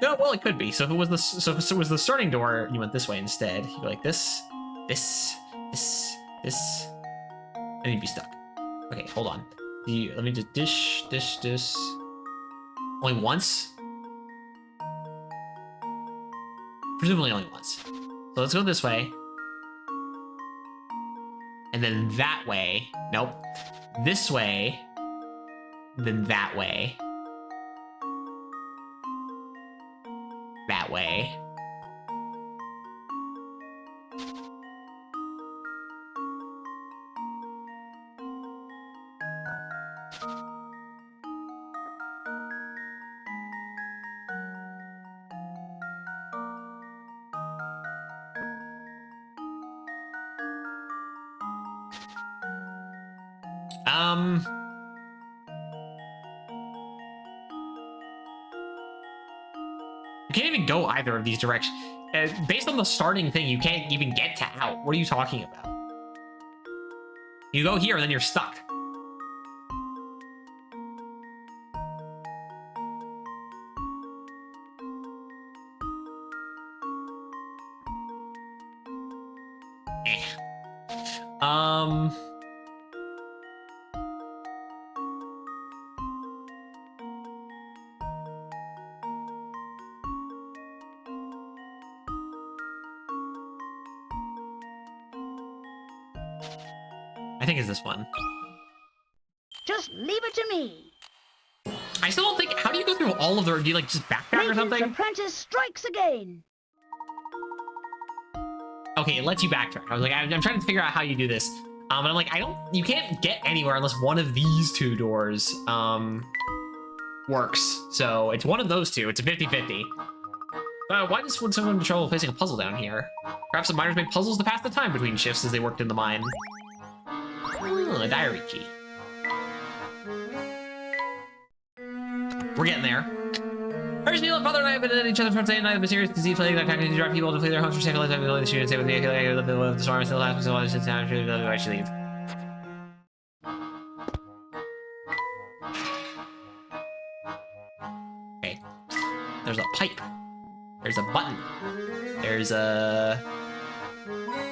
No, well, it could be. So if it was the starting door, you went this way instead. You go like this, this, and you'd be stuck. Okay, hold on. Let me just dish. Only once? Presumably only once. So let's go this way. And then that way. Nope. This way. Then that way. That way. You can't even go either of these directions. Based on the starting thing, you can't even get to out. What are you talking about? You go here and then you're stuck. I think it's this one. Just leave it to me. I still don't think... How do you go through all of the... Do you, like, just backtrack or Layton's something? apprentice strikes again. Okay, it lets you backtrack. I was like, I'm trying to figure out how you do this. And I'm like, you can't get anywhere unless one of these two doors, works. So it's one of those two. It's a 50-50. Why would someone have trouble placing a puzzle down here? Perhaps the miners made puzzles to pass the time between shifts as they worked in the mine. A diary key. We're getting there. First, Neil, father and I have been at each other from day and night. A mysterious disease plague that attacking to drive people to flee their homes for safe lives. I've been willing to shoot and stay with me. I live the storm and still has me so long since time. I should leave. Okay. There's a pipe. There's a button. There's a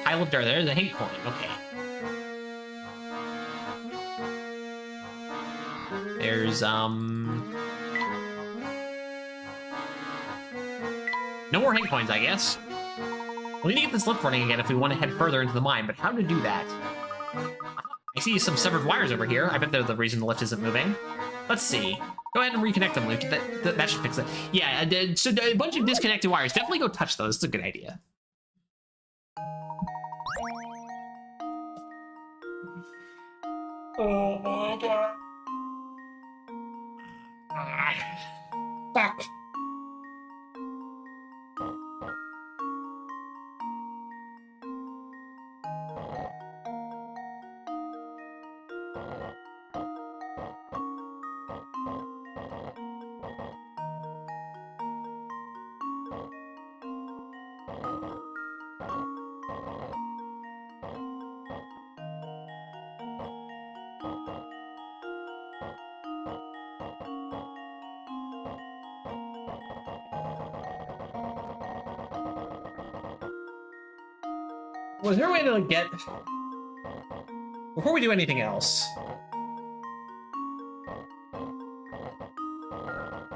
pile of dirt. There's a hint coin. Okay. There's, no more hint coins, I guess. We need to get this lift running again if we want to head further into the mine, but how to do that? I see some severed wires over here. I bet they're the reason the lift isn't moving. Let's see. Go ahead and reconnect them, Luke. That should fix it. Yeah, so a bunch of disconnected wires. Definitely go touch those. It's a good idea. Oh my god. Fuck. Was there a way to like, get... Before we do anything else,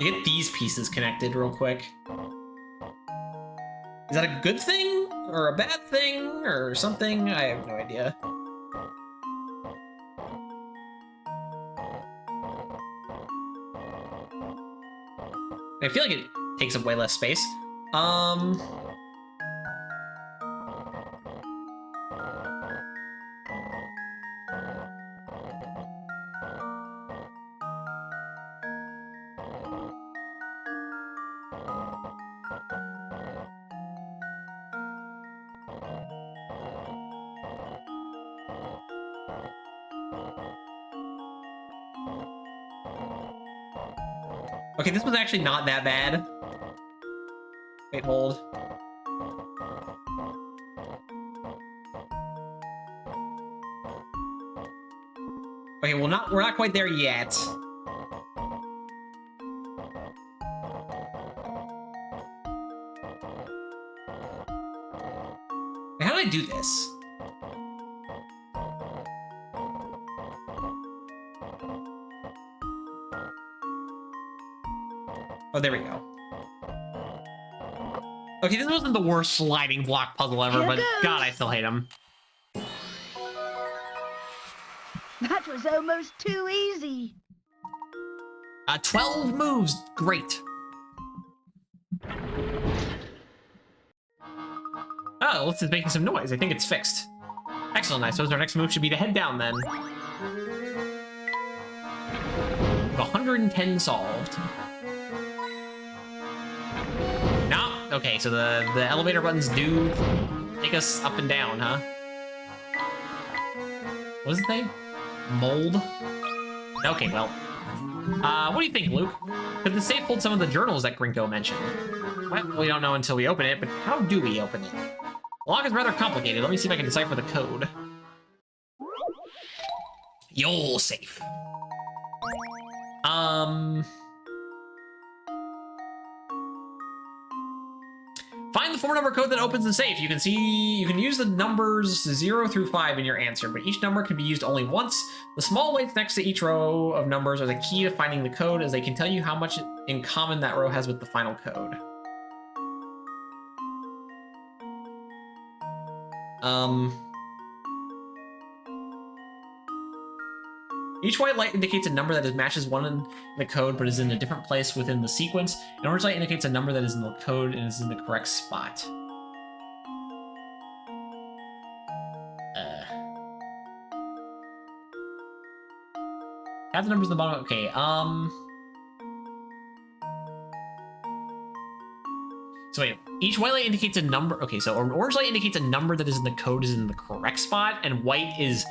get these pieces connected real quick. Is that a good thing? Or a bad thing? Or something? I have no idea. I feel like it takes up way less space. Okay, this was actually not that bad. Wait, hold. Okay, well, we're not quite there yet. How did I do this? Oh, there we go. Okay, this wasn't the worst sliding block puzzle ever, but God, I still hate them. That was almost too easy. 12 moves, great. Oh, Lift is making some noise. I think it's fixed. Excellent, I suppose our next move should be to head down then. 110 solved. No, okay, so the elevator buttons do take us up and down, huh? What is the thing? Mold? Okay, well. What do you think, Luke? Could the safe hold some of the journals that Grinko mentioned? Well, we don't know until we open it, but how do we open it? The lock is rather complicated. Let me see if I can decipher the code. You're safe. Find the 4-number code that opens the safe. You can use the numbers 0 through 5 in your answer, but each number can be used only once. The small weights next to each row of numbers are the key to finding the code, as they can tell you how much in common that row has with the final code. Each white light indicates a number that matches one in the code but is in a different place within the sequence. An orange light indicates a number that is in the code and is in the correct spot. Have the numbers in the bottom. Okay, so wait, each white light indicates a number. Okay, so an orange light indicates a number that is in the code is in the correct spot, and white is...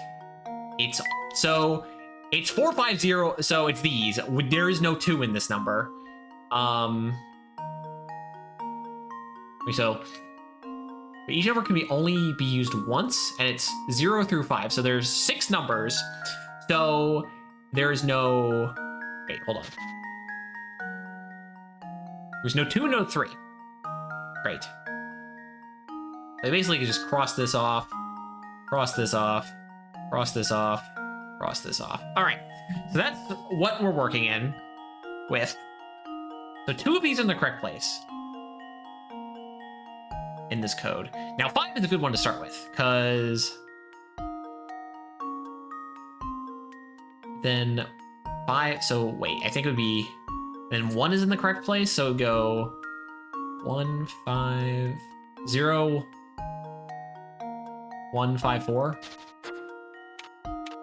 It's 450, so it's these. There is no 2 in this number. So each number can only be used once, and it's 0 through 5. So there's 6 numbers. So there's no... Wait, hold on. There's no 2, no 3. Great. They basically just cross this off, cross this off, cross this off, cross this off. All right, so that's what we're working in with. So 2 of these are in the correct place in this code. Now 5 is a good one to start with, because then 5, so wait, I think it would be, then 1 is in the correct place, so it would go 1, 5, 0, 1, 5, 4.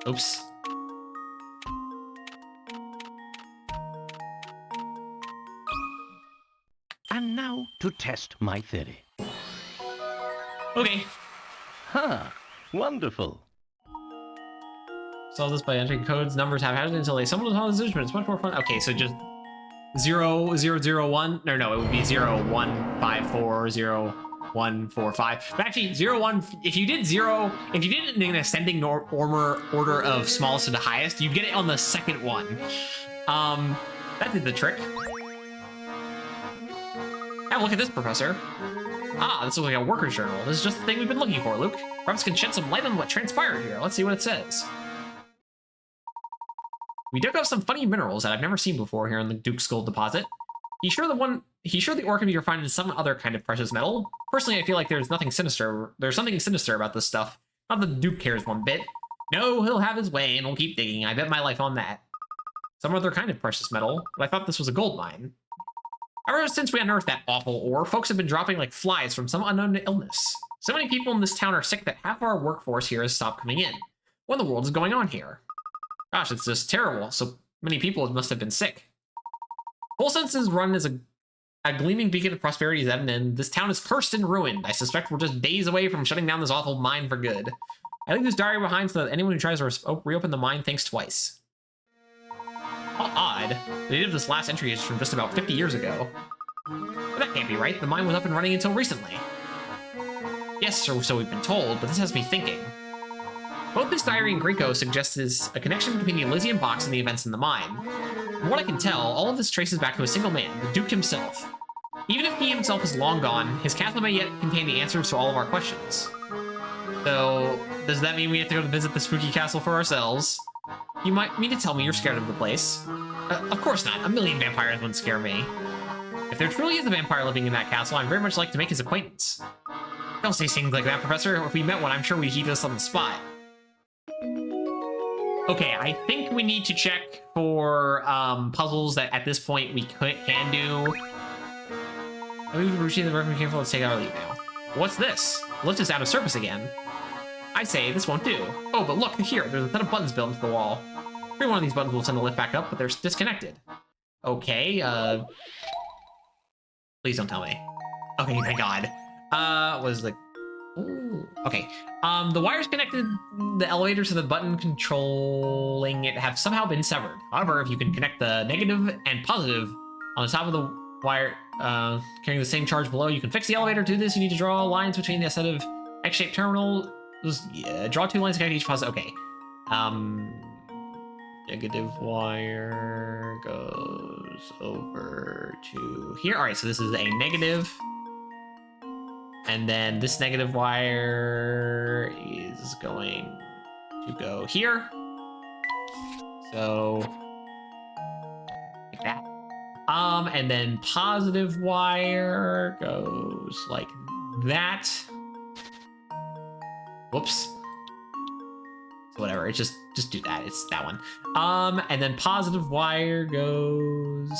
Oops. to test my theory. Okay. Huh. Wonderful. Solve this by entering codes, numbers haphazardly until they stumble upon the solution, but it's much more fun. Okay, so just 0, 0, 0, 1. No, it would be 0, 1, 5, 4, 0, 1, 4, 5. But actually, 0, 1, if you did 0, if you did it in an ascending order of smallest to the highest, you'd get it on the second one. That did the trick. Have a look at this, Professor. Ah, this looks like a worker's journal. This is just the thing we've been looking for, Luke. Perhaps can shed some light on what transpired here. Let's see what it says. We dug up some funny minerals that I've never seen before here in the Duke's Gold deposit. He's sure the ore can be refined into some other kind of precious metal. Personally, I feel like there's something sinister about this stuff. Not that the Duke cares one bit. No, he'll have his way and we'll keep digging. I bet my life on that. Some other kind of precious metal, but I thought this was a gold mine. Ever since we unearthed that awful ore, folks have been dropping like flies from some unknown illness. So many people in this town are sick that half of our workforce here has stopped coming in. What in the world is going on here? Gosh, it's just terrible. So many people must have been sick. Volsense is run as a gleaming beacon of prosperity is evident, and this town is cursed and ruined. I suspect we're just days away from shutting down this awful mine for good. I leave this diary behind so that anyone who tries to reopen the mine thinks twice. How odd. The date of this last entry is from just about 50 years ago. But that can't be right. The mine was up and running until recently. Yes, or so we've been told, but this has me thinking. Both this diary and Greco suggest a connection between the Elysian box and the events in the mine. From what I can tell, all of this traces back to a single man, the Duke himself. Even if he himself is long gone, his castle may yet contain the answers to all of our questions. So, does that mean we have to go to visit the spooky castle for ourselves? You might mean to tell me you're scared of the place. Of course not. A million vampires wouldn't scare me. If there truly is a vampire living in that castle, I'd very much like to make his acquaintance. Don't say things like that, Professor. If we met one, I'm sure we'd heat us on the spot. Okay, I think we need to check for puzzles that at this point we can do. We've received the recommendation. Careful, let's take our leave now. What's this? The lift is out of service again. I say, this won't do. Oh, but look, here, there's a ton of buttons built into the wall. Every one of these buttons will send the lift back up, but they're disconnected. Okay, please don't tell me. Okay, thank God. Was the... Ooh, okay. The wires connected the elevator to the button controlling it have somehow been severed. However, if you can connect the negative and positive on the top of the wire, carrying the same charge below, you can fix the elevator. To do this, you need to draw lines between the set of X-shaped terminals. Yeah, draw 2 lines to connect each positive. Okay. Negative wire goes over to here. All right, so this is a negative. And then this negative wire is going to go here. So, like that. And then positive wire goes like that. Whoops. So whatever, it's just do that. It's that one. And then positive wire goes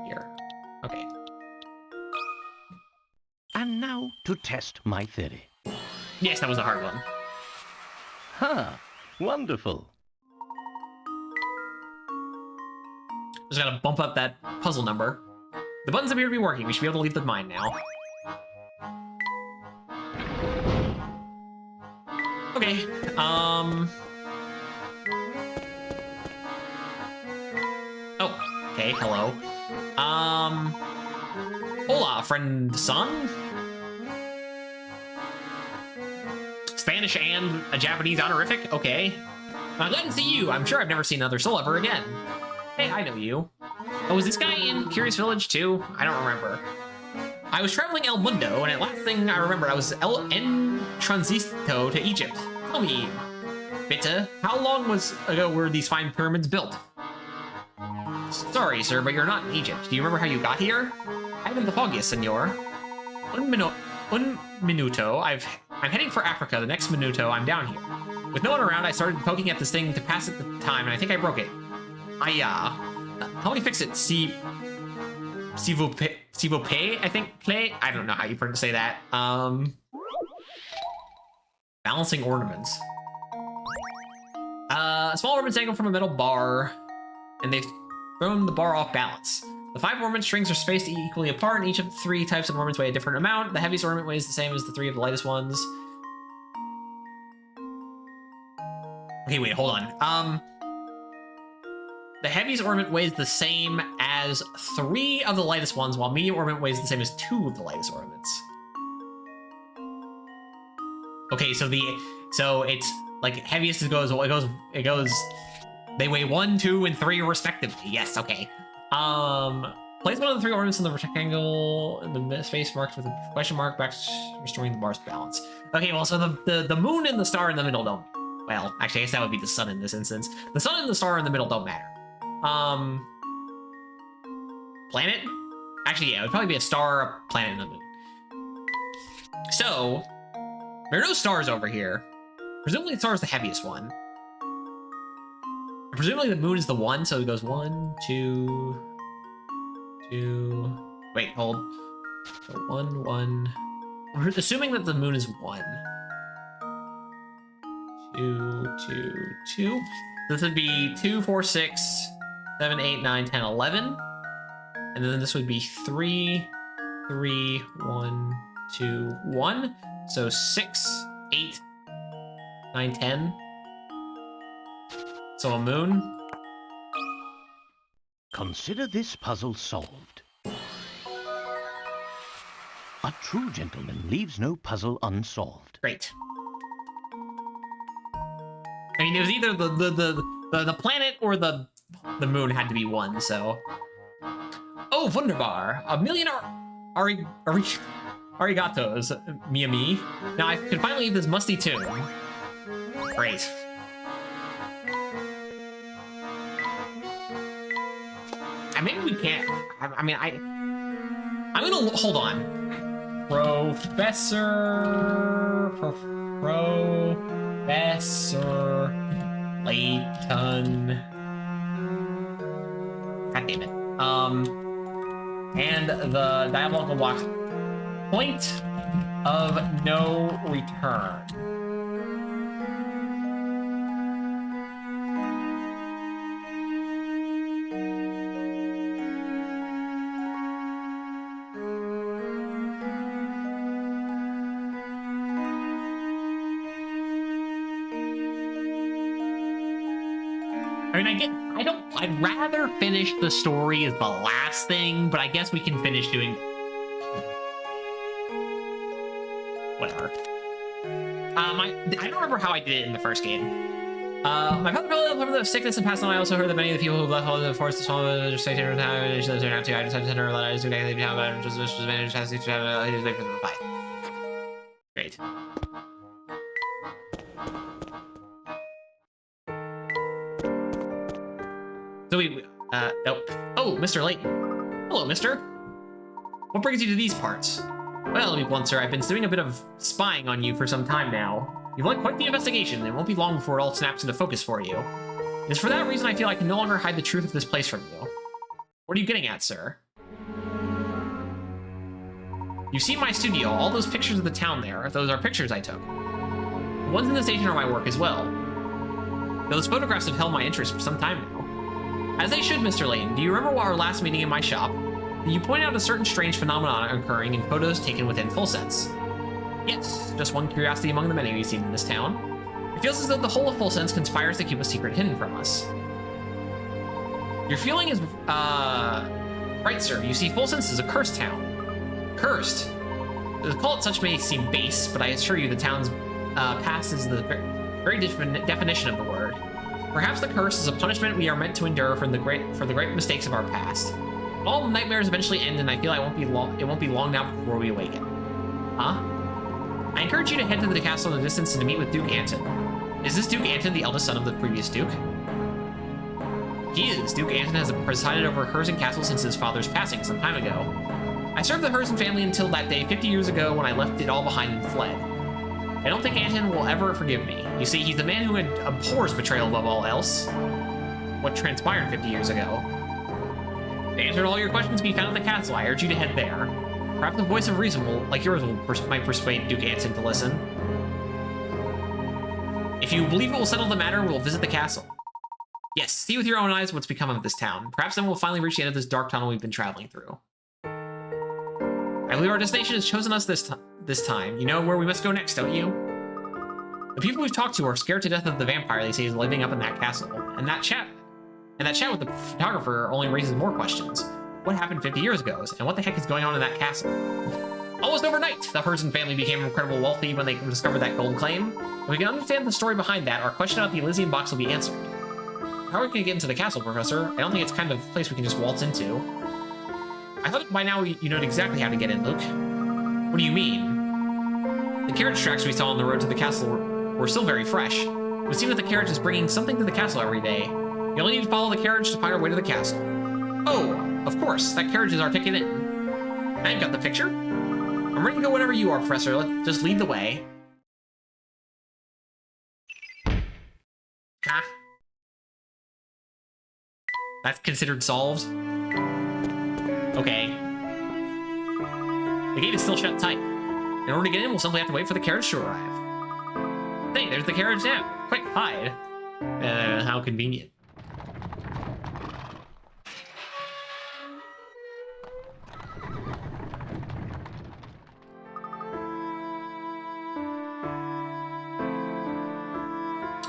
here. Okay. And now to test my theory. Yes, that was a hard one. Huh. Wonderful. Just gotta bump up that puzzle number. The buttons appear to be working. We should be able to leave the mine now. Okay, Oh, okay, hello. Hola, friend son? Spanish and a Japanese honorific? Okay. I'm glad to see you. I'm sure I've never seen another soul ever again. Hey, I know you. Oh, was this guy in Curious Village too? I don't remember. I was traveling El Mundo, and the last thing I remember, I was en transito to Egypt. Tell me, Bitte, how long ago were these fine pyramids built? Sorry, sir, but you're not in Egypt. Do you remember how you got here? I haven't the foggiest, senor. Un minuto. I'm heading for Africa. The next minuto, I'm down here. With no one around, I started poking at this thing to pass it the time, and I think I broke it. Help me fix it. Si vous plaît, I think. Play. I don't know how you say that. Balancing ornaments. Small ornaments dangle from a metal bar, and they've thrown the bar off balance. The 5 ornament strings are spaced equally apart, and each of the 3 types of ornaments weigh a different amount. The heaviest ornament weighs the same as the 3 of the lightest ones. Okay, wait, hold on. The heaviest ornament weighs the same as 3 of the lightest ones, while medium ornament weighs the same as 2 of the lightest ornaments. Okay, so it's like heaviest it goes. They weigh 1, 2, and 3 respectively. Yes, okay. Place one of the 3 ornaments in the rectangle in the space marked with a question mark, back restoring the bar's balance. Okay, well, so the moon and the star in the middle don't. Well, actually, I guess that would be the sun in this instance. The sun and the star in the middle don't matter. Planet? Actually, yeah, it would probably be a star, a planet, and a moon. So, there are no stars over here. Presumably the star is the heaviest one. Presumably the moon is the 1, so it goes 1, 2... Wait, hold. So 1, 1... We're assuming that the moon is 1. 2, 2, 2. This would be 2, 4, 6, 7, 8, 9, 10, 11. And then this would be 3, 3, 1, 2, 1. So 6, 8, 9, 10. So a moon. Consider this puzzle solved. A true gentleman leaves no puzzle unsolved. Great. I mean, it was either the planet or the moon had to be 1, so. Oh, wunderbar! A million arigatos, Miyami. Now I can finally leave this musty tune. Great. Maybe we can't. I'm gonna hold on. Professor Layton. God damn it. And the Diabolical box. Point of no return. I mean, I'd rather finish the story as the last thing, but I guess we can finish doing whatever. I don't remember how I did it in the first game. My father fell ill from sickness and passed on. I also heard that many of the people who left home the forest to swallow just stay here time and just turn out to. I just had to send her a letter. I just do anything now, but just managed to pass it to he was waiting for the reply. Great. So nope. Oh, Mr. Layton. Hello, mister. What brings you to these parts? Well, to be blunt, sir, I've been doing a bit of spying on you for some time now. You've led quite the investigation, and it won't be long before it all snaps into focus for you. It's for that reason I feel I can no longer hide the truth of this place from you. What are you getting at, sir? You've seen my studio, all those pictures of the town there. Those are pictures I took. The ones in the station are my work as well. Those photographs have held my interest for some time now. As they should, Mr. Layton. Do you remember our last meeting in my shop? You point out a certain strange phenomenon occurring in photos taken within full sets. Yes, just one curiosity among the many we've seen in this town. It feels as though the whole of Full Sense conspires to keep a secret hidden from us. Your feeling is, right, sir. You see, Full Sense is a cursed town. Cursed? To call it such may seem base, but I assure you the town's past is the very definition of the word. Perhaps the curse is a punishment we are meant to endure for the great mistakes of our past. All nightmares eventually end, and I feel it won't be long now before we awaken. Huh? I encourage you to head to the castle in the distance and to meet with Duke Anton. Is this Duke Anton the eldest son of the previous Duke? He is. Duke Anton has presided over Herzen Castle since his father's passing some time ago. I served the Herzen family until that day 50 years ago when I left it all behind and fled. I don't think Anton will ever forgive me. You see, he's the man who abhors betrayal above all else. What transpired 50 years ago. To answer all your questions can be found at the castle. I urge you to head there. Perhaps the voice of reason, like yours, might persuade Duke Anton to listen. If you believe it will settle the matter, we'll visit the castle. Yes, see with your own eyes what's become of this town. Perhaps then we'll finally reach the end of this dark tunnel we've been traveling through. I believe our destination has chosen us this time. You know where we must go next, don't you? The people we've talked to are scared to death of the vampire they say is living up in that castle. And that chat with the photographer only raises more questions. What happened 50 years ago? And what the heck is going on in that castle? Almost overnight, the Herzen family became incredibly wealthy when they discovered that gold claim. If we can understand the story behind that, our question about the Elysian box will be answered. How are we going to get into the castle, Professor? I don't think it's kind of a place we can just waltz into. I thought by now you know exactly how to get in, Luke. What do you mean? The carriage tracks we saw on the road to the castle were still very fresh. It would seem that the carriage is bringing something to the castle every day. You only need to follow the carriage to find our way to the castle. Oh, of course, that carriage is our ticket in. I've got the picture. I'm ready to go whenever you are, Professor. Let's just lead the way. Ah. That's considered solved. Okay. The gate is still shut tight. In order to get in, we'll simply have to wait for the carriage to arrive. Hey, there's the carriage now. Quick, hide. How convenient.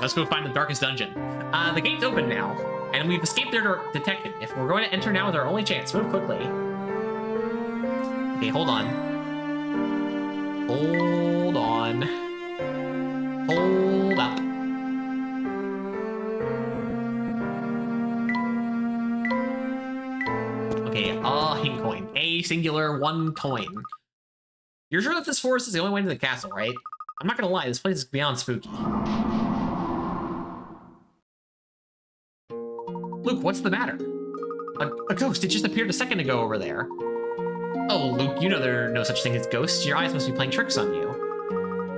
Let's go find the darkest dungeon. The gate's open now, and we've escaped their detective. If we're going to enter now, is our only chance. Move quickly. Okay, hold on. Hold on. Hold up. Okay, hint coin. A singular, 1 coin. You're sure that this forest is the only way to the castle, right? I'm not gonna lie, this place is beyond spooky. Luke, what's the matter? A ghost, it just appeared a second ago over there. Oh, Luke, you know there are no such thing as ghosts. Your eyes must be playing tricks on you.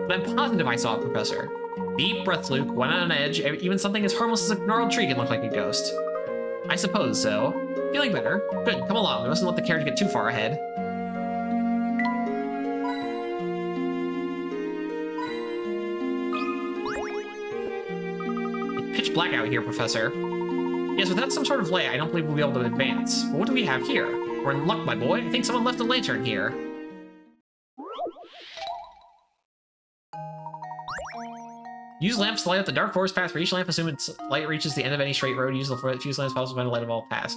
But I'm positive I saw it, Professor. Deep breath, Luke. When on edge, even something as harmless as a gnarled tree can look like a ghost. I suppose so. Feeling better? Good, come along. We mustn't let the carriage get too far ahead. It's pitch black out here, Professor. Yes, without some sort of light, I don't believe we'll be able to advance. But what do we have here? We're in luck, my boy. I think someone left a lantern here. Use lamps to light up the dark forest path. For each lamp, assume its light reaches the end of any straight road. Use the fuse lamps possible to find the light of all paths.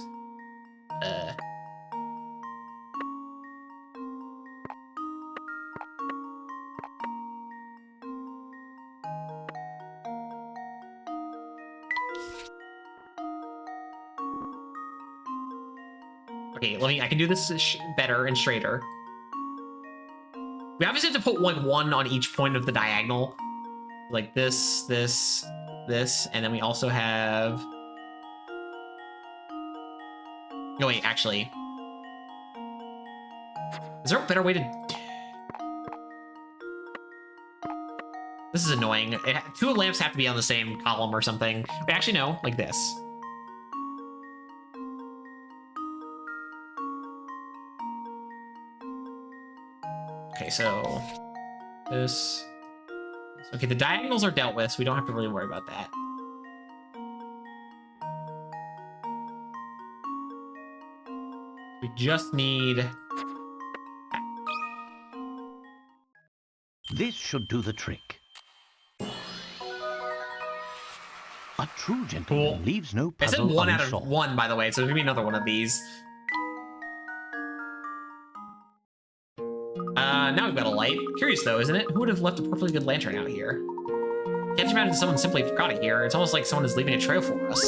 Okay, I can do this better and straighter. We obviously have to put like 1 on each point of the diagonal. Like this, this, this, and then we also have... No, wait, actually. Is there a better way to... This is annoying. 2 lamps have to be on the same column or something. Wait, actually, no, like this. Okay, so this. Okay, the diagonals are dealt with, so we don't have to really worry about that. We just need... This should do the trick. A true gentleman leaves no I said puzzle 1 out of unsolved. 1, by the way, so there's gonna be another one of these. Now we've got a light. Curious though, isn't it? Who would have left a perfectly good lantern out here? Can't you imagine someone simply forgot it here? It's almost like someone is leaving a trail for us.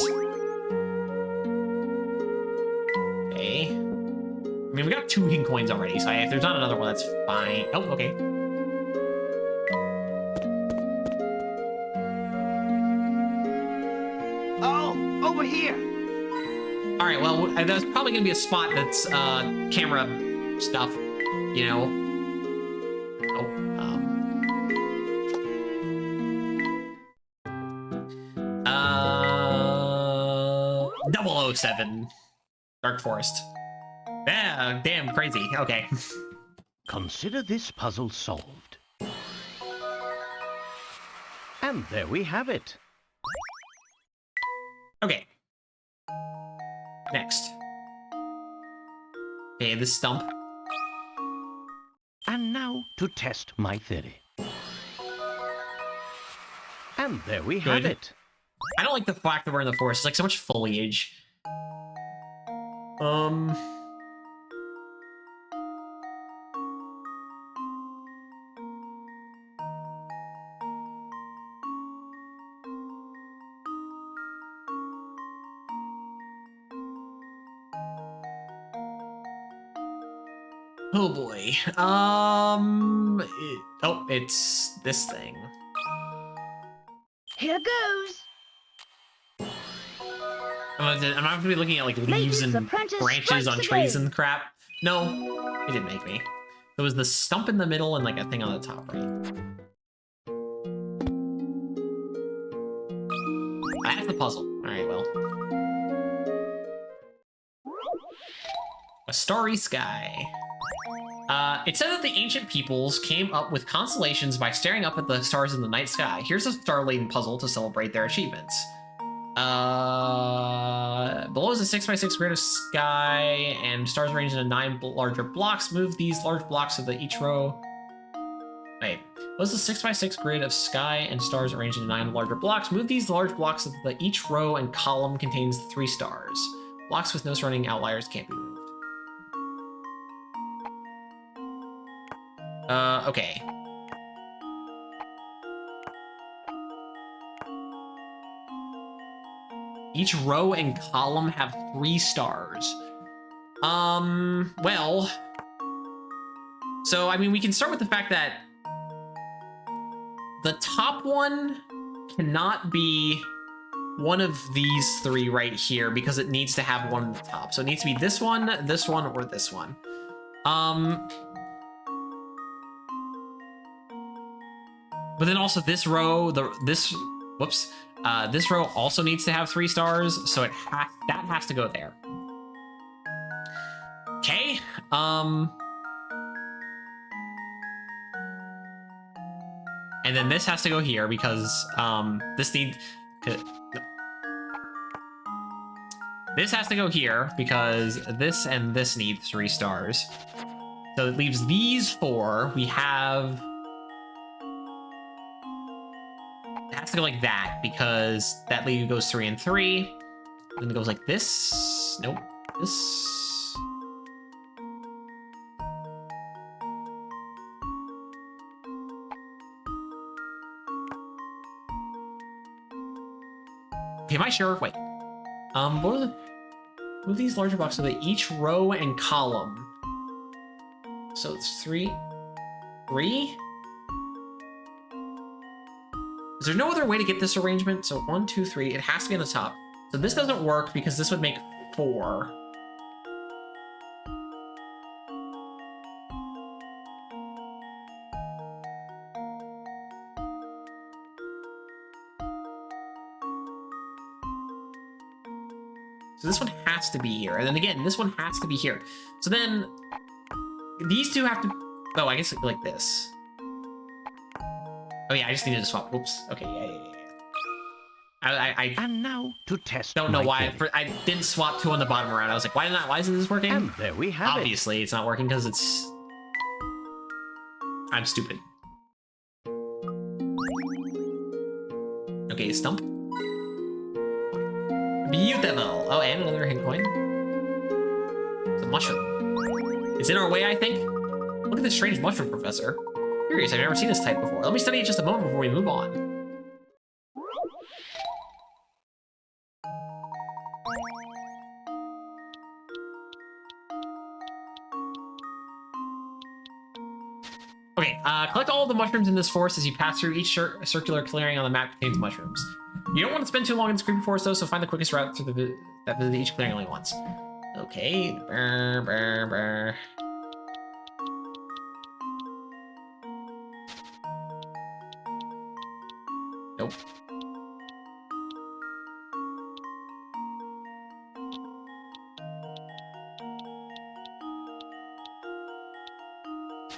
Okay. I mean, we got 2 king coins already, so if there's not another one, that's fine. Oh, okay. Oh, over here. All right, well, there's probably gonna be a spot that's camera stuff, you know. Oh, 007 Dark Forest. Yeah, damn crazy. Okay. Consider this puzzle solved. And there we have it. Okay. next. Okay, this stump. And now to test my theory. And there we have Good. it. I don't like the fact that we're in the forest. It's like so much foliage. Oh boy. Oh, it's this thing. Here goes. I'm not gonna be looking at like leaves Layton's and apprentice branches on strikes trees again. and crap. No, it didn't make me. It was the stump in the middle and like a thing on the top right. That's the puzzle. All right, well. A starry sky. It said that the ancient peoples came up with constellations by staring up at the stars in the night sky. Here's a star-laden puzzle to celebrate their achievements. Below is a 6x6 grid of sky and stars arranged in 9 larger blocks. Move these large blocks of each row. Wait, what's the 6x6 grid of sky and stars arranged in 9 larger blocks? Move these large blocks of each row and column contains 3 stars. Blocks with no surrounding outliers can't be moved. Okay. Each row and column have 3 stars. Well. So, I mean, we can start with the fact that the top one cannot be one of these 3 right here because it needs to have one at the top. So it needs to be this one, or this one. But then also this row, this row also needs to have 3 stars, so that has to go there. Okay. And then this has to go here because this has to go here because this and this need 3 stars. So it leaves these 4. We have. It has to go like that because that lead goes 3 and 3. Then it goes like this. Nope. This. Okay, am I sure? Wait. Move these larger blocks so that each row and column. So it's 3. 3? Is there no other way to get this arrangement? So 1, 2, 3. It has to be on the top. So this doesn't work because this would make 4. So this one has to be here. And then again, this one has to be here. So then these 2 have to... Oh, I guess like this. Oh yeah, I just needed to swap. Oops. Okay, yeah. I And now to test. don't know my why. theory. I didn't swap 2 on the bottom around. I was like, why isn't this working? And there we have Obviously, it's not working because it's... I'm stupid. Okay, stump. Beautiful. Oh, and another hit coin. It's a mushroom. It's in our way, I think. Look at this strange mushroom, Professor. Curious, I've never seen this type before. Let me study it just a moment before we move on. Okay, collect all of the mushrooms in this forest as you pass through each circular clearing on the map contains mushrooms. You don't want to spend too long in this creepy forest though, so find the quickest route through that visit each clearing only once. Okay, brr. Nope.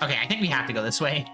Okay, I think we have to go this way.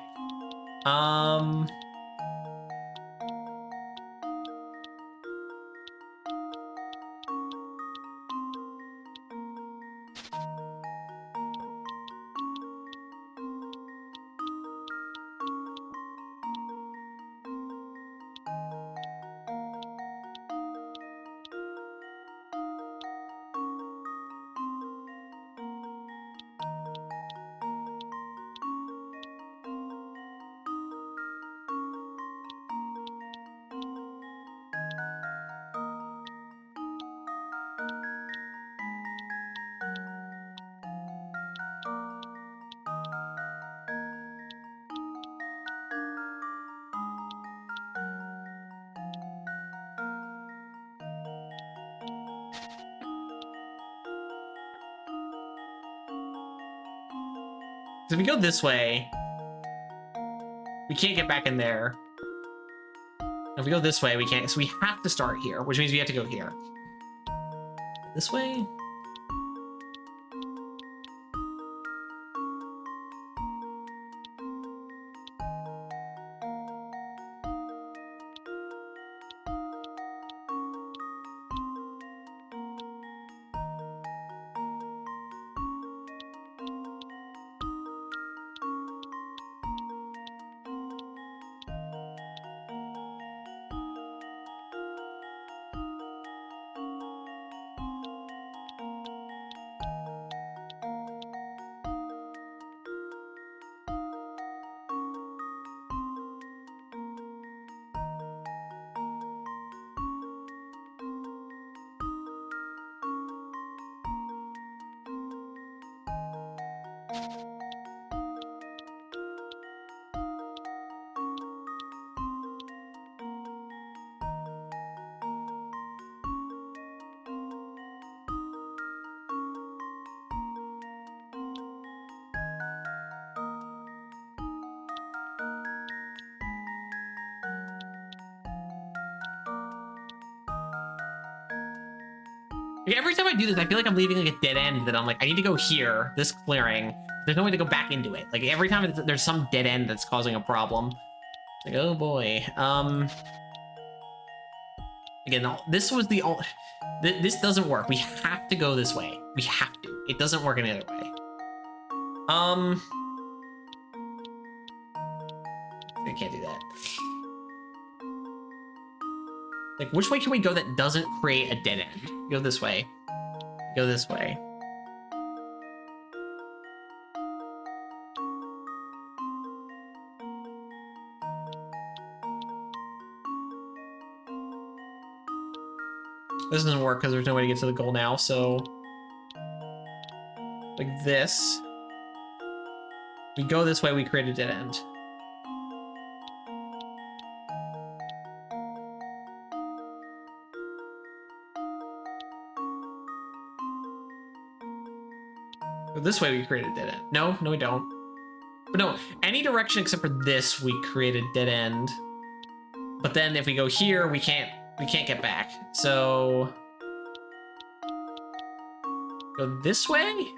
So if we go this way, we can't get back in there. If we go this way, we can't. So we have to start here, which means we have to go here. This way? Like, every time I do this, I feel like I'm leaving like a dead end that I'm like, I need to go here, this clearing. There's no way to go back into it. Like every time there's some dead end that's causing a problem. Like, oh boy. Again, this was the only... This doesn't work. We have to go this way. We have to. It doesn't work any other way. I can't do that. Like, which way can we go that doesn't create a dead end? Go this way. Go this way. This doesn't work because there's no way to get to the goal now, so... like this. We go this way, we create a dead end. Go this way, we create a dead end. No, we don't. But no, any direction except for this, we create a dead end. But then if we go here, we can't get back. So go this way?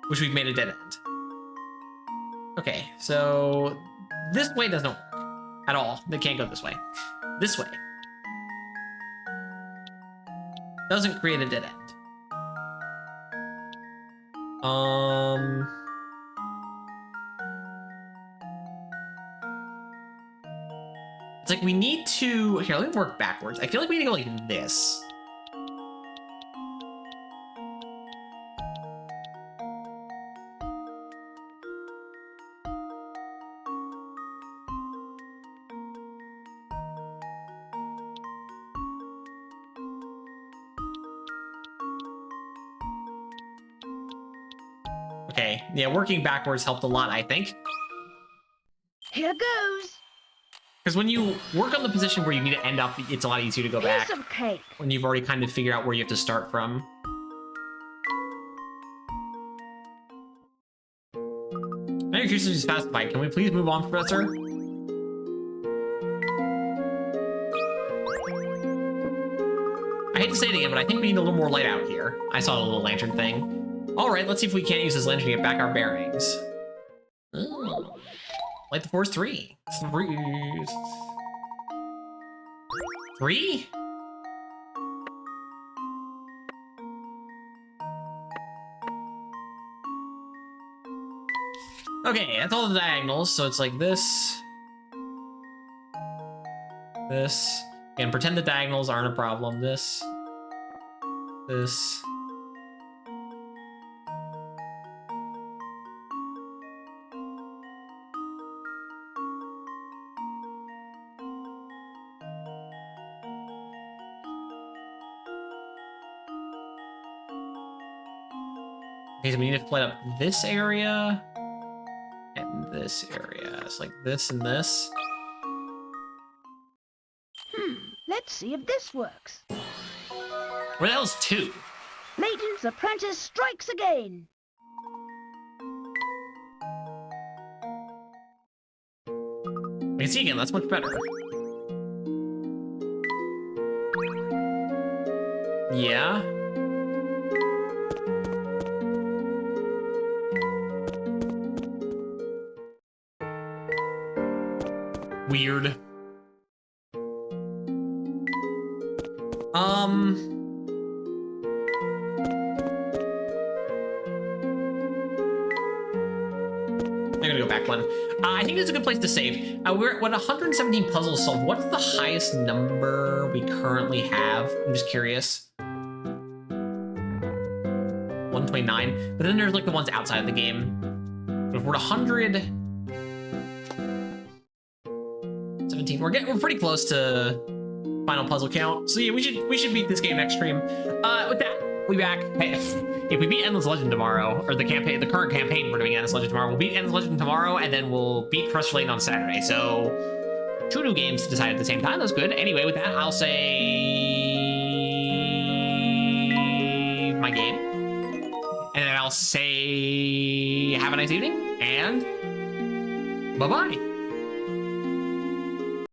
Which we've made a dead end. Okay, so this way doesn't work at all. They can't go this way. This way doesn't create a dead end. It's like we need to... Here, let me work backwards. I feel like we need to go like this. Okay, yeah, working backwards helped a lot, I think. Here goes. Because when you work on the position where you need to end up, it's a lot easier to go back. Piece of cake. When you've already kind of figured out where you have to start from. Now your creatures is pacified. Can we please move on, Professor? I hate to say it again, but I think we need a little more light out here. I saw the little lantern thing. Alright, let's see if we can't use this lantern to get back our bearings. Ooh. Light the force 3. 3? Okay, that's all the diagonals, so it's like this. This. And pretend the diagonals aren't a problem. This. This. Okay, so we need to light up this area and this area. It's like this and this. Let's see if this works. Where the hell's 2? Layton's apprentice strikes again. I can see again, that's much better. Yeah. Weird. I'm gonna go back one. I think this is a good place to save. We're at 117 puzzles solved. What's the highest number we currently have? I'm just curious. 129. But then there's like the ones outside of the game. If we're at 117, we're pretty close to final puzzle count. So yeah, we should beat this game next stream. With that, we'll be back. Hey, if we beat Endless Legend tomorrow, or the current campaign we're doing Endless Legend tomorrow, we'll beat Endless Legend tomorrow, and then we'll beat Professor Layton on Saturday. So 2 new games to decide at the same time. That's good. Anyway, with that, I'll say my game, and then I'll say have a nice evening, and bye-bye.